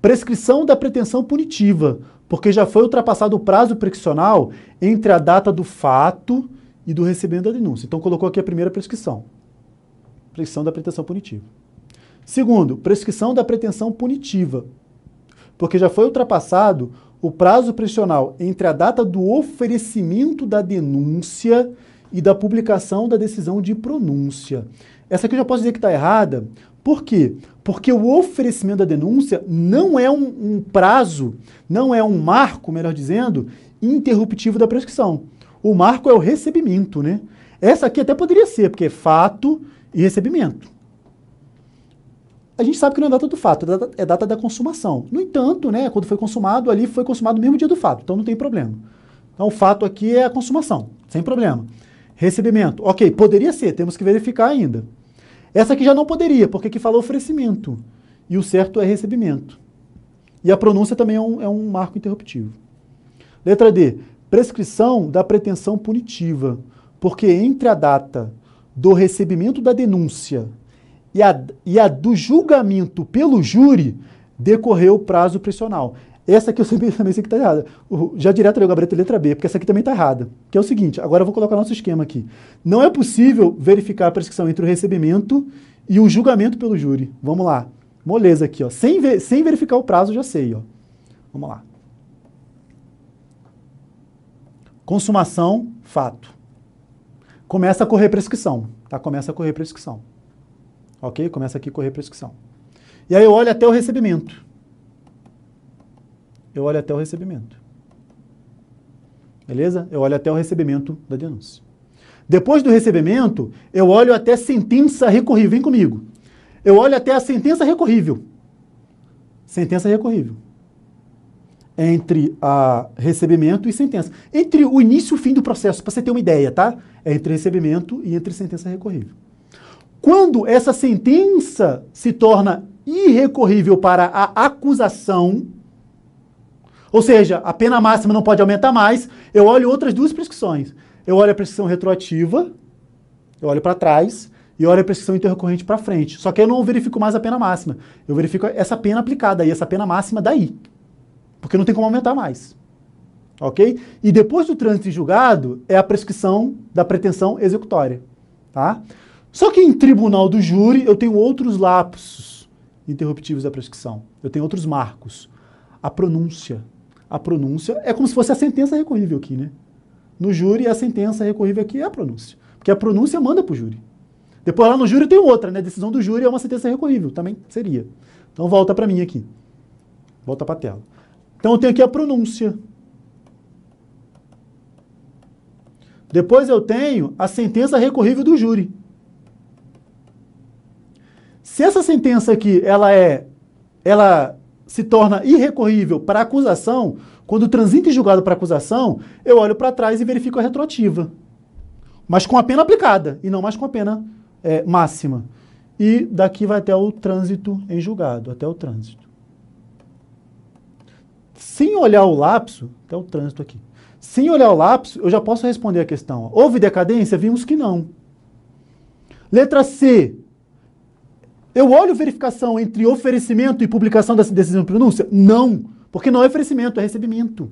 Prescrição da pretensão punitiva, porque já foi ultrapassado o prazo prescricional entre a data do fato e do recebimento da denúncia. Então colocou aqui a primeira prescrição. Prescrição da pretensão punitiva. Segundo, prescrição da pretensão punitiva, porque já foi ultrapassado o prazo prescricional entre a data do oferecimento da denúncia e da publicação da decisão de pronúncia. Essa aqui eu já posso dizer que está errada. Por quê? Porque o oferecimento da denúncia não é um prazo, não é um marco, melhor dizendo, interruptivo da prescrição. O marco é o recebimento, né? Essa aqui até poderia ser, porque é fato e recebimento. A gente sabe que não é data do fato, é data da consumação. No entanto, né, quando foi consumado, ali foi consumado no mesmo dia do fato, então não tem problema. Então o fato aqui é a consumação, sem problema. Recebimento, ok, poderia ser, temos que verificar ainda. Essa aqui já não poderia, porque aqui fala oferecimento. E o certo é recebimento. E a pronúncia também é um marco interruptivo. Letra D. Prescrição da pretensão punitiva. Porque entre a data do recebimento da denúncia e a do julgamento pelo júri, decorreu o prazo prescricional. Essa aqui eu também sei que está errada. Já direto ali o gabarito letra B, porque essa aqui também está errada. Que é o seguinte, agora eu vou colocar nosso esquema aqui. Não é possível verificar a prescrição entre o recebimento e o julgamento pelo júri. Vamos lá. Moleza aqui, ó. Sem verificar o prazo, já sei, ó. Vamos lá. Consumação, fato. Começa a correr prescrição, tá? Começa a correr prescrição. Ok? Começa aqui a correr prescrição. E aí eu olho até o recebimento. Eu olho até o recebimento. Beleza? Eu olho até o recebimento da denúncia. Depois do recebimento, eu olho até a sentença recorrível. Vem comigo. Eu olho até a sentença recorrível. Sentença recorrível. Entre a recebimento e sentença. Entre o início e o fim do processo, para você ter uma ideia, tá? É entre recebimento e entre sentença recorrível. Quando essa sentença se torna irrecorrível para a acusação, ou seja, a pena máxima não pode aumentar mais, eu olho outras duas prescrições. Eu olho a prescrição retroativa, eu olho para trás, e olho a prescrição intercorrente para frente. Só que eu não verifico mais a pena máxima. Eu verifico essa pena aplicada aí, essa pena máxima daí. Porque não tem como aumentar mais. Ok? E depois do trânsito em julgado, é a prescrição da pretensão executória. Tá? Só que em tribunal do júri, eu tenho outros lapsos interruptivos da prescrição. Eu tenho outros marcos. A pronúncia. A pronúncia é como se fosse a sentença recorrível aqui, né? No júri, a sentença recorrível aqui é a pronúncia. Porque a pronúncia manda para o júri. Depois lá no júri tem outra, né? A decisão do júri é uma sentença recorrível, também seria. Então volta para mim aqui. Volta para a tela. Então eu tenho aqui a pronúncia. Depois eu tenho a sentença recorrível do júri. Se essa sentença aqui, ela se torna irrecorrível para a acusação, quando transita em julgado para a acusação, eu olho para trás e verifico a retroativa. mas com a pena aplicada, e não mais com a pena máxima. E daqui vai até o trânsito em julgado, até o trânsito. Sem olhar o lapso, até o trânsito aqui. Sem olhar o lapso, eu já posso responder a questão. Houve decadência? Vimos que não. Letra C. Eu olho verificação entre oferecimento e publicação da decisão de pronúncia? Não, porque não é oferecimento, é recebimento.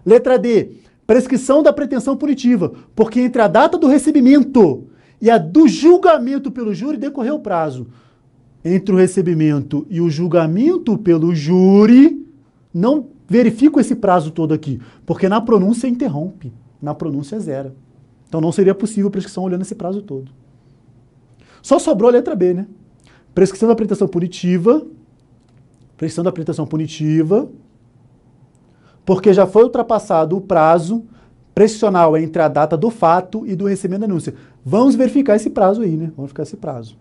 Letra D. Prescrição da pretensão punitiva, porque entre a data do recebimento e a do julgamento pelo júri decorreu o prazo. Entre o recebimento e o julgamento pelo júri, não verifico esse prazo todo aqui, porque na pronúncia interrompe, na pronúncia zera. Então não seria possível prescrição olhando esse prazo todo. Só sobrou a letra B, né? Prescrição da pretensão punitiva, porque já foi ultrapassado o prazo prescricional entre a data do fato e do recebimento da denúncia. Vamos verificar esse prazo aí, né? Vamos verificar esse prazo.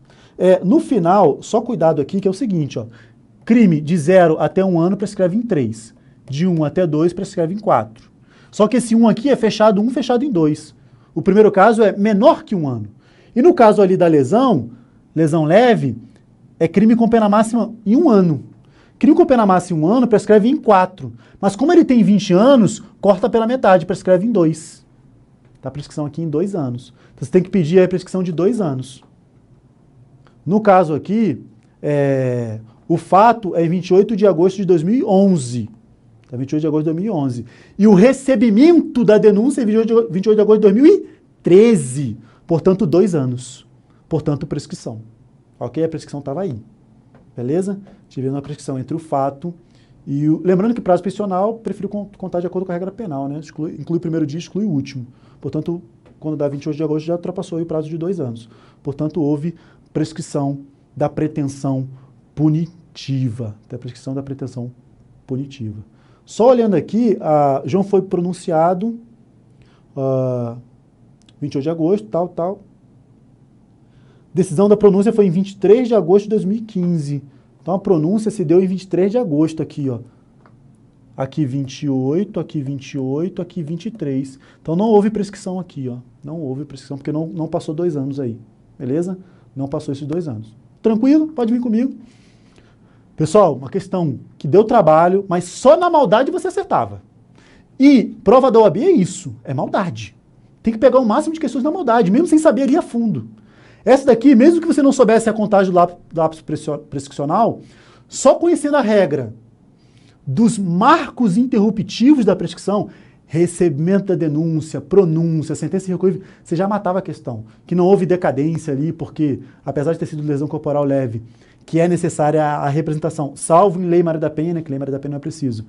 No final, só cuidado aqui, que é o seguinte, ó. Crime de 0 até 1 ano prescreve em 3. De 1 até 2 prescreve em 4. Só que esse 1 aqui é fechado 1, fechado em 2. O primeiro caso é menor que 1 ano. E no caso ali da lesão leve, é crime com pena máxima em 1 ano. Crime com pena máxima em 1 ano prescreve em 4. Mas como ele tem 20 anos, corta pela metade, prescreve em 2. Tá a prescrição aqui em 2 anos. Então você tem que pedir a prescrição de 2 anos. No caso aqui, o fato é em 28 de agosto de 2011. Tá, 28 de agosto de 2011. E o recebimento da denúncia é em 28 de agosto de 2013. Portanto, 2 anos. Portanto, prescrição. Ok? A prescrição estava aí. Beleza? Tivemos uma prescrição entre o fato e o... Lembrando que prazo pensional, prefiro contar de acordo com a regra penal, né? Inclui o primeiro dia, exclui o último. Portanto, quando dá 28 de agosto, já ultrapassou aí o prazo de 2 anos. Portanto, houve prescrição da pretensão punitiva. Da prescrição da pretensão punitiva. Só olhando aqui, João foi pronunciado 28 de agosto, tal. Decisão da pronúncia foi em 23 de agosto de 2015. Então a pronúncia se deu em 23 de agosto aqui, ó. Aqui 28, aqui 28, aqui 23. Então não houve prescrição aqui, ó. Não houve prescrição porque não passou 2 anos aí. Beleza? Não passou esses 2 anos. Tranquilo? Pode vir comigo. Pessoal, uma questão que deu trabalho, mas só na maldade você acertava. E prova da OAB é isso, é maldade. Tem que pegar o máximo de questões na maldade, mesmo sem saber ali a fundo. Essa daqui, mesmo que você não soubesse a contagem do lapso prescricional, só conhecendo a regra dos marcos interruptivos da prescrição, recebimento da denúncia, pronúncia, sentença irrecorrível, você já matava a questão. Que não houve decadência ali, porque, apesar de ter sido lesão corporal leve, que é necessária a representação, salvo em Lei Maria da Penha, né, que Lei Maria da Penha não é preciso,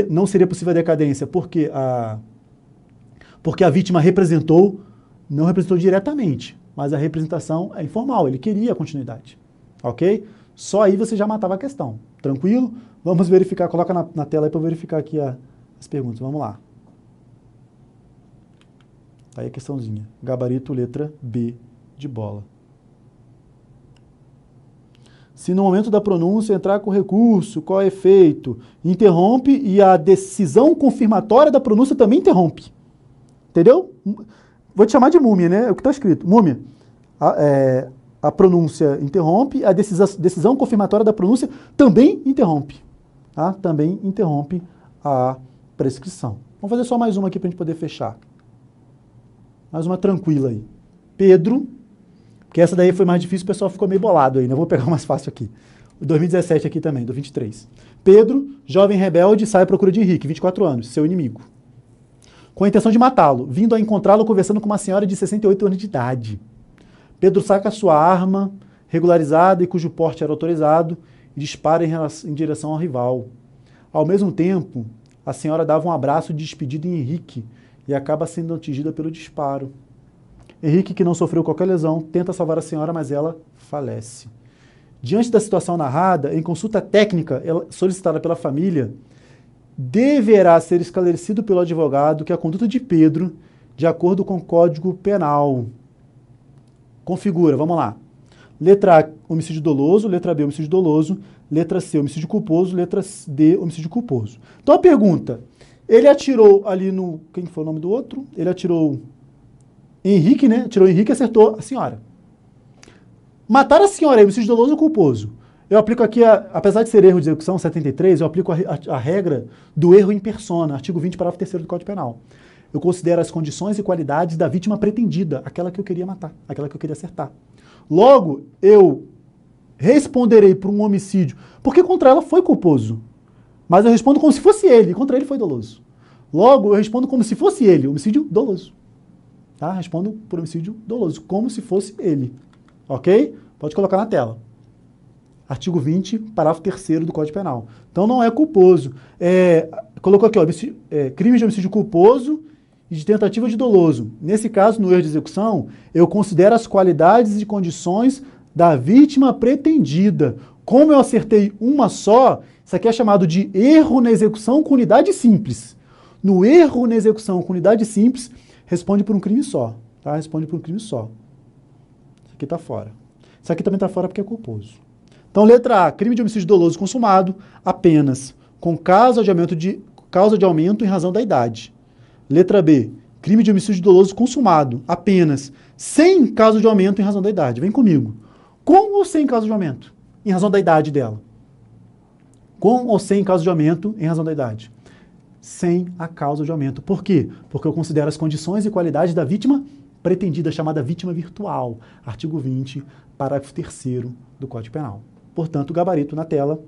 não seria possível a decadência, porque a vítima não representou diretamente, mas a representação é informal, ele queria a continuidade, ok? Só aí você já matava a questão, tranquilo? Vamos verificar, coloca na tela aí para verificar aqui as perguntas, vamos lá. Aí a questãozinha, gabarito letra B de bola. Se no momento da pronúncia entrar com recurso, qual é o efeito? Interrompe e a decisão confirmatória da pronúncia também interrompe. Entendeu? Vou te chamar de múmia, né? É o que está escrito. Múmia. A pronúncia interrompe, a decisão confirmatória da pronúncia também interrompe. Tá? Também interrompe a prescrição. Vamos fazer só mais uma aqui para a gente poder fechar. Mais uma tranquila aí. Pedro, que essa daí foi mais difícil, o pessoal ficou meio bolado aí, né? Vou pegar o mais fácil aqui. O 2017 aqui também, do 23. Pedro, jovem rebelde, sai à procura de Henrique, 24 anos, seu inimigo. Com a intenção de matá-lo, vindo a encontrá-lo conversando com uma senhora de 68 anos de idade. Pedro saca sua arma, regularizada e cujo porte era autorizado, e dispara em direção ao rival. Ao mesmo tempo, a senhora dava um abraço de despedida em Henrique e acaba sendo atingida pelo disparo. Henrique, que não sofreu qualquer lesão, tenta salvar a senhora, mas ela falece. Diante da situação narrada, em consulta técnica solicitada pela família, deverá ser esclarecido pelo advogado que a conduta de Pedro, de acordo com o Código Penal, configura, vamos lá, letra A, homicídio doloso, letra B, homicídio doloso, letra C, homicídio culposo, letra D, homicídio culposo. Então a pergunta, ele atirou ali no... Quem foi o nome do outro? Ele atirou Henrique, né? Tirou Henrique e acertou a senhora. Matar a senhora é homicídio doloso ou culposo? Eu aplico aqui, apesar de ser erro de execução, 73, eu aplico a regra do erro em persona, artigo 20, parágrafo 3º do Código Penal. Eu considero as condições e qualidades da vítima pretendida, aquela que eu queria matar, aquela que eu queria acertar. Logo, eu responderei por um homicídio, porque contra ela foi culposo, mas eu respondo como se fosse ele, e contra ele foi doloso. Logo, eu respondo como se fosse ele, homicídio doloso. Tá? Respondo por homicídio doloso, como se fosse ele. Ok? Pode colocar na tela. Artigo 20, parágrafo 3º do Código Penal. Então não é culposo. Colocou aqui, ó, crime de homicídio culposo e de tentativa de doloso. Nesse caso, no erro de execução, eu considero as qualidades e condições da vítima pretendida. Como eu acertei uma só, isso aqui é chamado de erro na execução com unidade simples. No erro na execução com unidade simples, responde por um crime só. Tá? Responde por um crime só. Isso aqui está fora. Isso aqui também está fora porque é culposo. Então, letra A, crime de homicídio doloso consumado apenas com causa de aumento em razão da idade. Letra B, crime de homicídio doloso consumado apenas sem causa de aumento em razão da idade. Vem comigo. Com ou sem causa de aumento em razão da idade dela? Com ou sem causa de aumento em razão da idade? Sem a causa de aumento. Por quê? Porque eu considero as condições e qualidades da vítima pretendida, chamada vítima virtual. Artigo 20, parágrafo 3º do Código Penal. Portanto, gabarito na tela.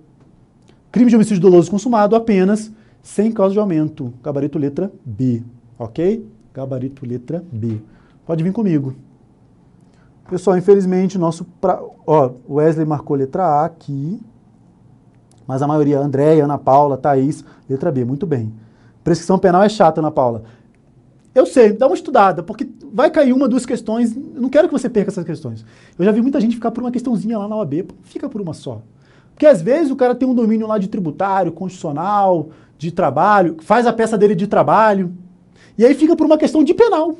Crime de homicídio doloso consumado apenas sem causa de aumento. Gabarito letra B. Ok? Gabarito letra B. Pode vir comigo. Pessoal, infelizmente, o Wesley marcou letra A aqui. Mas a maioria, Andréia, Ana Paula, Thaís, letra B. Muito bem. Prescrição penal é chata, Ana Paula. Eu sei, dá uma estudada, porque vai cair uma, duas questões. Eu não quero que você perca essas questões. Eu já vi muita gente ficar por uma questãozinha lá na OAB. Fica por uma só. Porque às vezes o cara tem um domínio lá de tributário, constitucional, de trabalho, faz a peça dele de trabalho, e aí fica por uma questão de penal.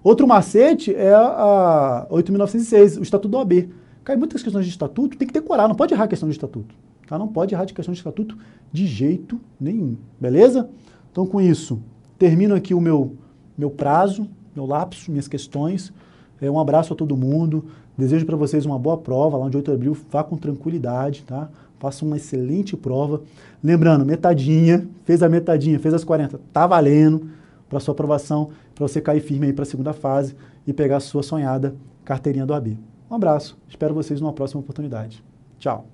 Outro macete é a 8.906, o Estatuto da OAB. Cai muitas questões de estatuto, tem que decorar, não pode errar a questão de estatuto. Tá? Não pode errar de questão de estatuto de jeito nenhum. Beleza? Então, com isso, termino aqui o meu prazo, meu lapso, minhas questões. Um abraço a todo mundo. Desejo para vocês uma boa prova lá no 8 de abril. Vá com tranquilidade, tá? Faça uma excelente prova. Lembrando, metadinha, fez as 40, tá valendo para sua aprovação, para você cair firme aí para a segunda fase e pegar a sua sonhada carteirinha do AB. Um abraço. Espero vocês numa próxima oportunidade. Tchau.